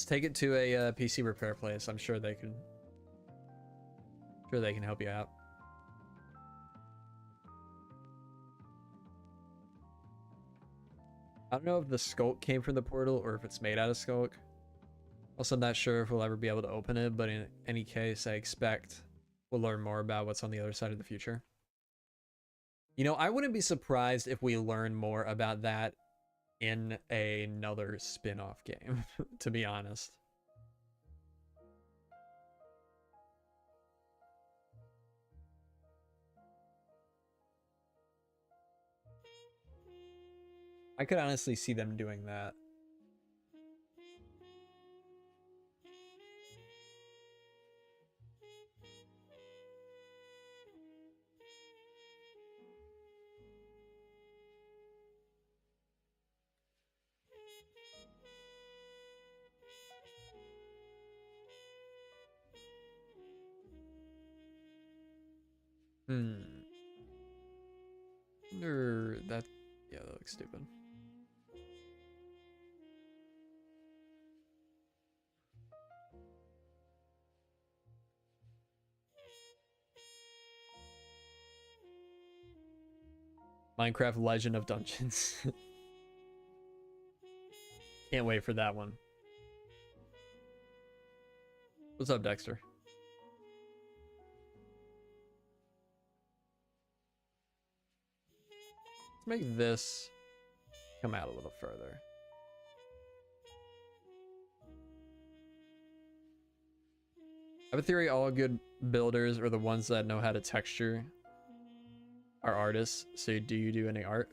take it to a PC repair place. I'm sure they can. Sure they can help you out. I don't know if the skulk came from the portal or if it's made out of skulk. Also, I'm not sure if we'll ever be able to open it, but in any case, I expect we'll learn more about what's on the other side of the future. You know, I wouldn't be surprised if we learn more about that in another spin-off game, to be honest. I could honestly see them doing that. Or that, yeah, that looks stupid. Minecraft Legend of Dungeons. Can't wait for that one. What's up, Dexter? Let's make this come out a little further. I have a theory all good builders are the ones that know how to texture, are artists. So do you do any art?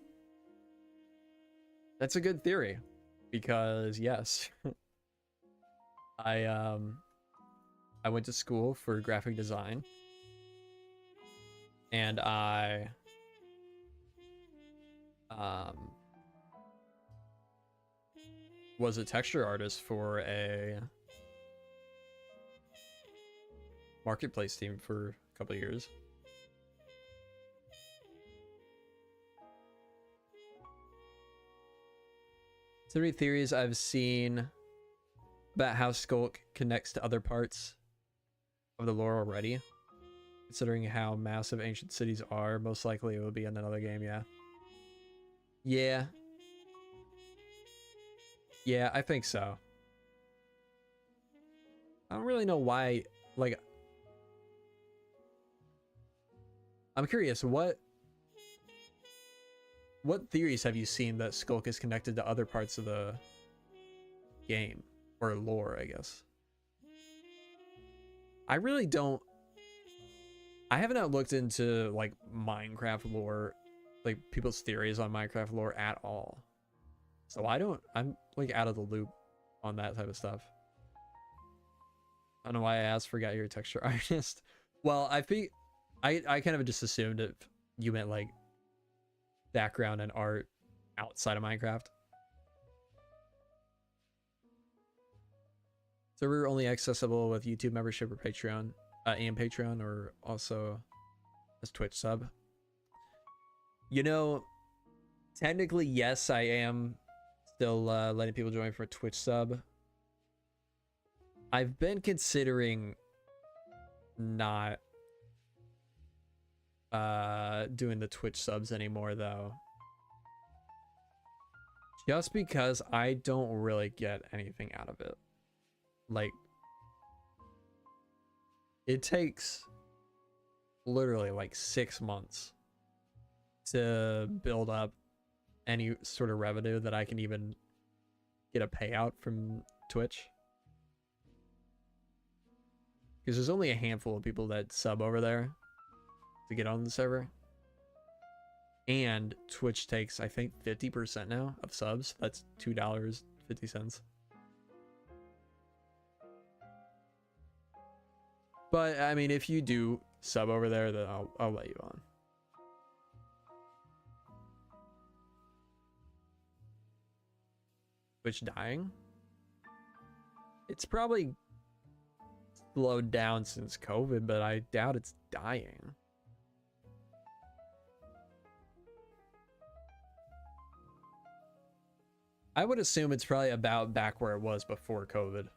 That's a good theory, because yes. I went to school for graphic design, and I was a texture artist for a marketplace team for a couple of years. Three theories I've seen about how Skulk connects to other parts of the lore already. Considering how massive ancient cities are, most likely it will be in another game, yeah. Yeah, I think so. I don't really know why, like... I'm curious, what theories have you seen that Skulk is connected to other parts of the game? Or lore, I guess. I really don't... I haven't looked into, like, Minecraft lore, like, people's theories on Minecraft lore at all. So I'm, like, out of the loop on that type of stuff. I don't know why I asked, forgot you're a texture artist. Well, I think... I kind of just assumed if you meant, like, background and art outside of Minecraft. Server only accessible with YouTube membership or Patreon, and Patreon, or also as Twitch sub. You know, technically, yes, I am still letting people join for a Twitch sub. I've been considering not doing the Twitch subs anymore, though. Just because I don't really get anything out of it. Like, it takes literally like 6 months to build up any sort of revenue that I can even get a payout from Twitch. Because there's only a handful of people that sub over there to get on the server. And Twitch takes, I think, 50% now of subs. That's $2.50. But, I mean, if you do sub over there, then I'll let you on. Twitch dying? It's probably slowed down since COVID, but I doubt it's dying. I would assume it's probably about back where it was before COVID.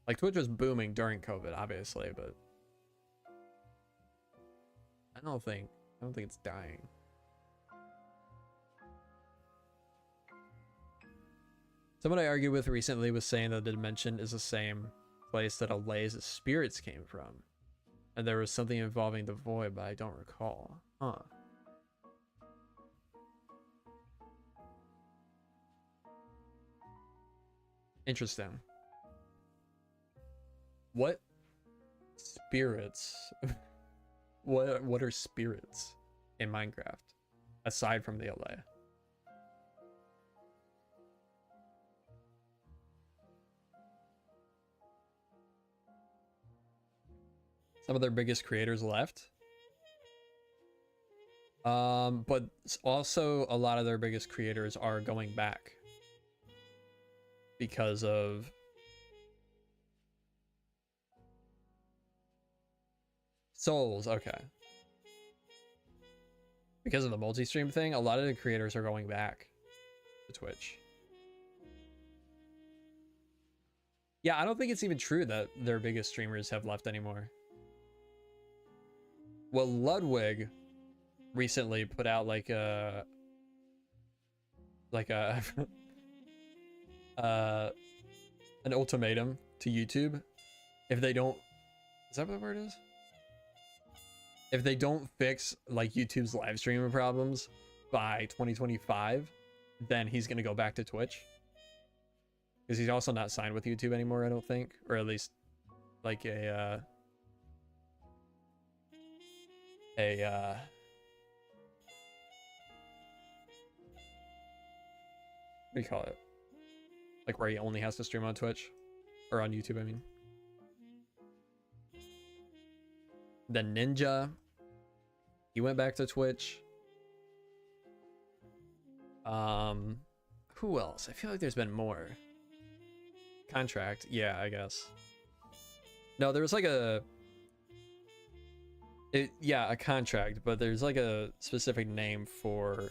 Like, Twitch was booming during COVID, obviously, but I don't think it's dying. Someone I argued with recently was saying that the dimension is the same place that Alay's spirits came from. And there was something involving the void, but I don't recall. Huh. Interesting. What spirits? What are spirits in Minecraft aside from the LA? Some of their biggest creators left. But also a lot of their biggest creators are going back because of Souls. Okay. Because of the multi-stream thing, a lot of the creators are going back to Twitch. Yeah, I don't think it's even true that their biggest streamers have left anymore. Well, Ludwig recently put out like a an ultimatum to YouTube. If they don't, is that what the word is? If they don't fix like YouTube's live streaming problems by 2025, then he's gonna go back to Twitch. Because he's also not signed with YouTube anymore, I don't think, or at least like a what do you call it? Like where he only has to stream on Twitch or on YouTube, I mean. Then Ninja, he went back to Twitch. Who else? I feel like there's been more. Contract, yeah, I guess. No, there was like a contract, but there's like a specific name for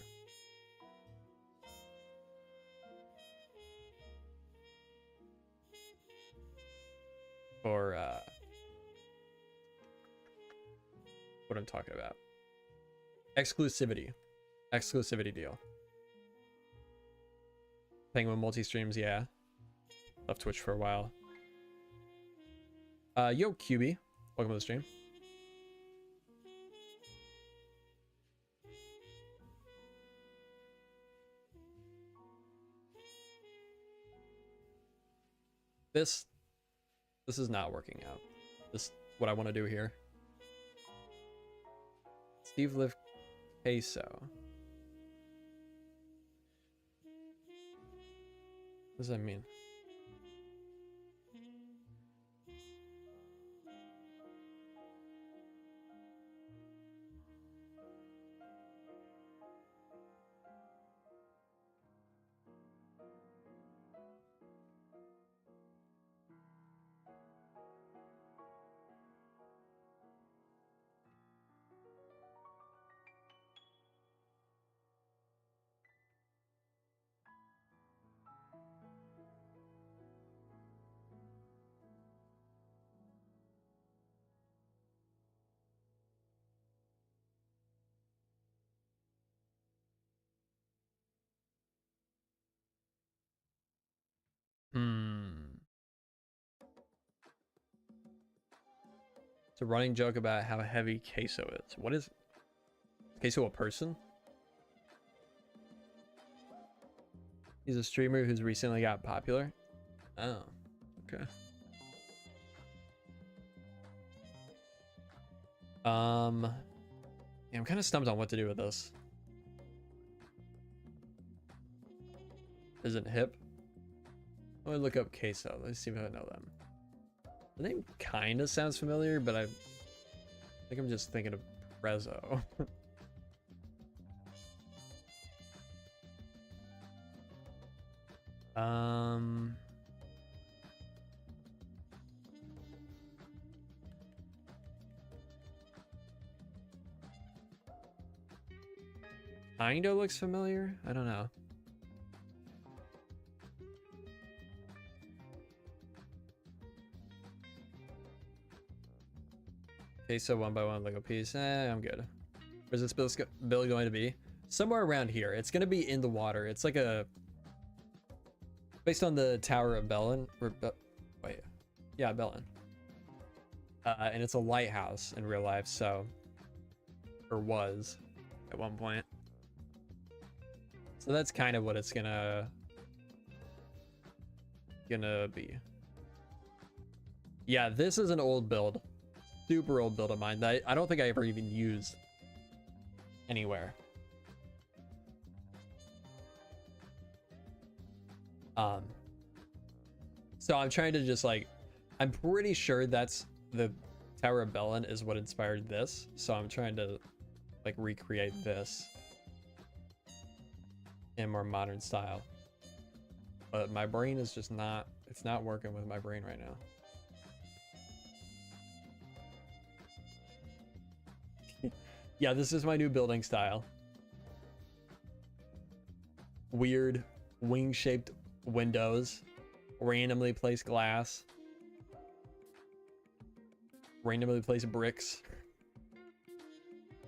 what I'm talking about. Exclusivity deal. Penguin multi-streams, yeah. Left Twitch for a while. Yo, QB. Welcome to the stream. This is not working out. This what I want to do here. Steve Lift Queso. What does that mean? It's a running joke about how heavy Queso is. What is Queso, a person? He's a streamer who's recently got popular. Oh, okay. Yeah, I'm kind of stumped on what to do with this. Isn't hip? Let me look up Queso. Let's see if I know them. The name kind of sounds familiar, but I think I'm just thinking of Prezzo. Kinda looks familiar. I don't know. Okay, so one by one Lego piece. I'm good. Where's this build going to be? Somewhere around here. It's going to be in the water. It's like a... Based on the Tower of Bellin. Wait. Yeah, Bellin. And it's a lighthouse in real life, so... Or was. At one point. So that's kind of what it's gonna be. Yeah, this is an old build. Super old build of mine that I don't think I ever even used anywhere. So I'm trying to just like, I'm pretty sure that's the Tower of Bellin is what inspired this. So I'm trying to like recreate this in more modern style. But my brain is just not, it's not working with my brain right now. Yeah, this is my new building style. Weird wing-shaped windows, randomly placed glass, randomly placed bricks.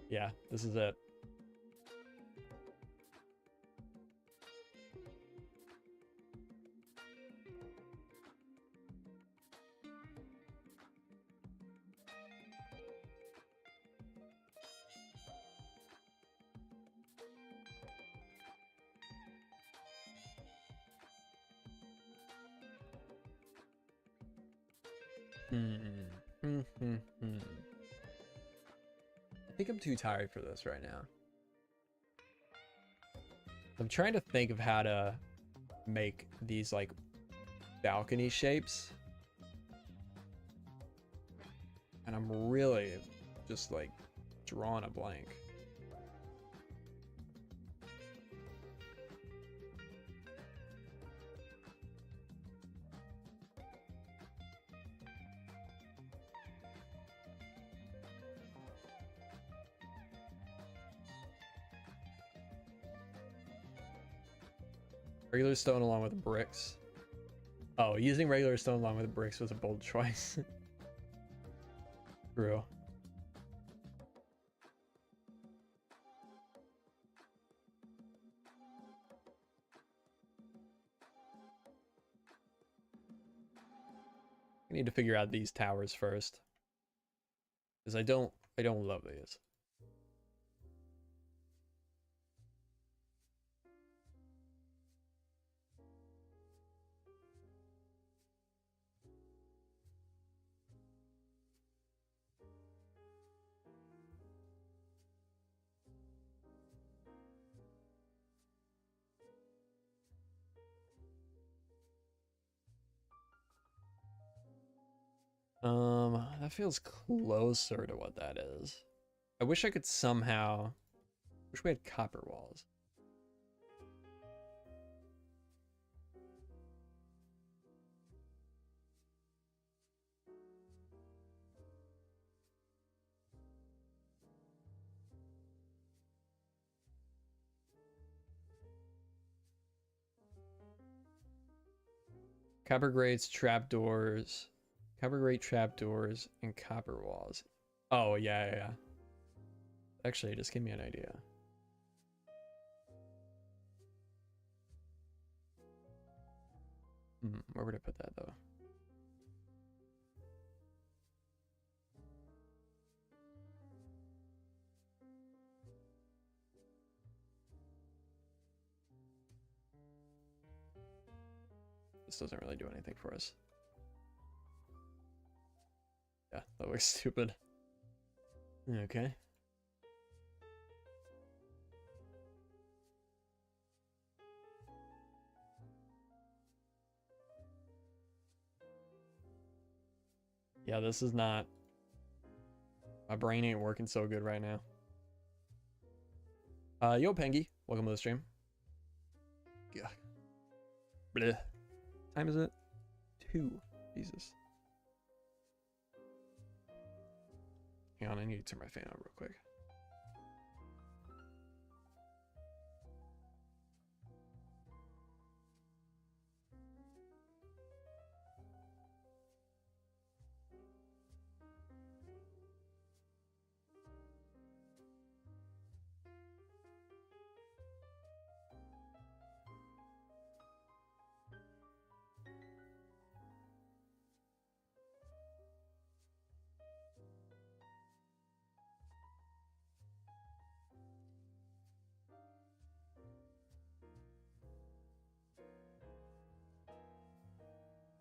Yeah, this is it. I think I'm too tired for this right now. I'm trying to think of how to make these like balcony shapes. And I'm really just like drawing a blank. Regular stone along with bricks. Oh, using regular stone along with bricks was a bold choice. True. I need to figure out these towers first. Because I don't love these. That feels closer to what that is. I wish I could somehow... wish we had copper walls. Copper grates, trapdoors... Copper grate trapdoors and copper walls. Oh, yeah. Actually, just give me an idea. Where would I put that, though? This doesn't really do anything for us. Yeah, that looks stupid. Okay. Yeah, this is not... my brain ain't working so good right now. Yo, Pengy. Welcome to the stream. Yeah. Bleh. Time is it? 2. Jesus. Hang on, I need to turn my fan on real quick.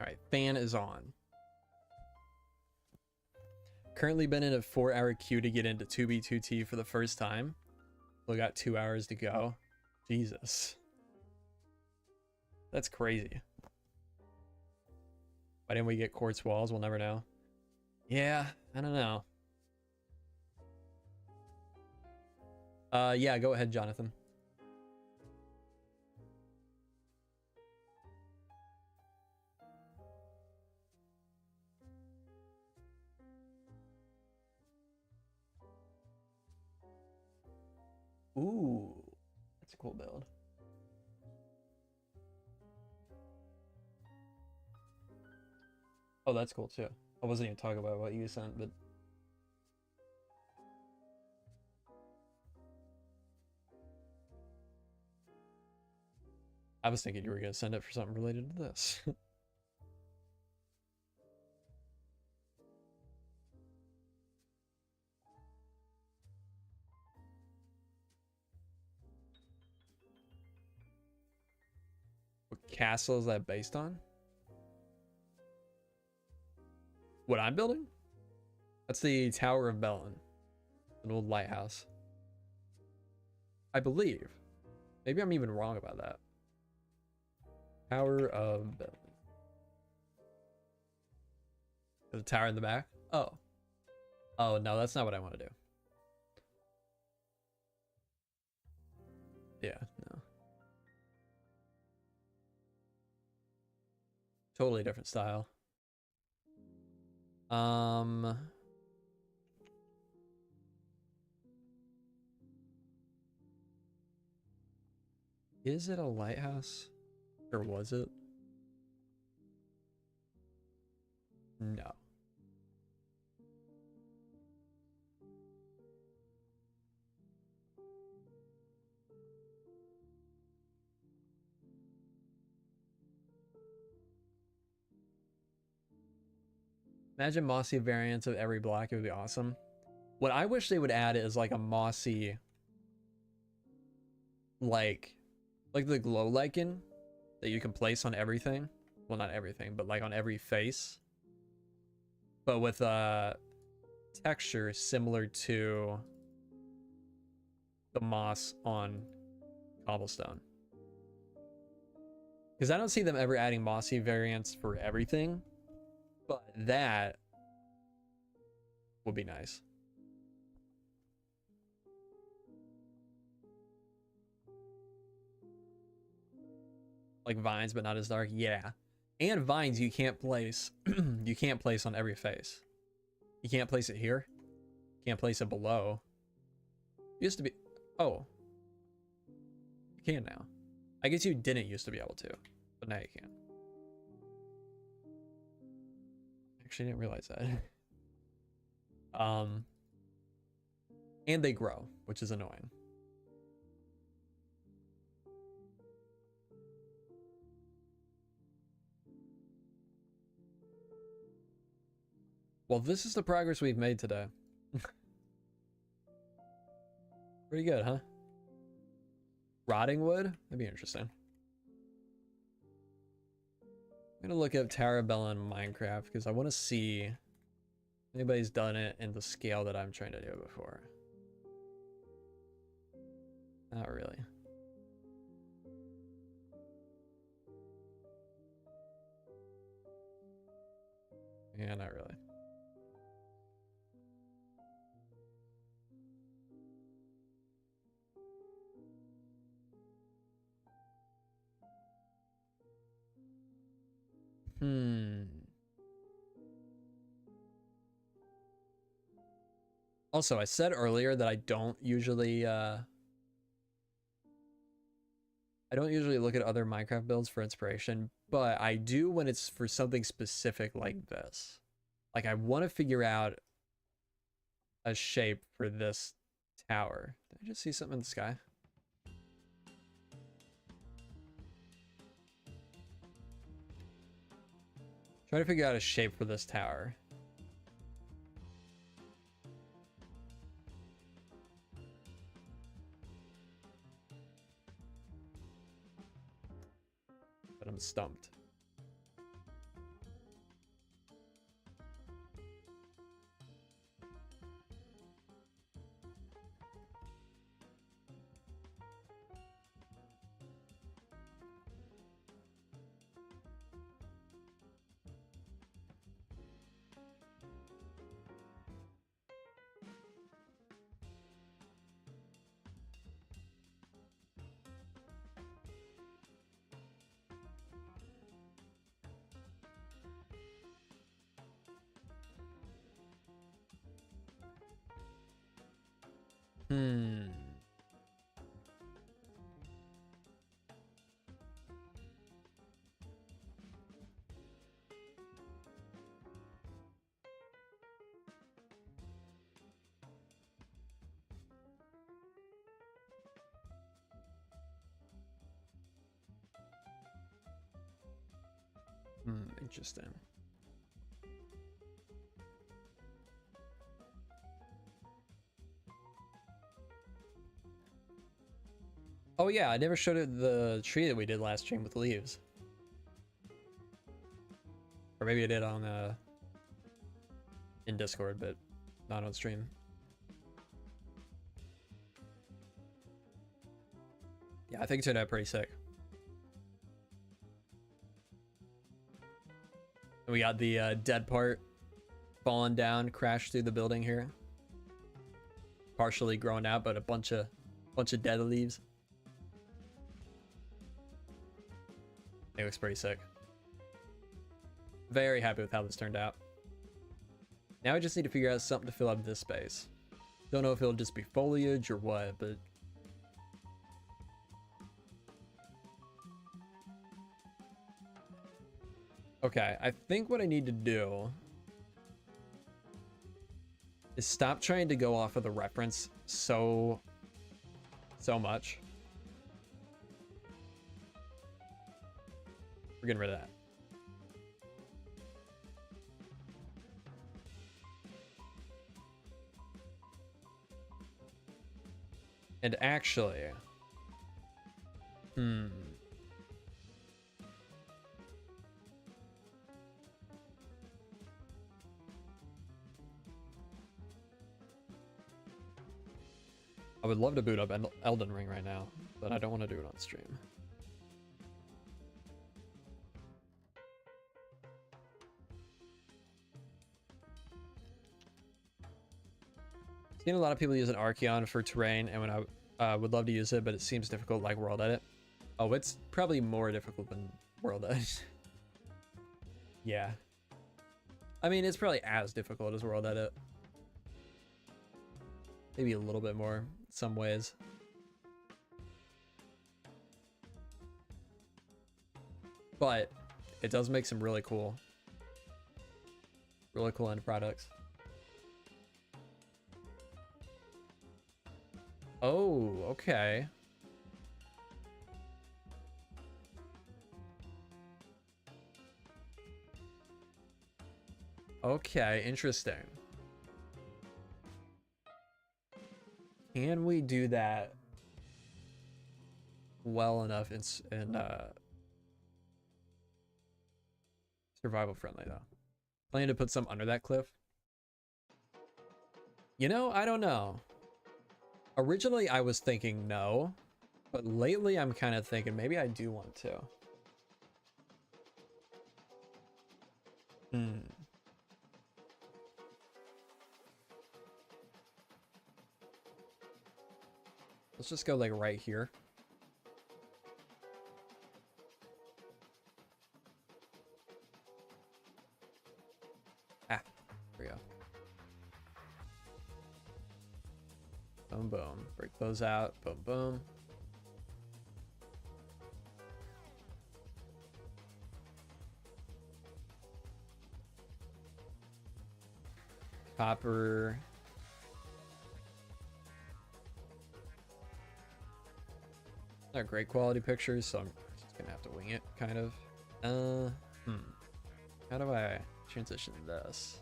All right, fan is on. Currently been in a 4-hour queue to get into 2B2T for the first time. We got 2 hours to go. Jesus. That's crazy. Why didn't we get quartz walls? We'll never know. Yeah, I don't know. Yeah, go ahead, Jonathan. Ooh, that's a cool build. Oh, that's cool too. I wasn't even talking about what you sent, but I was thinking you were gonna send it for something related to this. What castle is that based on? What I'm building? That's the Tower of Bellin, an old lighthouse. I believe. Maybe I'm even wrong about that. Tower of Bellin. The tower in the back? Oh. Oh, no, that's not what I want to do. Yeah, no. Totally different style. Is it a lighthouse? Or was it? No. Imagine mossy variants of every block. It would be awesome. What I wish they would add is like a mossy, like the glow lichen that you can place on everything. Well, not everything, but like on every face. But with a texture similar to the moss on cobblestone. Because I don't see them ever adding mossy variants for everything. But that would be nice. Like vines, but not as dark. Yeah. And vines you can't place. You can't place on every face. You can't place it here. You can't place it below. It used to be. Oh. You can now. I guess you didn't used to be able to. But now you can. Actually didn't realize that. And they grow, which is annoying. Well, this is the progress we've made today. Pretty good, huh? Rotting wood? That'd be interesting. I'm gonna look up Tower of Bellin Minecraft because I want to see if anybody's done it in the scale that I'm trying to do before. Not really. Yeah, not really. Also, I said earlier that I don't usually look at other Minecraft builds for inspiration, but I do when it's for something specific like this. Like I want to figure out a shape for this tower. Did I just see something in the sky? Trying to figure out a shape for this tower. But I'm stumped. Interesting. Oh yeah, I never showed it the tree that we did last stream with leaves. Or maybe I did on in Discord, but not on stream. Yeah, I think it turned out pretty sick. And we got the dead part falling down, crashed through the building here. Partially grown out, but a bunch of dead leaves. It looks pretty sick. Very happy with how this turned out. Now I just need to figure out something to fill up this space. Don't know if it'll just be foliage or what, but... Okay, I think what I need to do is stop trying to go off of the reference so much. We're getting rid of that. And actually, I would love to boot up Elden Ring right now, but I don't want to do it on stream. Seen a lot of people using Archeon for terrain, and when I would love to use it, but it seems difficult like World Edit. Oh, it's probably more difficult than World Edit. Yeah. I mean, it's probably as difficult as World Edit. Maybe a little bit more in some ways. But it does make some really cool end products. Oh, okay. Okay, interesting. Can we do that well enough in survival friendly though? Plan to put some under that cliff? You know, I don't know. Originally, I was thinking no, but lately I'm kind of thinking maybe I do want to. Let's just go like right here. Ah, there we go. Boom, boom. Break those out. Boom, boom. Copper. Not great quality pictures, so I'm just gonna have to wing it, kind of. How do I transition this?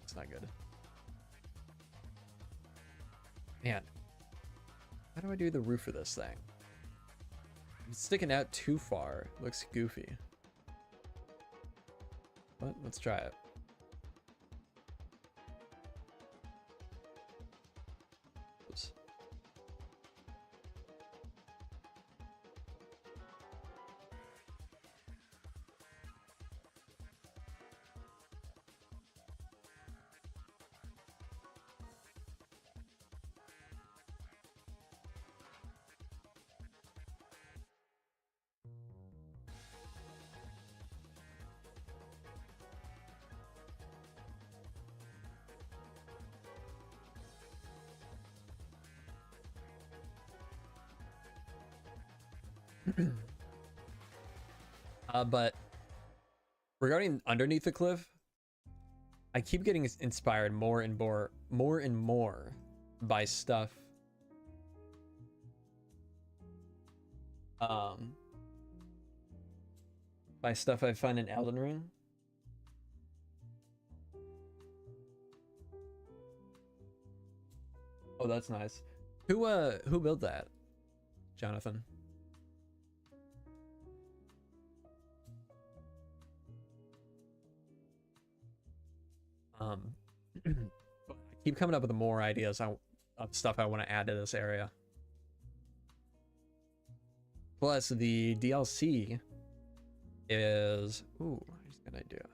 That's not good. Man, how do I do the roof of this thing? It's sticking out too far. It looks goofy. But let's try it. Oops. But regarding underneath the cliff, I keep getting inspired more and more by stuff. By stuff I find in Elden Ring. Oh, that's nice. Who built that, Jonathan? I keep coming up with more ideas of stuff I want to add to this area. Plus, the DLC is... Ooh, here's a good idea.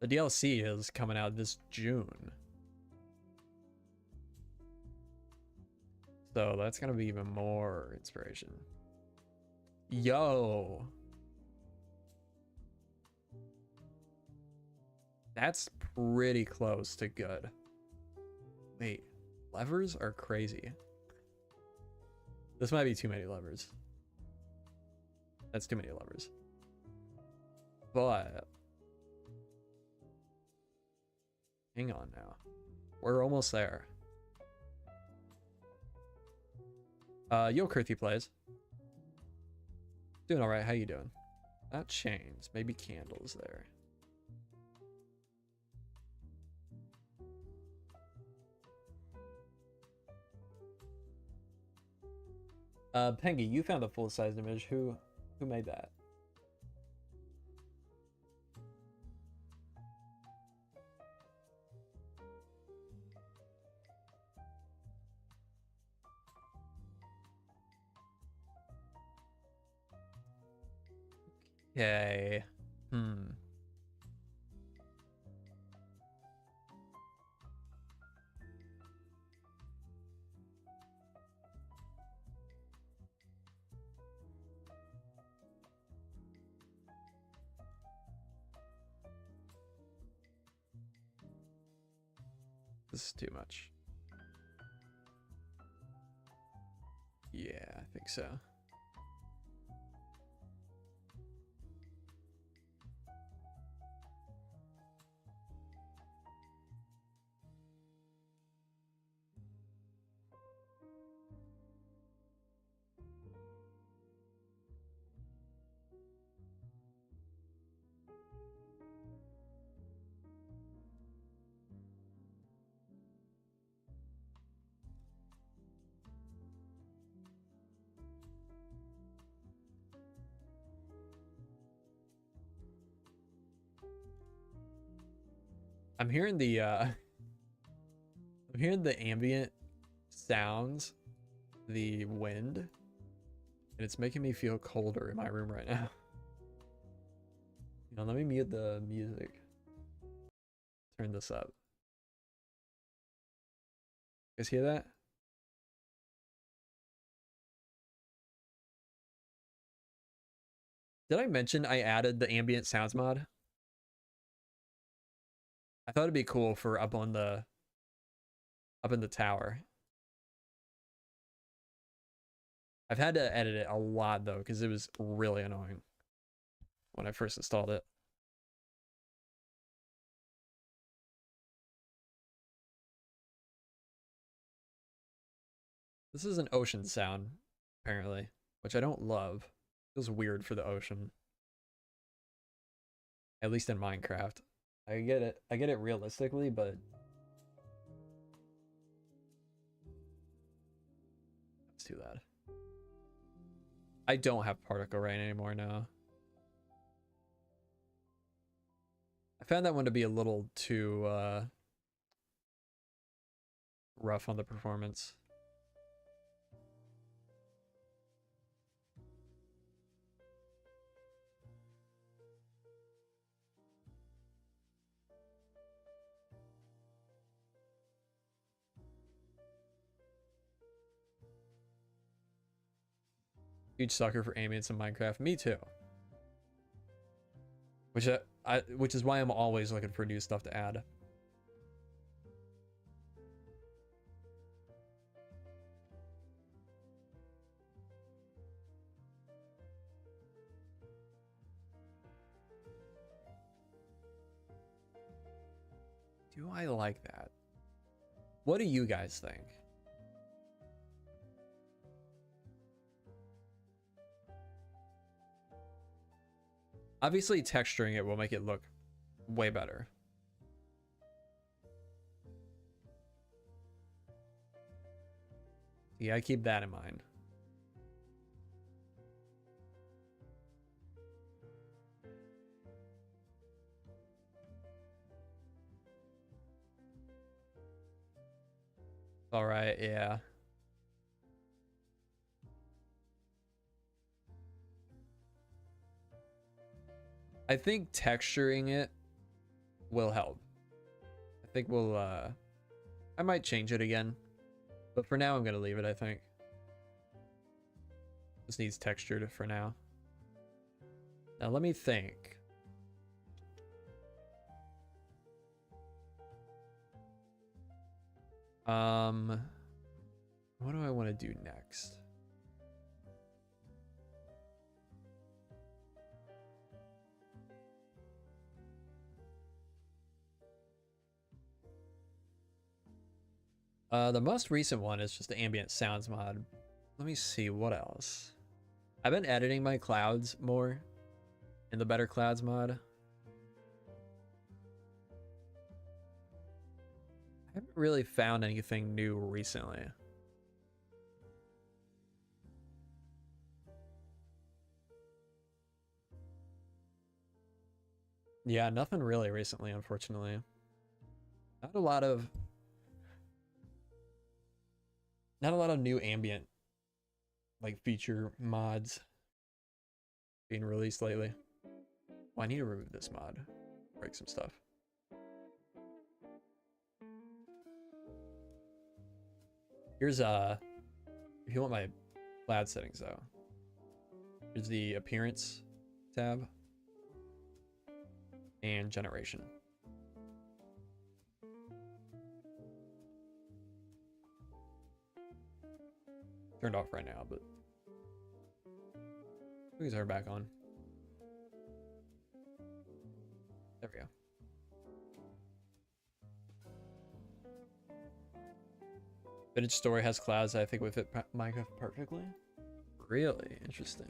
The DLC is coming out this June. So that's going to be even more inspiration. Yo! That's pretty close to good. Wait, levers are crazy. This might be too many levers. That's too many levers. But hang on now. We're almost there. Yo, Kurthy plays. Doing alright, how you doing? Not chains, maybe candles there. Pengy, you found a full-size image. Who made that? Okay. This is too much. Yeah, I think so. I'm hearing the ambient sounds, the wind, and it's making me feel colder in my room right now. You know, let me mute the music. Turn this up. You guys hear that? Did I mention I added the ambient sounds mod? I thought it'd be cool for up in the tower. I've had to edit it a lot though, because it was really annoying when I first installed it. This is an ocean sound, apparently, which I don't love. Feels weird for the ocean. At least in Minecraft. I get it realistically, but let's do that. I don't have particle rain anymore now. I found that one to be a little too rough on the performance. Huge sucker for ambience in Minecraft. Me too. Which is why I'm always looking for new stuff to add. Do I like that? What do you guys think? Obviously, texturing it will make it look way better. Yeah, I keep that in mind. All right, yeah. I think texturing it will help. I think we'll, I might change it again. But for now, I'm going to leave it, I think. This needs texture for now. Now, let me think. What do I want to do next? The most recent one is just the ambient sounds mod. Let me see what else. I've been editing my clouds more in the Better Clouds mod. I haven't really found anything new recently. Yeah, nothing really recently, unfortunately. Not a lot of new ambient like feature mods being released lately. Well, I need to remove this mod. Break some stuff. Here's if you want my cloud settings though. Here's the appearance tab and generation. Turned off right now, but these are back on. There we go. Vintage Story has clouds that I think would fit Minecraft perfectly. Really interesting.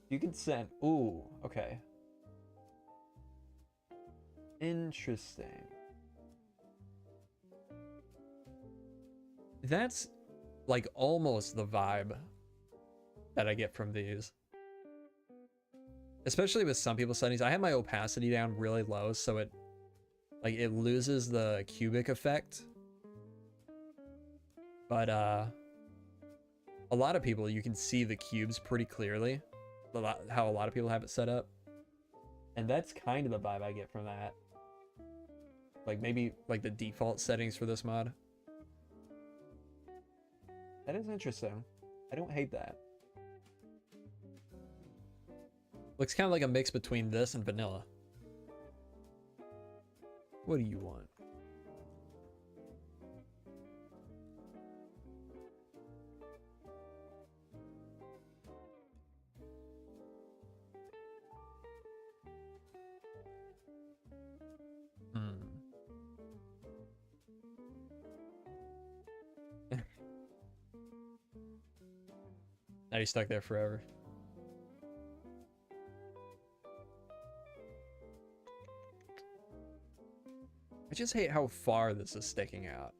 You can send. Ooh, okay. Interesting. That's like almost the vibe that I get from these. Especially with some people's settings. I have my opacity down really low, so it loses the cubic effect. But a lot of people, you can see the cubes pretty clearly. How a lot of people have it set up. And that's kind of the vibe I get from that. Like maybe like the default settings for this mod. That is interesting. I don't hate that. Looks kind of like a mix between this and vanilla. What do you want? Now you're stuck there forever. I just hate how far this is sticking out.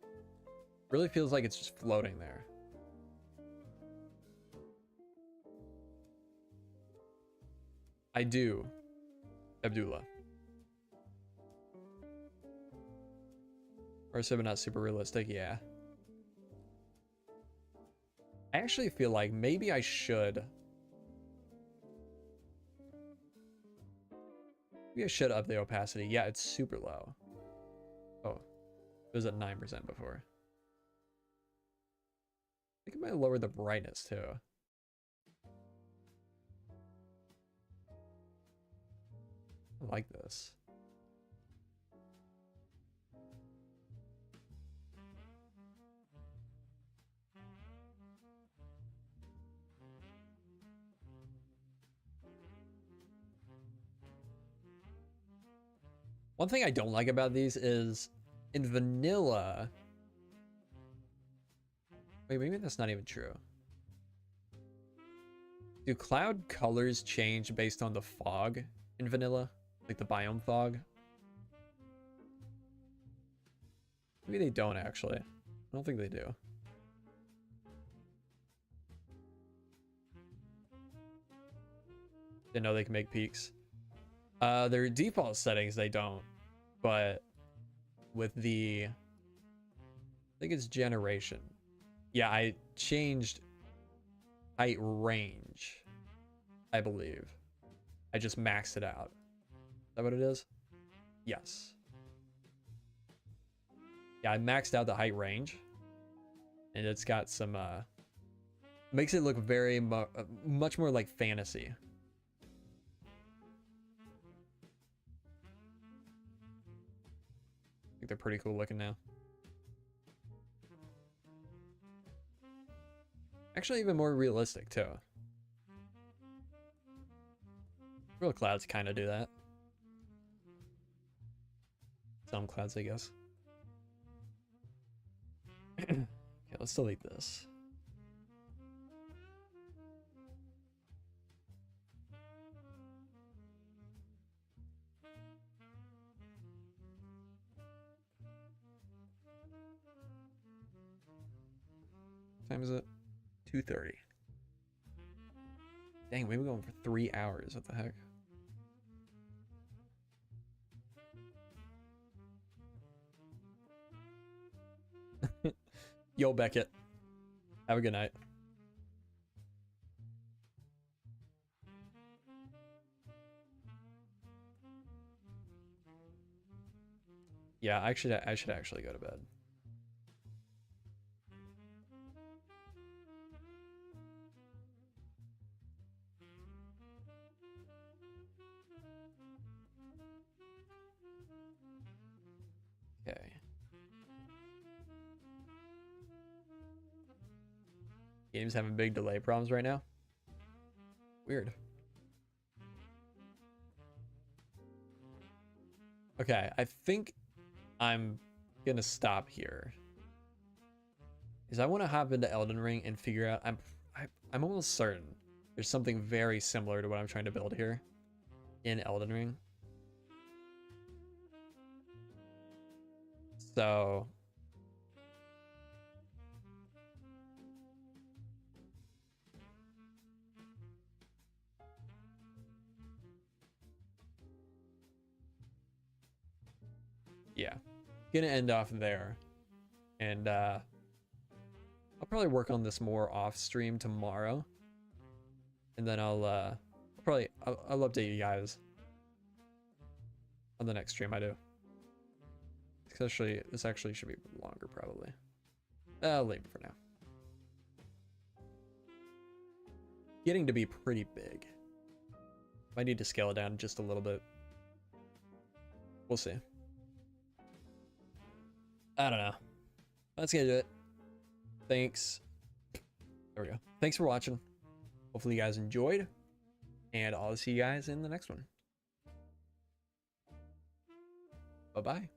Really feels like it's just floating there. I do, Abdullah. Or so, but not super realistic, yeah. I actually feel like maybe I should. Maybe I should up the opacity. Yeah, it's super low. Oh, it was at 9% before. I think I might lower the brightness too. I like this. One thing I don't like about these is in vanilla. Wait, maybe that's not even true. Do cloud colors change based on the fog in vanilla? Like the biome fog? Maybe they don't actually. I don't think they do. Didn't know they can make peaks. Their default settings they don't, but with the, I think it's generation. Yeah, I changed height range, I believe. I just maxed it out. Is that what it is? Yes. Yeah, I maxed out the height range, and it's got some, makes it look very much more like fantasy. I think they're pretty cool looking now. Actually, even more realistic too. Real clouds kind of do that. Some clouds, I guess. Okay, let's delete this. What time is it? 2:30. Dang, we were going for 3 hours. What the heck? Yo, Beckett. Have a good night. Yeah, I should actually go to bed. Okay. Game's having big delay problems right now. Weird. Okay, I think I'm gonna stop here. Because I want to hop into Elden Ring and figure out. I'm almost certain there's something very similar to what I'm trying to build here in Elden Ring. So yeah, gonna end off there, and I'll probably work on this more off stream tomorrow, and then I'll update you guys on the next stream I do. Especially this actually should be longer probably. I'll leave it for now. Getting to be pretty big. Might need to scale it down just a little bit. We'll see. I don't know. That's gonna do it. Thanks. There we go. Thanks for watching. Hopefully you guys enjoyed. And I'll see you guys in the next one. Bye-bye.